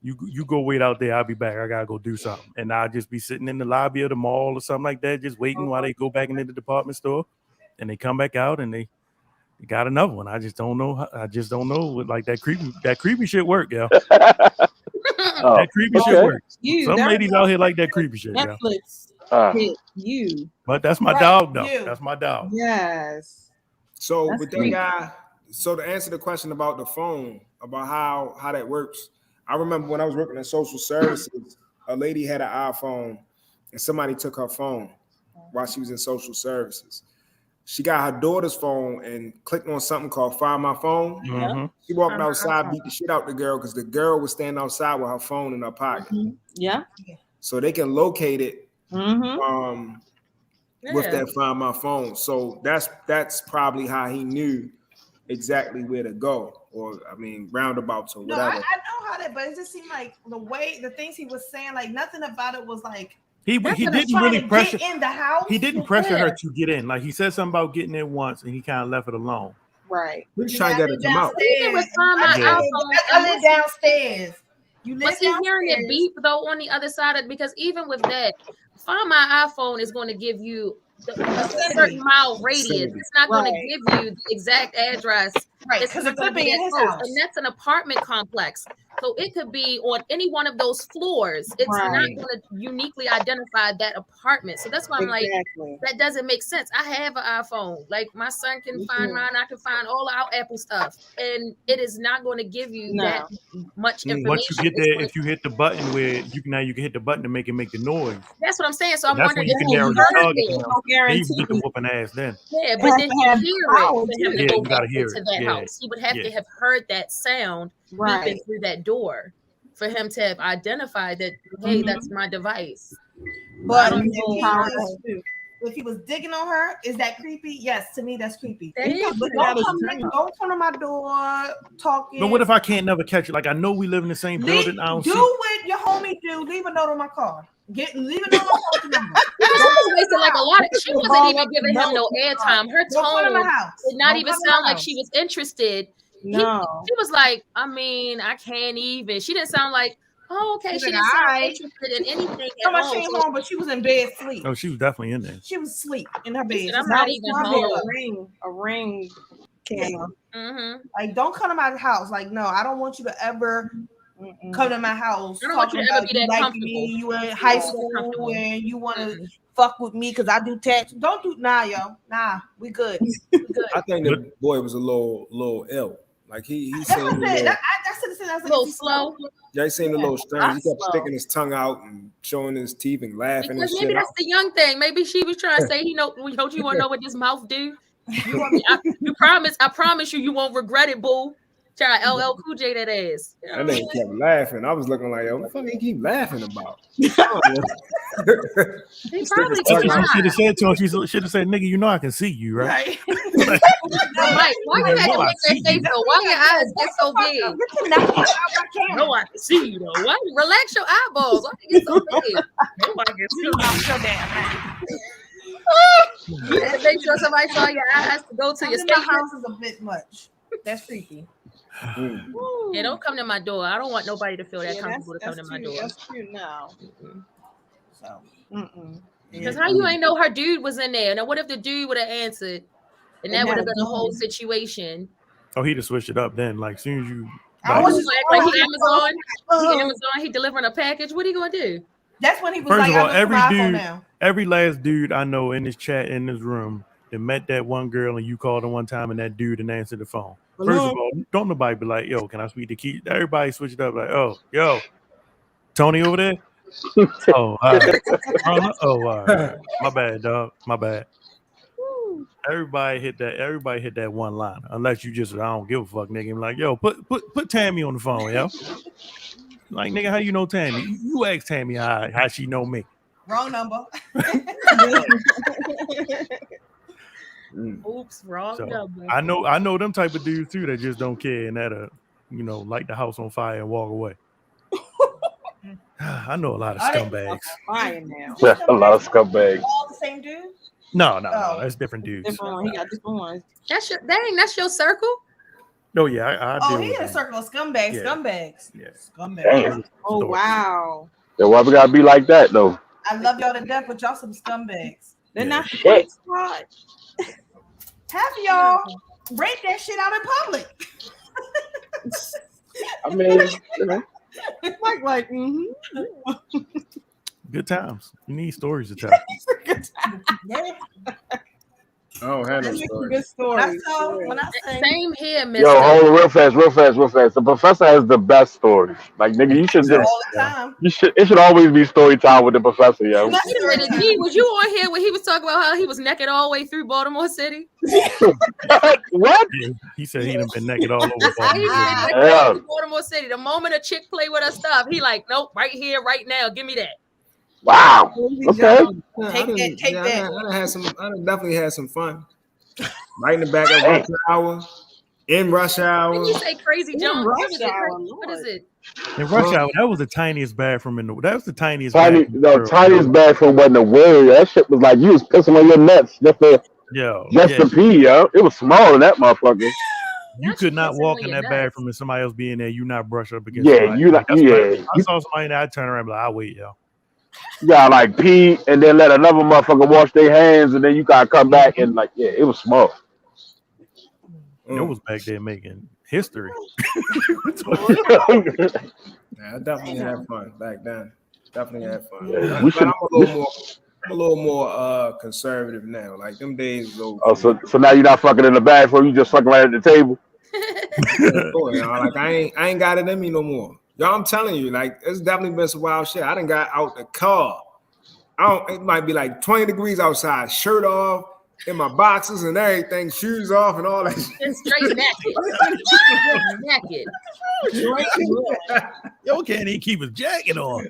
S3: You go wait out there. I'll be back. I gotta go do something. And I'll just be sitting in the lobby of the mall or something like that, just waiting while they go back into the department store. And they come back out and they got another one. I just don't know. Like that creepy shit work, yo. That creepy shit works. Some ladies out here like that creepy shit, yo.
S5: Netflix hit you.
S3: But that's my dog, though. That's my dog.
S5: Yes.
S8: So
S5: That's
S8: with that
S5: creepy.
S8: guy, so to answer the question about the phone, about how that works, I remember when I was working in social services, a lady had an iPhone and somebody took her phone while she was in social services. She got her daughter's phone and clicked on something called Find My Phone.
S3: Mhm.
S8: She walked outside, beat the shit out the girl because the girl was standing outside with her phone in her pocket.
S5: Yeah.
S8: So they can locate it
S5: Mm-hmm.
S8: with that Find My Phone. So that's probably how he knew exactly where to go, or I mean roundabouts or
S7: No,
S8: whatever.
S7: I know how that, but it just seemed like the things he was saying, like nothing about it was like
S3: He
S7: they're
S3: didn't
S7: gonna try
S3: really
S7: to
S3: pressure.
S7: get in the house.
S3: He didn't pressure her to get in. Like he said something about getting in once, and he kind of left it alone.
S5: Right.
S8: We're just trying to get her to come out.
S6: Even with Find My
S3: Yeah.
S6: iPhone,
S7: I live downstairs. You live
S6: was he hearing it
S7: downstairs.
S6: beep though on the other side of, because even with that, Find My iPhone is going to give you a certain mile radius. It's not going to
S5: Right.
S6: give you the exact address.
S7: Right,
S6: It's
S7: 'cause
S6: not
S7: it
S6: gonna
S7: could be in
S6: that
S7: his
S6: close.
S7: house.
S6: And that's an apartment complex. So it could be on any one of those floors. It's not
S5: Right.
S6: going to uniquely identify that apartment. So that's why I'm
S5: Exactly.
S6: like, that doesn't make sense. I have an iPhone. Like my son can find mine. I can find all our Apple stuff. And it is not going to give you
S5: No.
S6: that much information.
S3: Once you get
S6: It's
S3: there,
S6: gonna-
S3: if you hit the button where you can hit the button to make the noise.
S6: that's what I'm saying. So I'm
S3: That's
S6: wondering
S3: when you
S6: if
S3: can
S6: he
S3: narrow your
S6: heard
S3: target
S6: it.
S3: down. Then you can get the whooping ass then.
S6: Yeah,
S5: It
S6: but
S5: has
S6: did
S5: to
S6: he
S5: have
S6: hear
S5: power
S6: it for him
S3: Yeah,
S6: to go
S3: you gotta
S6: back
S3: hear
S6: into
S3: it.
S6: that
S3: Yeah.
S6: house? He would have
S3: Yeah.
S6: to have heard that sound beeping
S5: Right.
S6: through that door for him to have identified that, hey, that's my device.
S7: But
S5: I don't
S7: if
S5: know
S7: he
S5: how
S7: was, if he was digging on her, is that creepy? Yes, to me that's creepy.
S6: That is
S7: Don't come to my door talking.
S3: But what if I can't never catch it? Like I know we live in the same building. I don't
S7: do
S3: see.
S7: what your homie do. Leave a note on my car. Leave a note on my phone number.
S6: She was wasting like a lot of. She wasn't even giving him no airtime. Her tone did not even sound like she was interested.
S5: No,
S6: she was like, I mean, I can't even. She didn't sound like, oh, okay. She didn't sound interested in anything.
S7: She ain't home, but she was in bed asleep.
S3: Oh, she was definitely in there.
S7: She was asleep in her bed.
S6: I'm not even home.
S5: A ring camera.
S6: Mm-hmm.
S7: Like, don't come to my house. Like, no, I don't want you to ever come to my house.
S6: I don't want you to ever be that
S7: like
S6: comfortable.
S7: me. You in high school and you want to fuck with me because I do tax. Don't do yo. Nah, we good.
S8: I think the boy was a little ill. Like he
S7: That's
S8: seemed
S7: what
S8: a
S7: I said.
S8: little,
S7: That's
S6: a little slow.
S8: yeah, he seemed a little strange. He kept
S6: slow.
S8: sticking his tongue out and showing his teeth and laughing
S6: Because
S8: and
S6: maybe
S8: shit.
S6: that's the young thing. Maybe she was trying to say, don't you want to know what this mouth do? I promise you won't regret it, boo. Try LL Cool J that ass.
S8: That nigga kept laughing. I was looking like, yo, what the fuck he keep laughing about?
S6: He probably
S3: She should have said to him. She should have said, "Nigga, you know I can see you, right?"
S6: Mike, why you had to make that face though? Why your eyes get so big? No, I can see you though. Why? Relax your eyeballs. Why you get so big? Nobody can see you. You had to make sure somebody saw your eyes to go to your
S7: My
S6: station.
S7: house is a bit much. That's freaky.
S6: Yeah, don't come to my door. I don't want nobody to feel that comfortable to come to my door.
S5: That's cute now.
S7: So,
S6: Because how you ain't know her dude was in there? Now, what if the dude would have answered, and that would have been the whole situation?
S3: Oh, he'd have switched it up then. Like, soon as you.
S6: Like he Amazon, he delivering a package. What are you gonna do?
S7: That's when he was
S3: First
S7: like,
S3: of all,
S7: I look at my iPhone now.
S3: every last dude I know in this chat in this room that met that one girl and you called her one time and that dude didn't answer the phone. First of all, don't nobody be like, yo, can I speak to Keith? Everybody switch it up like, oh, yo, Tony over there? Oh, all right. Oh, all right. My bad, dog. My bad. Everybody hit that one line. Unless you just, I don't give a fuck, nigga. I'm like, yo, put Tammy on the phone, yo. Like, nigga, how you know Tammy? You ask Tammy how she know me.
S7: Wrong number.
S6: Oops, wrong
S3: So,
S6: number.
S3: I know them type of dudes too that just don't care and that light the house on fire and walk away. I know a lot of scumbags.
S5: Fire now.
S13: Yeah, a lot of scumbags.
S7: All the same dude?
S3: No, that's different dudes.
S5: Different one. He got different ones.
S6: That's your circle.
S3: Oh yeah, I
S7: Oh,
S3: deal
S7: he
S3: with
S7: in a
S3: them.
S7: circle of scumbags.
S3: Yeah.
S7: Scumbags.
S3: Yeah.
S7: Scumbags.
S13: Damn.
S5: Oh wow.
S13: Then why we gotta be like that though?
S7: I love y'all to death, but y'all some scumbags.
S5: They're not the
S13: Shit.
S5: great squad.
S7: Half of y'all rate that shit out in public.
S13: I mean, you know.
S5: like,
S3: Good times. You need stories to tell.
S8: I don't have no
S5: That's a
S8: story.
S5: good story.
S7: When I say
S6: Same here, Mister.
S13: Yo, hold on real fast. The professor has the best stories. Like, nigga, you should just,
S7: all the time.
S13: it should always be story time with the professor, yo.
S6: Wait a minute, G, was you on here when he was talking about how he was naked all the way through Baltimore City?
S13: What?
S3: He said he done been naked all over.
S6: He said naked
S13: Yeah.
S6: all over Baltimore City. The moment a chick play with her stuff, he like, nope, right here, right now, give me that.
S13: Wow. Okay.
S7: Take that.
S8: I done definitely had some fun. Right in the back of rush hour. In rush hour.
S6: Did you say Crazy Jones?
S5: rush hour,
S6: What is it?
S3: In rush hour, that was the tiniest bathroom that was the tiniest.
S13: Tiny,
S3: bathroom
S13: the
S3: in the
S13: tiniest bathroom wasn't a word. That shit was like you was pissing on your nuts just to pee, yo. It was small in that motherfucker.
S3: You could not walk in that bathroom and somebody else be in there. You not brush up against.
S13: Yeah,
S3: somebody.
S13: you not.
S3: That's
S13: Yeah,
S3: like, I saw somebody in there, I'd turn around and be like, I'll wait, yo.
S13: you gotta like pee and then let another motherfucker wash their hands and then you gotta come back and like, yeah, it was small.
S3: It was back there making history.
S8: Yeah, I definitely had fun back then. Definitely had fun.
S13: Yeah,
S8: But I'm a little more conservative now. Like them days is over.
S13: Oh, so now you're not fucking in the bathroom, you just fucking right at the table.
S8: Like I ain't got it in me no more. Y'all, I'm telling you, like it's definitely been some wild shit. I done got out the car. It might be like 20 degrees outside, shirt off, in my boxes and everything, shoes off and all that shit.
S6: Straight naked.
S3: Yo, can't even keep his jacket on.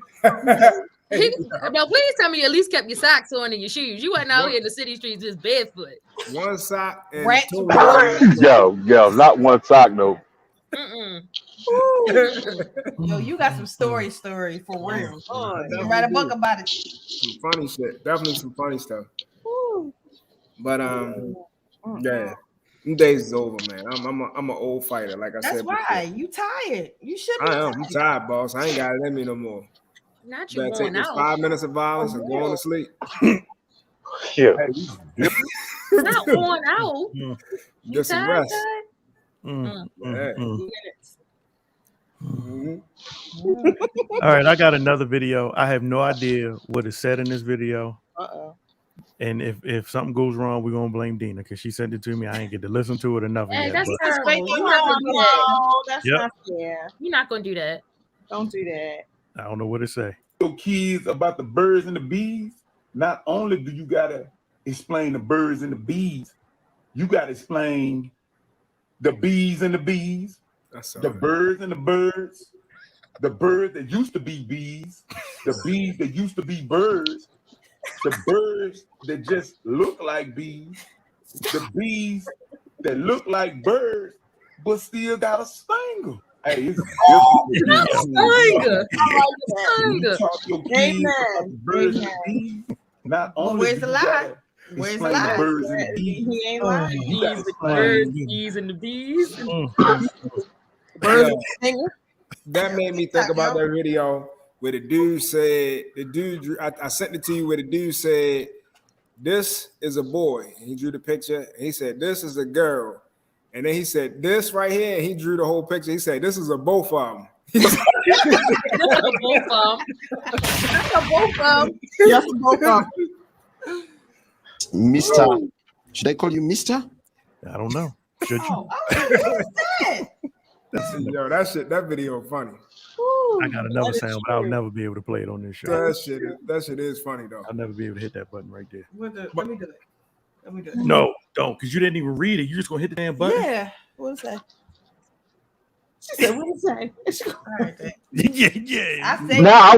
S6: No, please tell me you at least kept your socks on and your shoes. You wasn't out here in the city streets just barefoot.
S8: One sock and
S7: Rat-
S8: two.
S13: Yo, not one sock though.
S7: Yo, you got some story for real. You write a book about it.
S8: Some funny shit. Definitely some funny stuff. But yeah, them days is over, man. I'm an old fighter, like I
S7: That's
S8: said.
S7: why you tired. You should be
S8: I am. I'm
S7: tired.
S8: tired, boss. I ain't got it in me no more.
S6: Not you
S8: Better
S6: going
S8: take this
S6: out.
S8: 5 minutes of violence and going to sleep.
S13: Yeah.
S6: Not going out.
S8: Get some
S6: tired,
S8: rest. Yeah.
S3: All right, I got another video. I have no idea what is said in this video. And if something goes wrong, we're gonna blame Dina because she sent it to me. I ain't get to listen to it enough
S6: Hey,
S3: yet.
S6: that's
S3: but-
S6: terrible. You're not gonna do that.
S5: That's
S3: Yep.
S5: not fair.
S6: You're not gonna do that.
S5: Don't do that.
S3: I don't know what it say.
S17: Your kids about the birds and the bees. Not only do you gotta explain the birds and the bees, you gotta explain the bees and the bees, the birds and the birds, the birds that used to be bees, the bees that used to be birds, the birds that just look like bees, the bees that look like birds but still got a stinger. Hey, it's
S6: Stinger.
S17: You talk your kids about the birds and the bees. Not only
S7: Where's
S17: do
S7: the
S17: you
S7: lie?
S17: gotta
S7: Where's the
S17: explain
S7: lie?
S17: birds and the bees.
S5: He ain't lying.
S17: You gotta
S6: Bees with the
S17: explain
S6: birds, bees and the bees.
S8: Yeah. That made me think about that video where the dude said, I sent it to you where the dude said, this is a boy. And he drew the picture. And he said, this is a girl. And then he said, this right here. And he drew the whole picture. He said, this is a both of them.
S6: Both of them.
S5: Yes, both of them.
S18: Mister. Should I call you Mister?
S3: I don't know. Should you?
S8: Yo, that video funny.
S3: I got another sound, but I'll never be able to play it on this show.
S8: That shit is funny though.
S3: I'll never be able to hit that button right there.
S7: Let me do it. Let me do it.
S3: No, don't, because you didn't even read it. You just gonna hit the damn button.
S7: Yeah. What is that?
S5: She said, what is that?
S3: Yeah.
S7: I say
S13: Now I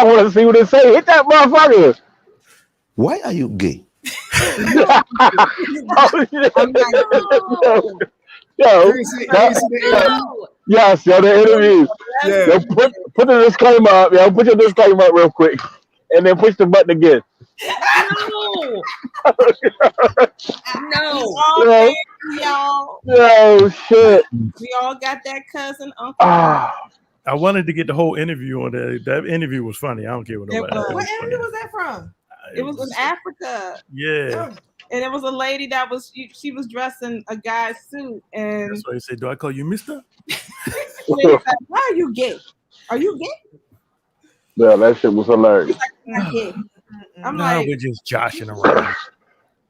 S13: want to see what it say. Hit that motherfucker.
S18: Why are you gay?
S13: Yes, yo, the interview.
S8: Yeah.
S13: Yo, put the disclaimer up, yo. Put your disclaimer up real quick, and then push the button again.
S6: No.
S5: Oh, y'all.
S13: Yo, shit.
S5: We all got that cousin uncle.
S3: I wanted to get the whole interview on that. That interview was funny. I don't care what nobody else.
S7: What interview was that from?
S5: It was in Africa.
S3: Yeah.
S5: And it was a lady that was, she was dressed in a guy's suit. And
S3: That's why he said, do I call you mister?
S5: why are you gay? Are you gay?
S13: Yeah, that shit was hilarious.
S5: I'm gay. I'm
S3: No,
S5: like,
S3: we're just joshing around.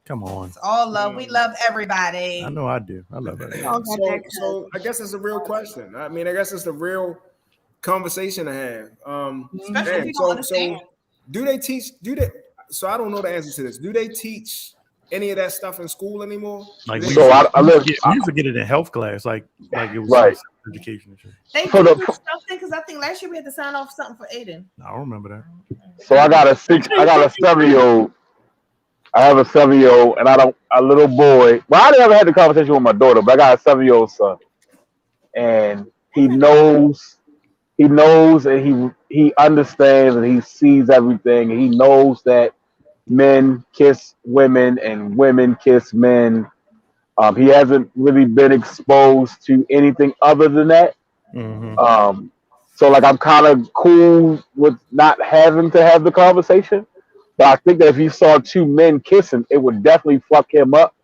S3: Come on.
S7: It's all love. We love everybody.
S3: I know I do. I love it.
S8: So I guess it's a real question. I mean, I guess it's a real conversation to have.
S7: Especially if you don't understand.
S8: Do they teach? So I don't know the answer to this. Do they teach any of that stuff in school anymore?
S3: Like
S13: So I
S3: we used to get it in health class, like it was
S13: Right.
S3: education and shit.
S7: They
S13: So
S7: do
S13: the-
S7: something because I think last year we had to sign off something for Aiden.
S3: I don't remember that.
S13: So I got a 7-year-old. I have a 7-year-old, and a little boy. Well, I never had the conversation with my daughter, but I got a 7-year-old son, and he knows, and he understands, and he sees everything, and he knows that men kiss women and women kiss men. He hasn't really been exposed to anything other than that. So like I'm kind of cool with not having to have the conversation, but I think that if he saw two men kissing, it would definitely fuck him up.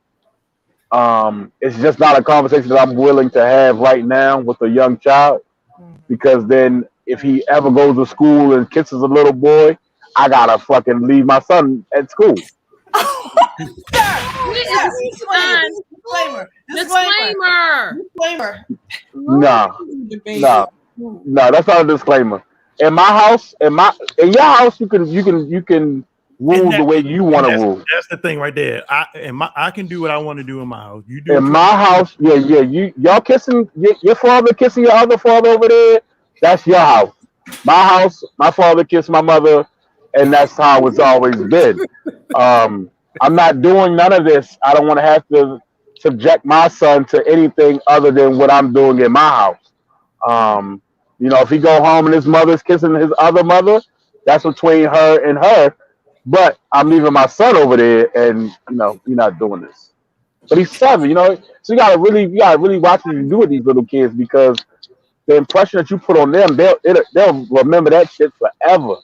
S13: It's just not a conversation that I'm willing to have right now with a young child, because then if he ever goes to school and kisses a little boy, I gotta fucking leave my son at school.
S7: Disclaimer.
S13: No, that's not a disclaimer. In my house, in your house, you can rule the way you want to rule.
S3: That's the thing right there. I can do what I want to do in my house. You do
S13: In my house, y'all kissing your father kissing your other father over there. That's your house. My house, my father kissed my mother. and that's how it's always been. I'm not doing none of this. I don't want to have to subject my son to anything other than what I'm doing in my house. You know, if he go home and his mother's kissing his other mother, that's between her and her. But I'm leaving my son over there, and you know, you're not doing this. But he's 7, you know, so you gotta really watch what you do with these little kids, because the impression that you put on them, they'll remember that shit forever.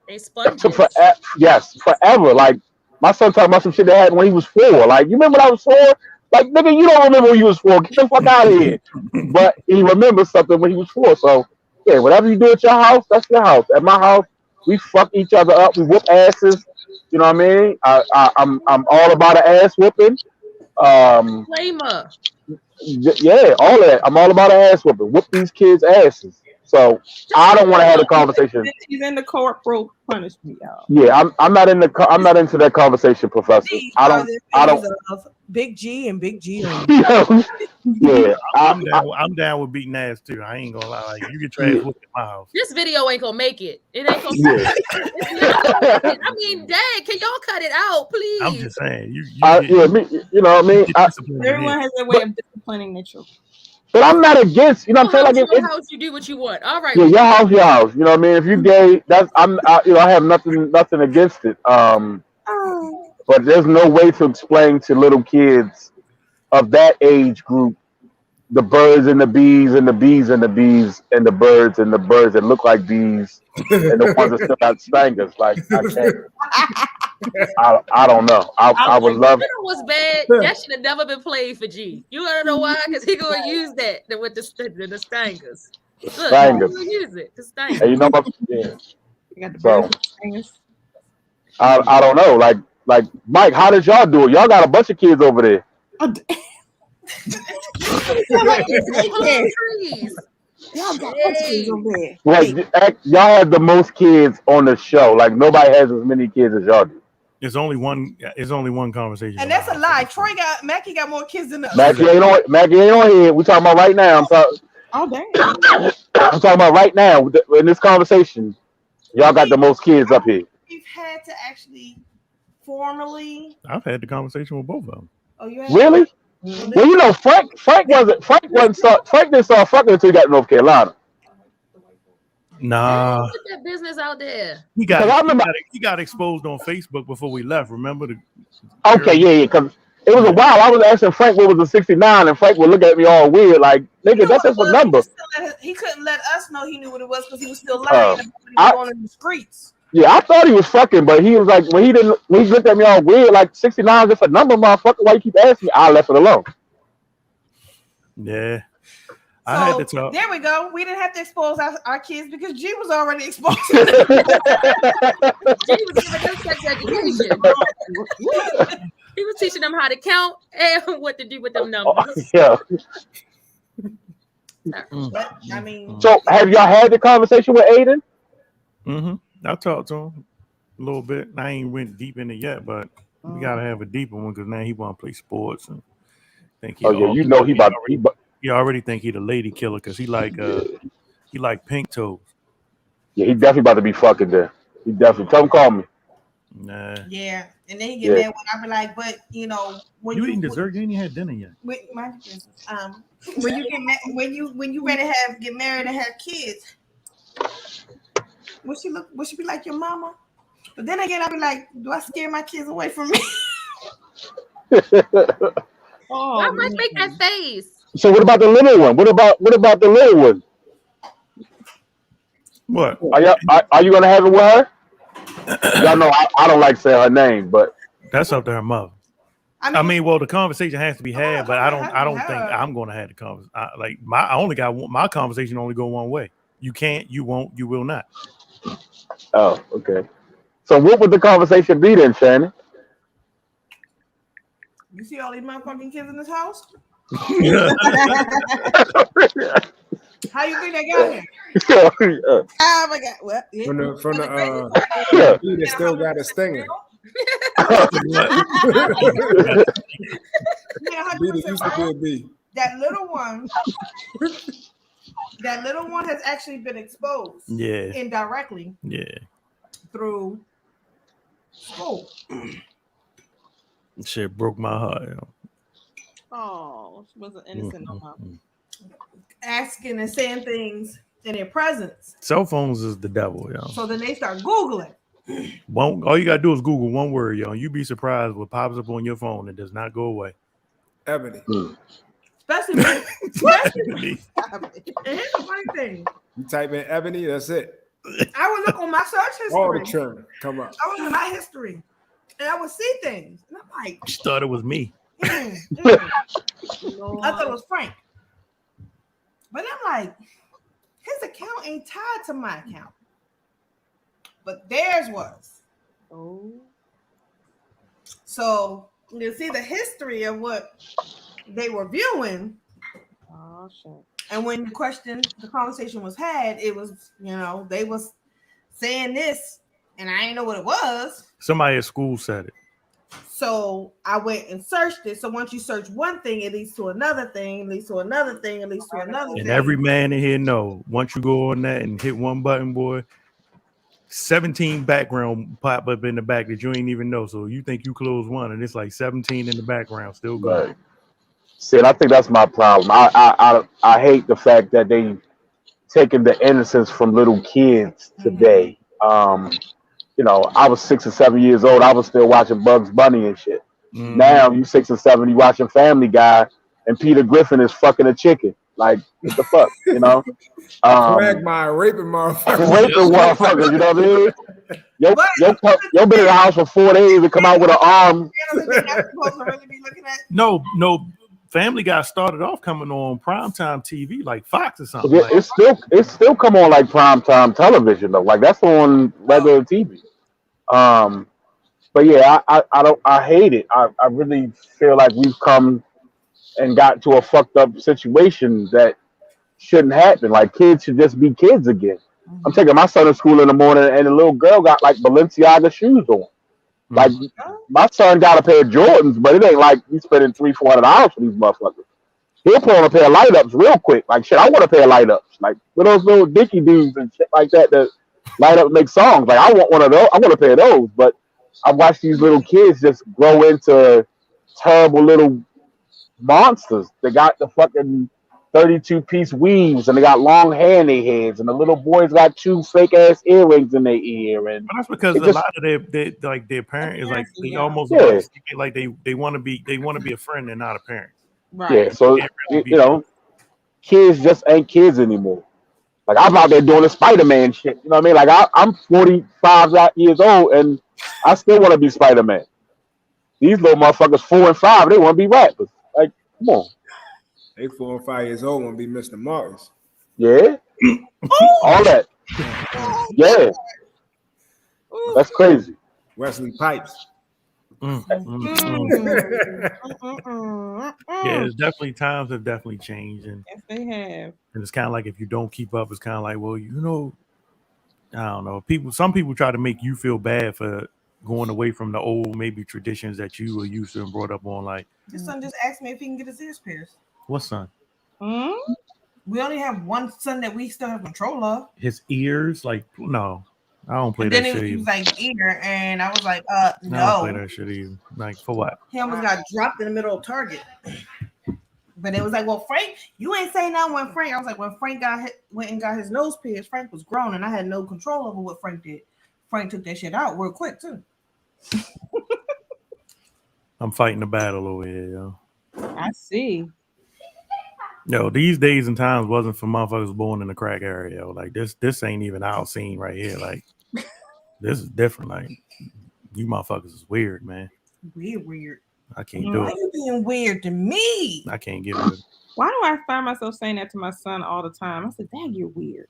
S6: They sponges.
S13: Yes, forever. Like my son talking about some shit they had when he was 4. Like, you remember when I was 4? Like, nigga, you don't remember when you was 4. Get the fuck out of here. But he remembers something when he was 4. So yeah, whatever you do at your house, that's your house. At my house, we fuck each other up. We whoop asses. You know what I mean? I'm all about an ass whooping.
S6: Flamer.
S13: Yeah, all that. I'm all about an ass whooping. Whoop these kids' asses. So I don't want to have a conversation.
S5: He's in the corporal punishment, y'all.
S13: Yeah, I'm not into that conversation, Professor. I don't.
S7: Big G and Big G.
S13: Yeah,
S3: I'm down with beating ass too. I ain't gonna lie. Like, you get trash whooped at my house.
S6: This video ain't gonna make it. It ain't gonna make it. I mean, dang, can y'all cut it out, please?
S3: I'm just saying. You
S13: know what I mean?
S5: Everyone has their way of disciplining their children.
S13: But I'm not against, you know what I'm saying?
S6: Your house, you do what you want. All right.
S13: Yeah, your house. You know what I mean? If you gay, I have nothing against it. But there's no way to explain to little kids of that age group the birds and the bees and the bees and the bees and the birds that look like bees and the ones that still got stingers. Like, I don't know. I would love it.
S6: Was bad. That should have never been played for G. You wanna know why? Because he gonna use that with the stingers. Look,
S13: Stingers.
S6: He gonna use it. The stingers.
S13: And you know what? Yeah.
S5: You got the
S13: So
S5: stingers.
S13: I don't know. Like Mike, how did y'all do it? Y'all got a bunch of kids over there.
S5: Y'all got kids over there.
S13: Like, y'all have the most kids on the show. Like, nobody has as many kids as y'all do.
S3: There's only one conversation.
S7: And that's a lie. Mackie got more kids than us.
S13: Mackie ain't on here. We talking about right now.
S5: Oh damn.
S13: I'm talking about right now in this conversation. Y'all got the most kids up here.
S7: We've had to actually formally.
S3: I've had the conversation with both of them.
S7: Oh, you
S13: really? Mm-hmm. Well, you know, Frank didn't start fucking until he got to North Carolina.
S3: Nah.
S6: Put that business out there.
S3: He got exposed on Facebook before we left. Remember the?
S13: Okay, yeah, because it was a while. I was asking Frank what was the 69, and Frank would look at me all weird, like, nigga, that's just a number.
S7: He couldn't let us know he knew what it was because he was still lying on the streets.
S13: Yeah, I thought he was fucking, but he was like, when he looked at me all weird, like 69 is just a number, motherfucker. Why you keep asking me? I left it alone.
S3: Yeah.
S7: I had to talk. There we go. We didn't have to expose our kids because G was already exposed.
S6: G was giving them sex education. He was teaching them how to count and what to do with them numbers.
S13: Yeah.
S7: But, I mean,
S13: so have y'all had the conversation with Aiden?
S3: Mm-hmm. I talked to him a little bit. I ain't went deep in it yet, but we gotta have a deeper one because now he want to play sports and think.
S13: He
S3: already think he the lady killer because he like pink toes.
S13: Yeah, he definitely about to be fucking there. He definitely tell him call me.
S3: Nah.
S7: Yeah, and then he get mad when I be like, but you know, when
S3: you eating dessert, you ain't even had dinner yet.
S7: When you get when you ready to get married and have kids. Would she be like your mama? But then again, I'll be like, do I scare my kids away from me?
S6: Why must make that face?
S13: So what about the little one? What about the little one?
S3: What?
S13: Are you gonna have it with her? Y'all know I don't like saying her name, but
S3: that's up to her mother. I mean, well, the conversation has to be had, but I don't think I'm gonna have the conversation. My conversation only go one way. You can't, you won't, you will not.
S13: Oh, okay. So what would the conversation be then, Shannon?
S7: You see all these motherfucking kids in this house? How you think they got here? Oh my God! Well, yeah.
S8: From the dude that still got a stinger.
S7: That little one has actually been exposed.
S3: Yeah.
S7: Indirectly.
S3: Yeah.
S7: through school.
S3: Shit broke my heart.
S5: Oh, she wasn't innocent no more.
S7: Asking and saying things in their presence.
S3: Cell phones is the devil, yo.
S7: So then they start Googling.
S3: All you gotta do is Google one word, yo. You'd be surprised what pops up on your phone. It does not go away.
S8: Ebony.
S7: Especially and here's the funny thing.
S8: You type in Ebony, that's it.
S7: I would look on my search history.
S8: All the children come up.
S7: I was in my history. And I would see things. And I'm like,
S3: She thought it was me.
S7: I thought it was Frank. But I'm like, his account ain't tied to my account. But theirs was.
S5: Oh.
S7: So you can see the history of what they were viewing.
S5: Oh shit.
S7: And when the conversation was had, it was, they was saying this, and I didn't know what it was.
S3: Somebody at school said it.
S7: So I went and searched it. So once you search one thing, it leads to another thing, leads to another thing, it leads to another thing.
S3: And every man in here know, once you go on that and hit one button, boy, 17 background pop up in the back that you ain't even know. So you think you close one, and it's like 17 in the background still going.
S13: Right. See, and I think that's my problem. I hate the fact that they taking the innocence from little kids today. I was 6 or 7 years old. I was still watching Bugs Bunny and shit. Now you 6 or 7, you watching Family Guy, and Peter Griffin is fucking a chicken. Like, what the fuck,
S8: Quagmire, raping motherfuckers.
S13: Raping motherfuckers, you know what I mean? Yo been in the house for 4 days and come out with an arm.
S3: No, Family Guy started off coming on primetime TV, like Fox or something.
S13: Yeah, it's still come on like primetime television though. Like that's on regular TV. But yeah, I hate it. I really feel like we've come and got to a fucked up situation that shouldn't happen. Like kids should just be kids again. I'm taking my son to school in the morning, and the little girl got like Balenciaga shoes on. Like my son got a pair of Jordans, but it ain't like he's spending $300-$400 for these motherfuckers. He'll put on a pair of light ups real quick. Like shit, I want a pair of light ups. Like with those little Dickie dudes and shit like that light up and make songs. Like I want one of those. I want a pair of those. But I watch these little kids just grow into terrible little monsters. They got the fucking 32-piece weaves, and they got long hair in their heads, and the little boys got 2 fake ass earrings in their ear. And
S3: but that's because a lot of their parent is like they almost like they want to be a friend and not a parent.
S7: Right.
S13: Yeah, so kids just ain't kids anymore. Like I'm out there doing the Spider-Man shit. You know what I mean? Like I'm 45 years old and I still want to be Spider-Man. These little motherfuckers 4 and 5, they want to be rappers. Like, come on.
S8: They 4 and 5 years old want to be Mr. Morris.
S13: Yeah. All that. Yeah. That's crazy.
S8: Wesley Pipes.
S3: Yeah, it's definitely times have definitely changed, and
S5: yes, they have.
S3: And it's kind of like if you don't keep up, it's kind of like, well, I don't know. Some people try to make you feel bad for going away from the old maybe traditions that you were used to and brought up on. Like,
S7: your son just asked me if he can get his ears pierced.
S3: What son?
S7: We only have one son that we still have control of.
S3: His ears? Like, no. I don't play
S7: And
S3: that
S7: then
S3: shit
S7: he
S3: either.
S7: was like ear, and I was like, no.
S3: I don't play that shit either. Like, for what?
S7: He almost got dropped in the middle of Target. But it was like, well, Frank, you ain't saying nothing when Frank. I was like, when Frank went and got his nose pierced, Frank was grown, and I had no control over what Frank did. Frank took that shit out real quick too.
S3: I'm fighting the battle over here, yo.
S5: I see.
S3: Yo, these days and times wasn't for motherfuckers born in the crack area. Yo. Like this ain't even our scene right here. Like this is different. Like you motherfuckers is weird, man.
S7: Weird.
S3: I can't do
S7: Why
S3: it.
S7: you being weird to me?
S3: I can't give it.
S5: Why do I find myself saying that to my son all the time? I said, "Dang, you're weird."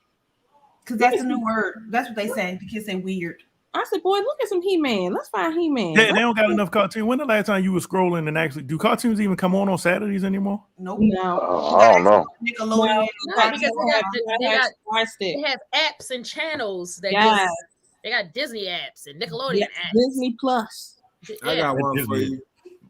S7: Because that's a new word. That's what they say. The kids say weird.
S5: I said, "Boy, look at some He-Man. Let's find He-Man."
S3: Yeah, they don't got enough cartoons. When the last time you were scrolling and actually do cartoons even come on Saturdays anymore?
S7: Nope.
S5: No.
S13: I don't know.
S7: Nickelodeon.
S6: No, because they have apps and channels that
S5: Yes.
S6: they got Disney apps and Nickelodeon
S5: Yes,
S6: apps.
S5: Disney Plus.
S8: I got one for you.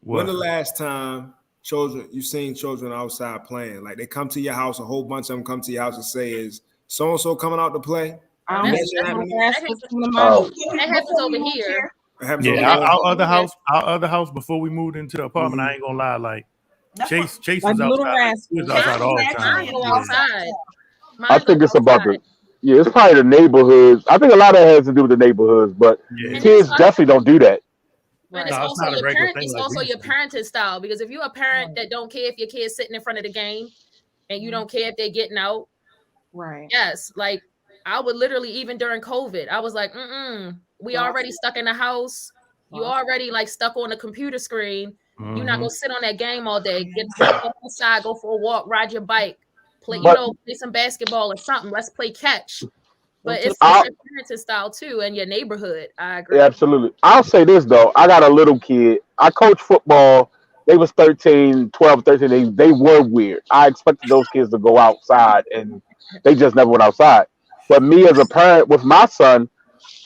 S3: What?
S8: When the last time you've seen children outside playing? Like they come to your house, a whole bunch of them come to your house and say, "Is so and so coming out to play?"
S5: I don't
S8: That's
S5: that's
S8: happening.
S6: That happens over here.
S3: Yeah, our other house before we moved into the apartment, I ain't gonna lie, like Chase was outside. He was outside all the time.
S6: Mine go outside.
S13: I think it's about it's probably the neighborhoods. I think a lot of it has to do with the neighborhoods, but kids definitely don't do that.
S6: But it's also your parent. It's also your parenting style, because if you're a parent that don't care if your kid's sitting in front of the game, and you don't care if they're getting out,
S5: right?
S6: Yes, like I would literally, even during COVID, I was like, we already stuck in the house. You already like stuck on the computer screen. You're not gonna sit on that game all day. Get outside, go for a walk, ride your bike, play, play some basketball or something. Let's play catch. But it's your parenting style too, and your neighborhood. I agree.
S13: Yeah, absolutely. I'll say this though. I got a little kid. I coach football. They was 13, 12, 13. They were weird. I expected those kids to go outside, and they just never went outside. But me as a parent with my son,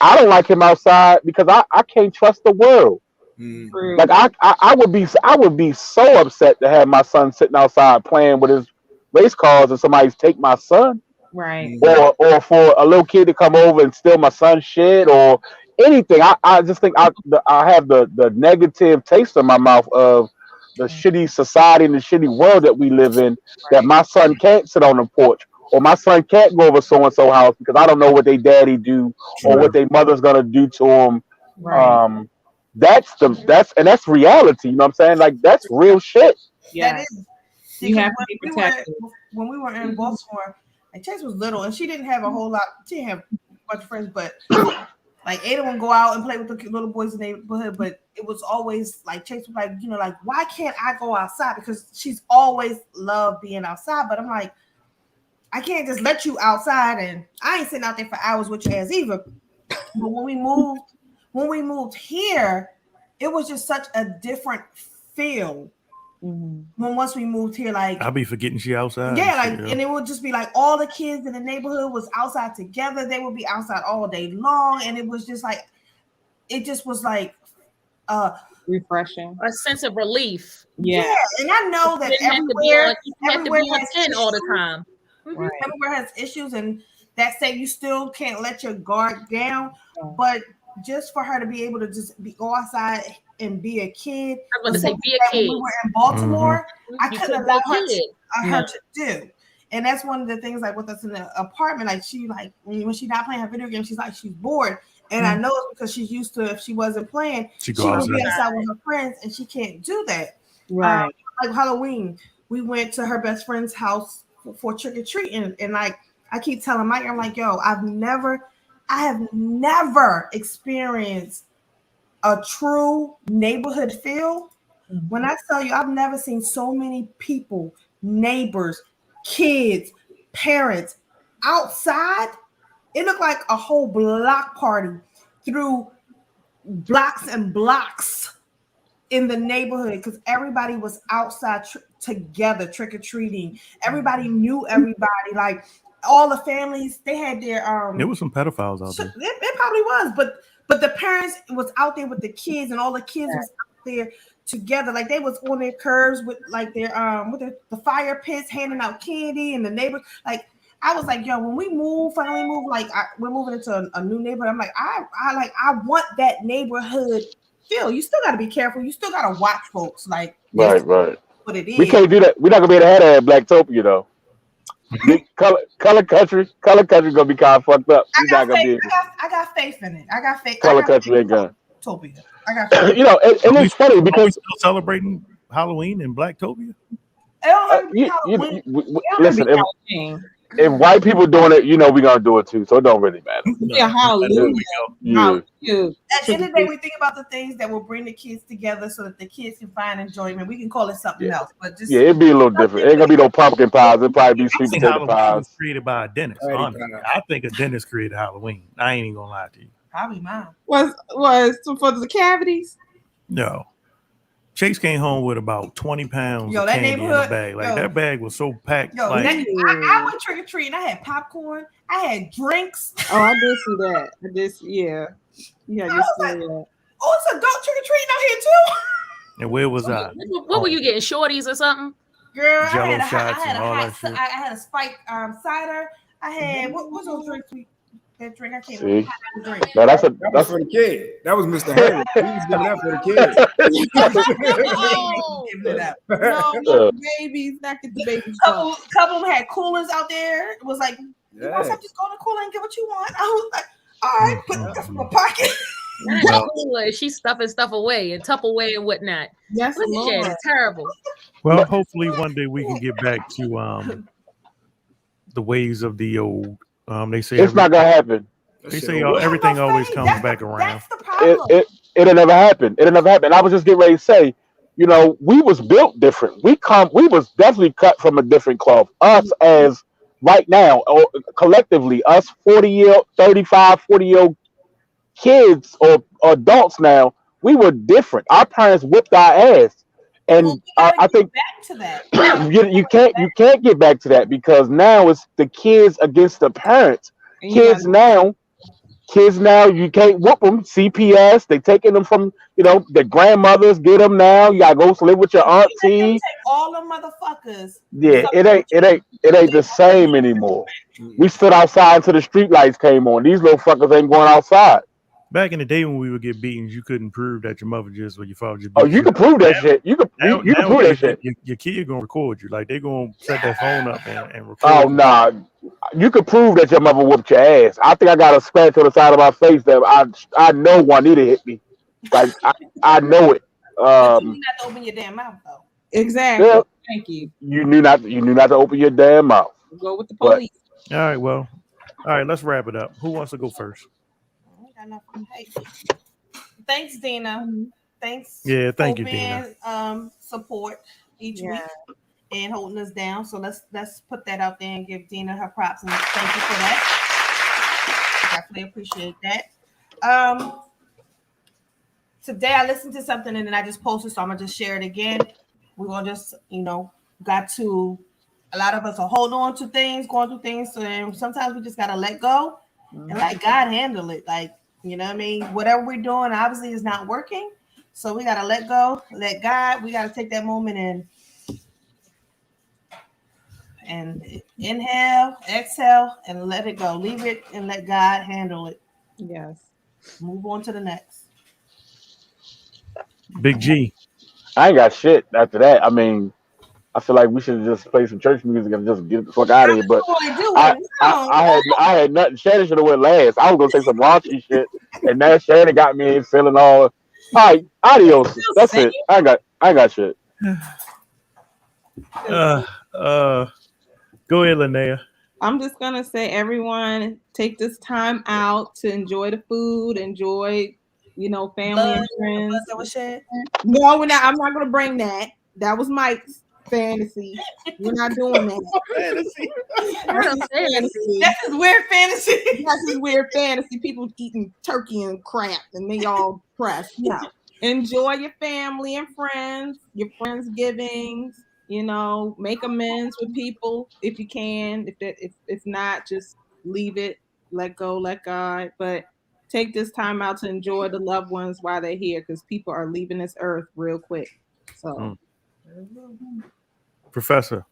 S13: I don't like him outside because I can't trust the world. Like I would be so upset to have my son sitting outside playing with his race cars and somebody's take my son.
S5: Right.
S13: Or for a little kid to come over and steal my son's shit or anything. I just think I have the negative taste in my mouth of the shitty society and the shitty world that we live in, that my son can't sit on the porch or my son can't go over so-and-so house because I don't know what they daddy do or what their mother's gonna do to him.
S5: Right.
S13: That's reality, you know what I'm saying? Like that's real shit.
S5: Yeah.
S7: That is.
S5: You have to be protected.
S7: When we were in Baltimore, and Chase was little, and she didn't have a whole lot. She didn't have a bunch of friends, but like Ada would go out and play with the little boys in the neighborhood. But it was always like Chase was like, like why can't I go outside? Because she's always loved being outside. But I'm like, I can't just let you outside, and I ain't sitting out there for hours with your ass either. But when we moved here, it was just such a different feel. When once we moved here, like
S3: I'll be forgetting she outside.
S7: Yeah, like and it would just be like all the kids in the neighborhood was outside together. They would be outside all day long, and it was just like
S5: refreshing,
S6: a sense of relief.
S7: Yeah, and I know that everywhere has
S6: 10 all the time.
S7: Right. Everywhere has issues, and that say you still can't let your guard down, but just for her to be able to just go outside and be a kid.
S6: I was going to say, be a kid.
S7: When we were in Baltimore, I couldn't allow her to do. And that's one of the things, like with us in the apartment, like she like when she's not playing her video game, she's bored. And I know it's because she's used to, if she wasn't playing, she would be outside with her friends, and she can't do that.
S5: Right.
S7: Like Halloween, we went to her best friend's house for trick or treating, and like I keep telling Mike, I'm like, yo, I have never experienced a true neighborhood feel. When I tell you, I've never seen so many people, neighbors, kids, parents outside. It looked like a whole block party through blocks and blocks in the neighborhood because everybody was outside together trick-or-treating. Everybody knew everybody. Like all the families, they had their
S3: there was some pedophiles out there.
S7: It probably was, but the parents was out there with the kids, and all the kids was out there together. Like they was on their curves with like their with the fire pits, handing out candy, and the neighbors. Like I was like, yo, when we finally move, like we're moving into a new neighborhood. I'm like, I want that neighborhood feel. You still got to be careful. You still got to watch folks. Like
S13: right.
S7: What it is.
S13: We can't do that. We're not gonna be able to have that at Blacktopia though. color country gonna be kind of fucked up.
S7: I got faith in it. I got faith.
S13: Color country ain't gonna.
S7: Topia. I got faith.
S13: You know, and it's funny because
S3: we still celebrating Halloween in Blacktopia.
S13: Listen, if white people doing it, we're gonna do it too. So it don't really matter.
S5: Yeah, hallelujah.
S13: Yeah.
S7: At the end of the day, we think about the things that will bring the kids together so that the kids can find enjoyment. We can call it something else, but just
S13: it'd be a little different. It ain't gonna be no pumpkin pies. It'll probably be sweet potato pies.
S3: Was created by a dentist. Honestly. I think a dentist created Halloween. I ain't even gonna lie to you.
S7: Probably mine.
S5: Was for the cavities?
S3: No. Chase came home with about 20 pounds of candy in the bag. Like that bag was so packed.
S7: Yo,
S3: like,
S7: I went trick or treating. I had popcorn. I had drinks.
S5: Oh, I did see that. Yeah. Yeah,
S7: I was like, oh, it's adult trick or treating out here too.
S3: And where was I?
S6: What were you getting? Shorties or something?
S7: Girl,
S3: Jello
S7: I
S3: shots and all that shit.
S7: I had a spiked cider. I had what was those drinks? That drink, I can't
S13: See?
S7: remember how to drink.
S13: No, that's
S8: That was for the kid. That was Mr. Harris. He was giving that for the kids.
S7: No, babies, not get the babies. Couple of them had coolers out there. It was like, you want something, just go to the cooler and get what you want. I was like, all right, put that in my pocket.
S6: Cooler. She's stuffing stuff away and Tupperware and whatnot.
S7: Yes,
S6: look at that. It's terrible.
S3: Well, hopefully one day we can get back to the ways of the old. They say
S13: It's not gonna happen.
S3: They say everything always comes back around.
S13: It'll never happen. It'll never happen. I was just getting ready to say, you know, we was built different. We was definitely cut from a different cloth. Us as right now, or collectively, us 40-year-old kids or adults now, we were different. Our parents whipped our ass. And I think
S7: back to that.
S13: you can't get back to that because now it's the kids against the parents. Kids now, you can't whoop them. CPS, they taking them from the grandmothers. Get them now. You gotta go live with your auntie.
S7: Take all the motherfuckers.
S13: Yeah, it ain't the same anymore. We stood outside until the street lights came on. These little fuckers ain't going outside.
S3: Back in the day when we would get beaten, you couldn't prove that your mother just or your father just.
S13: Oh, you can prove that shit. You can prove that shit.
S3: Your kid gonna record you. Like they gonna set that phone up and record.
S13: Oh nah, you can prove that your mother whooped your ass. I think I got a scratch on the side of my face that I know Juanita hit me. Like I know it.
S7: You not to open your damn mouth though.
S5: Exactly.
S13: Yeah.
S5: Thank you.
S13: You knew not to open your damn mouth.
S5: Go with the police.
S3: All right. Well. All right. Let's wrap it up. Who wants to go first?
S7: Thanks, Dina. Thanks.
S3: Yeah, thank
S7: for
S3: you,
S7: being,
S3: Dina.
S7: Support each week and holding us down. So let's put that out there and give Dina her props and thank you for that. Definitely appreciate that. Today I listened to something and then I just posted, so I'm gonna just share it again. We're gonna just got to. A lot of us are holding on to things, going through things, so sometimes we just gotta let go and let God handle it. Like. You know what I mean? Whatever we're doing obviously is not working. So we got to let go, let God. We got to take that moment and inhale, exhale, and let it go. Leave it and let God handle it.
S5: Yes.
S7: Move on to the next.
S3: Big G.
S13: I ain't got shit after that. I mean, I feel like we should just play some church music and just get the fuck out of here. But I had nothing. Shannon should have went last. I was gonna say some raunchy shit, and now Shannon got me feeling all right. Adios. That's it. I ain't got shit.
S3: Go ahead, Linnea.
S5: I'm just gonna say, everyone, take this time out to enjoy the food, enjoy, family and friends. No, we're not. I'm not gonna bring that. That was Mike's fantasy. We're not doing that.
S7: Fantasy.
S5: This is weird fantasy. This is weird fantasy. People eating turkey and crap and they all pressed. No. Enjoy your family and friends, your Friendsgivings, make amends with people if you can. If not, just leave it, let go, let God. But take this time out to enjoy the loved ones while they're here, because people are leaving this earth real quick. So
S3: Professor.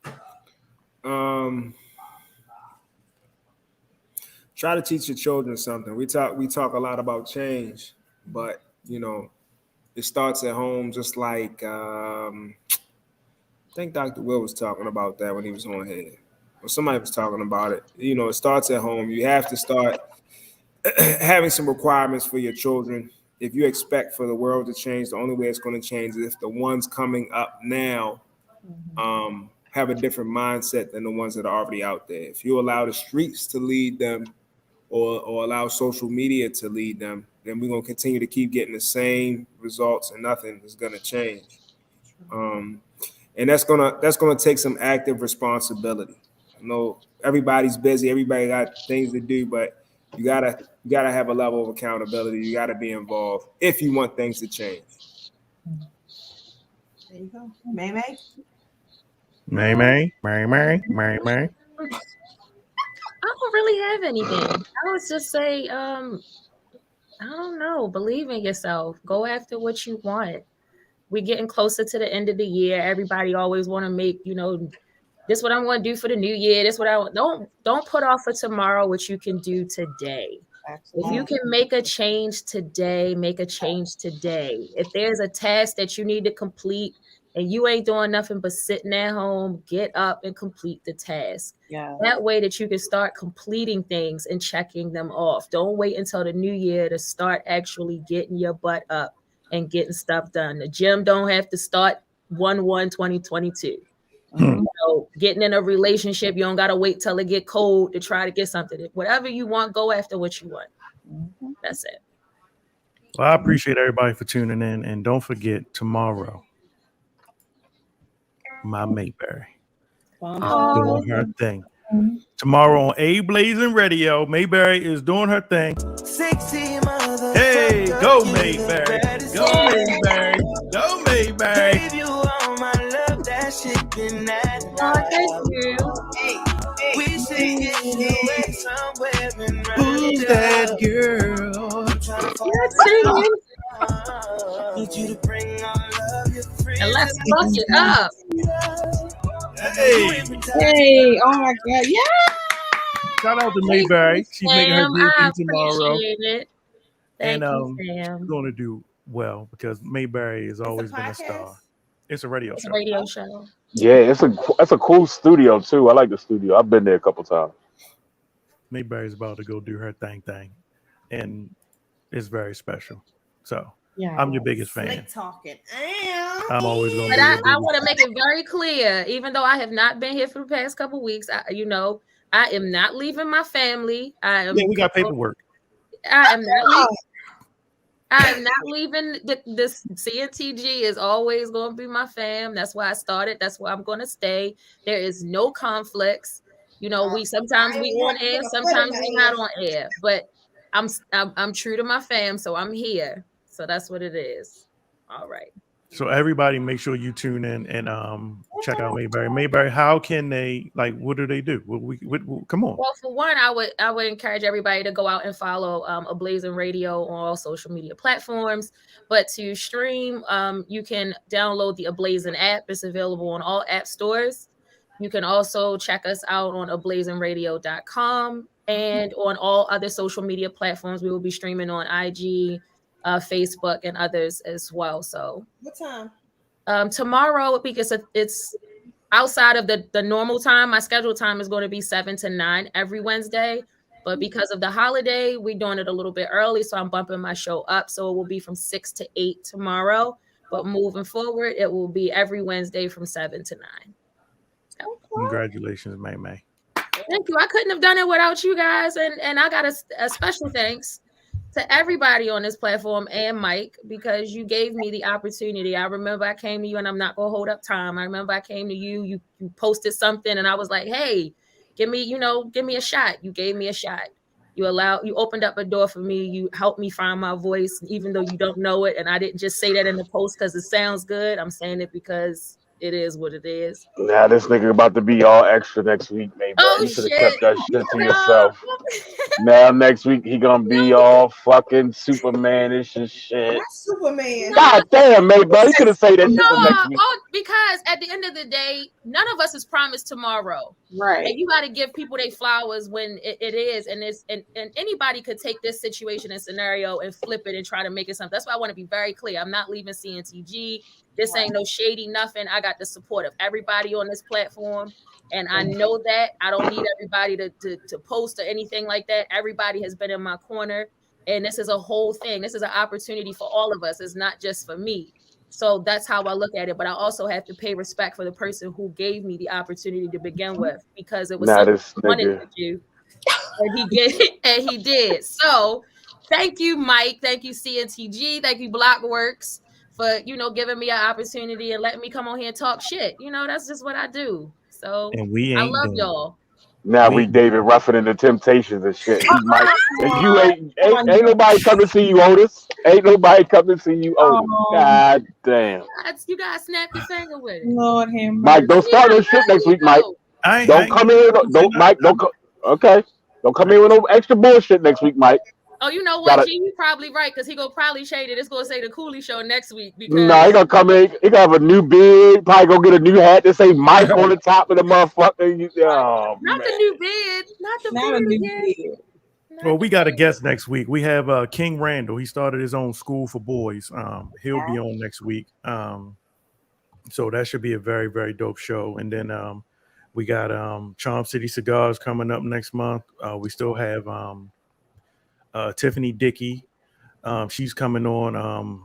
S8: Try to teach your children something. We talk a lot about change, but it starts at home. Just like I think Dr. Will was talking about that when he was on here, or somebody was talking about it. It starts at home. You have to start having some requirements for your children. If you expect for the world to change, the only way it's going to change is if the ones coming up now have a different mindset than the ones that are already out there. If you allow the streets to lead them or allow social media to lead them, then we're going to continue to keep getting the same results and nothing is going to change. And that's going to take some active responsibility. I know everybody's busy, everybody got things to do, but you gotta have a level of accountability. You gotta be involved if you want things to change.
S7: There you go. May.
S3: May.
S6: I don't really have anything. I would just say, I don't know. Believe in yourself. Go after what you want. We're getting closer to the end of the year. Everybody always want to make, This is what I'm going to do for the new year. This is what I want. Don't put off for tomorrow what you can do today. If you can make a change today, make a change today. If there's a task that you need to complete and you ain't doing nothing but sitting at home, get up and complete the task.
S5: Yeah.
S6: That way that you can start completing things and checking them off. Don't wait until the new year to start actually getting your butt up and getting stuff done. The gym don't have to start 1/1/2022. You know, getting in a relationship, you don't gotta wait till it get cold to try to get something. Whatever you want, go after what you want. That's it.
S3: Well, I appreciate everybody for tuning in, and don't forget tomorrow, my Mayberry is doing her thing. Tomorrow on A Blazing Radio, Mayberry is doing her thing. Hey, go Mayberry, go Mayberry, go Mayberry. Who's that girl?
S6: And let's fuck it up.
S5: Hey, oh my God, yeah.
S3: Shout out to Mayberry. She's making her debut tomorrow.
S6: It.
S3: And
S6: Sam.
S3: she's going to do well because Mayberry has always been a star. It's a radio show.
S6: A radio show.
S13: Yeah, it's a cool studio too. I like the studio. I've been there a couple times.
S3: Mayberry's about to go do her thing, and it's very special. So
S7: Yeah,
S3: I'm your biggest fan.
S7: Slick talking.
S3: I'm always going to.
S6: But I want to make it very clear, even though I have not been here for the past couple of weeks, I am not leaving my family.
S3: We got paperwork.
S6: I am not leaving. I am not leaving. This CNTG is always going to be my fam. That's why I started. That's why I'm going to stay. There is no conflicts. You know, sometimes we on air, sometimes we not on air. But I'm true to my fam, so I'm here. So that's what it is. All right.
S3: So everybody, make sure you tune in and check out Mayberry. Mayberry, how can they what do they do? Come on.
S6: Well, for one, I would encourage everybody to go out and follow A Blazing Radio on all social media platforms. But to stream, you can download the A Blazing app. It's available on all app stores. You can also check us out on ablazingradio.com and on all other social media platforms. We will be streaming on IG, Facebook, and others as well. So
S7: What time?
S6: Tomorrow, because it's outside of the normal time, my scheduled time is going to be 7 to 9 every Wednesday. But because of the holiday, we're doing it a little bit early, so I'm bumping my show up. So it will be from 6 to 8 tomorrow. But moving forward, it will be every Wednesday from 7 to 9.
S3: Congratulations, May.
S6: Thank you. I couldn't have done it without you guys. And I got a special thanks to everybody on this platform and Mike, because you gave me the opportunity. I remember I came to you, and I'm not going to hold up time. I remember I came to you, you posted something, and I was like, hey, give me a shot. You gave me a shot. You opened up a door for me. You helped me find my voice, even though you don't know it. And I didn't just say that in the post because it sounds good. I'm saying it because it is what it is.
S13: Now this nigga about to be all extra next week, maybe. You should have kept that shit to yourself. Now next week he gonna be all fucking Supermanish and shit.
S7: Superman.
S13: God damn, mate, bro. You could have said that shit next week.
S6: Because at the end of the day, none of us is promised tomorrow.
S5: Right.
S6: And you got to give people their flowers when it is. And anybody could take this situation and scenario and flip it and try to make it something. That's why I want to be very clear. I'm not leaving CNTG. This ain't no shady nothing. I got the support of everybody on this platform. And I know that. I don't need everybody to post or anything like that. Everybody has been in my corner. And this is a whole thing. This is an opportunity for all of us. It's not just for me. So that's how I look at it. But I also have to pay respect for the person who gave me the opportunity to begin with, because it was something I wanted to do. And he did. So thank you, Mike. Thank you, CNTG. Thank you, Blockworks, for giving me an opportunity and letting me come on here and talk shit. That's just what I do. So I love y'all.
S13: Now we David Ruffin and the Temptations and shit. If you ain't nobody come to see you, Otis. Ain't nobody come to see you, Otis. God damn.
S6: You gotta snap your finger with it.
S5: Lord him.
S13: Mike, don't start no shit next week, Mike. Don't come in. Don't Mike. Don't come in with no extra bullshit next week, Mike.
S6: Oh, you know what?
S13: Gotta-
S6: G, you probably right because he gonna probably shade it. It's gonna say the Cooley Show next week because
S13: No, he gonna come in. He gonna have a new beard. Probably gonna get a new hat that say Mike on the top of the motherfucker. Oh
S6: not
S13: man.
S6: the new bid, not the
S5: Not a
S6: beard
S5: new
S6: again.
S5: beard.
S3: Well, we got a guest next week. We have King Randall. He started his own school for boys. He'll be on next week. So that should be a very, very dope show. And then we got Charm City Cigars coming up next month. We still have Tiffany Dickey. She's coming on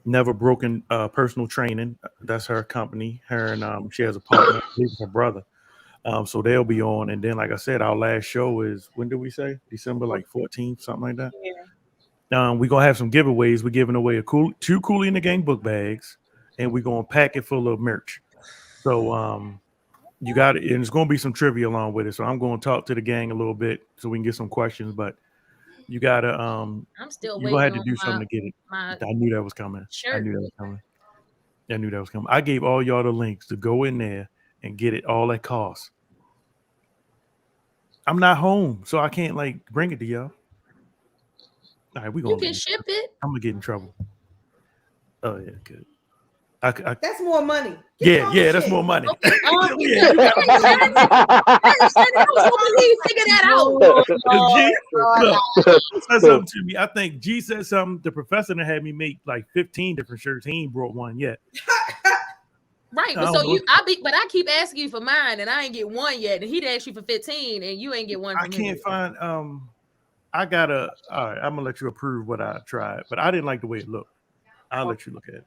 S3: Never Broken Personal Training. That's her company. Her and she has a partner, I believe it's her brother. So they'll be on. And then, like I said, our last show is, when did we say? December like 14th, something like that.
S5: Yeah.
S3: We're gonna have some giveaways. We're giving away two Cooley in the Gang book bags, and we're gonna pack it full of merch. So you got it, and it's gonna be some trivia along with it. So I'm gonna talk to the gang a little bit so we can get some questions, but you gotta
S6: I'm still
S3: you're
S6: waiting.
S3: gonna have to
S6: on
S3: do something to get it. I knew that was coming.
S6: Shirt.
S3: I knew that was coming. I gave all y'all the links to go in there and get it all at cost. I'm not home, so I can't like bring it to y'all. All right, we gonna.
S6: You can ship it.
S3: I'm gonna get in trouble. Oh yeah, good. I
S7: That's more money.
S3: yeah, that's more money.
S6: Okay. Yeah, figure that out.
S3: G, look, said something to me. I think G said something. The professor that had me make like 15 different shirts. He ain't brought one yet.
S6: Right, but so I keep asking you for mine, and I ain't get one yet. And he'd ask you for 15, and you ain't get one.
S3: I can't find. I gotta. All right, I'm gonna let you approve what I tried, but I didn't like the way it looked. I'll let you look at it.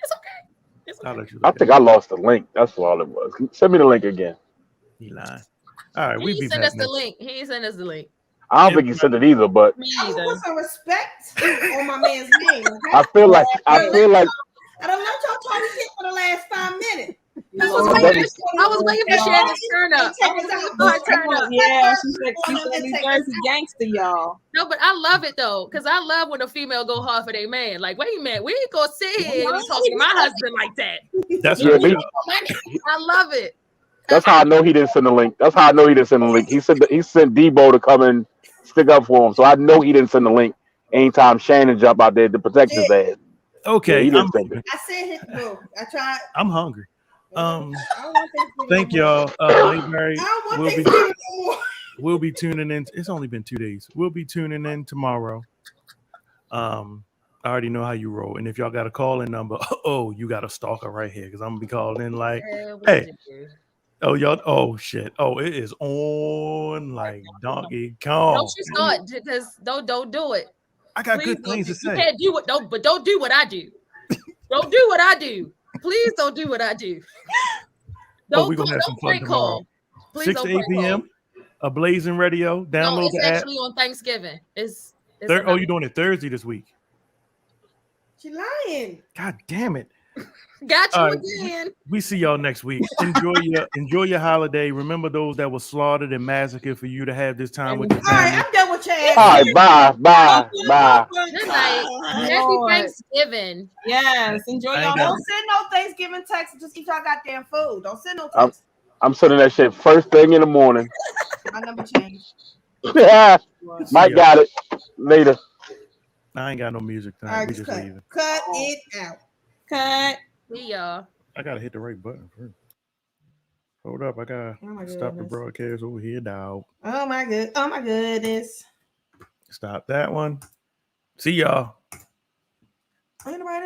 S6: It's okay.
S3: I'll let you.
S13: I think I lost the link. That's all it was. Send me the link again.
S3: He lying. All right,
S6: He sent us the link. He ain't sent us the link.
S13: I don't think he sent it either, but
S6: Me
S7: I
S6: either.
S7: put some respect on my man's name. Okay?
S13: I feel like
S7: I don't know y'all talking shit for the last 5 minutes.
S6: I was waiting for Shannon to turn up.
S5: Yeah, she's a New Jersey gangster, y'all.
S6: No, but I love it though, because I love when a female go hard for their man. Like, wait a minute, we ain't gonna sit here and talk to my husband like that.
S3: That's
S13: Yeah, me-
S6: I love it.
S13: that's how I know he didn't send the link. He sent Debo to come and stick up for him. So I know he didn't send the link anytime Shannon jump out there to protect his ass.
S3: Okay,
S13: Yeah, he didn't send it.
S7: I said hit boo. I tried.
S3: I'm hungry.
S7: I don't want Thanksgiving
S3: Thank
S7: no more.
S3: y'all. Late Mary,
S7: I don't want
S3: we'll be
S7: Thanksgiving no more.
S3: we'll be tuning in. It's only been 2 days. We'll be tuning in tomorrow. I already know how you roll, and if y'all got a call-in number, oh, you got a stalker right here because I'm gonna be calling in like, hey, oh y'all, oh shit, oh it is on like Donkey Kong.
S6: Don't you start because don't do it.
S3: I got
S6: Please
S3: good things to
S6: You
S3: say.
S6: can't do what don't do what I do. Don't do what I do. Please don't do what I do.
S3: Oh, we're gonna have some fun
S6: prank
S3: tomorrow.
S6: call. Please
S3: 6 to
S6: don't
S3: 8
S6: prank call.
S3: p.m. A Blazing Radio.
S6: No,
S3: Download
S6: it's
S3: the app.
S6: actually on Thanksgiving. It's
S3: Oh, you're doing it Thursday this week.
S7: She lying.
S3: God damn it.
S6: Got you
S3: All right.
S6: again.
S3: We see y'all next week. Enjoy your holiday. Remember those that were slaughtered and massacred for you to have this time with your
S7: All right,
S3: family.
S7: I'm done with your ass.
S13: All right, bye.
S6: Good night. Happy Thanksgiving.
S5: Yes, enjoy
S3: I ain't
S5: y'all.
S3: got
S7: Don't send no Thanksgiving text. Just eat y'all goddamn food. Don't send no text.
S13: I'm sending that shit first thing in the morning.
S7: My number changed.
S13: Mike got it. Later.
S3: I ain't got no music
S7: All
S3: tonight.
S7: right,
S3: We
S7: just
S3: just
S7: cut.
S3: leaving.
S7: Cut it out.
S5: Cut.
S6: See y'all.
S3: I gotta hit the right button first. Hold up, I gotta
S7: Oh my
S3: stop the
S7: goodness.
S3: broadcast over here, dog.
S7: Oh my goodness.
S3: Stop that one. See y'all.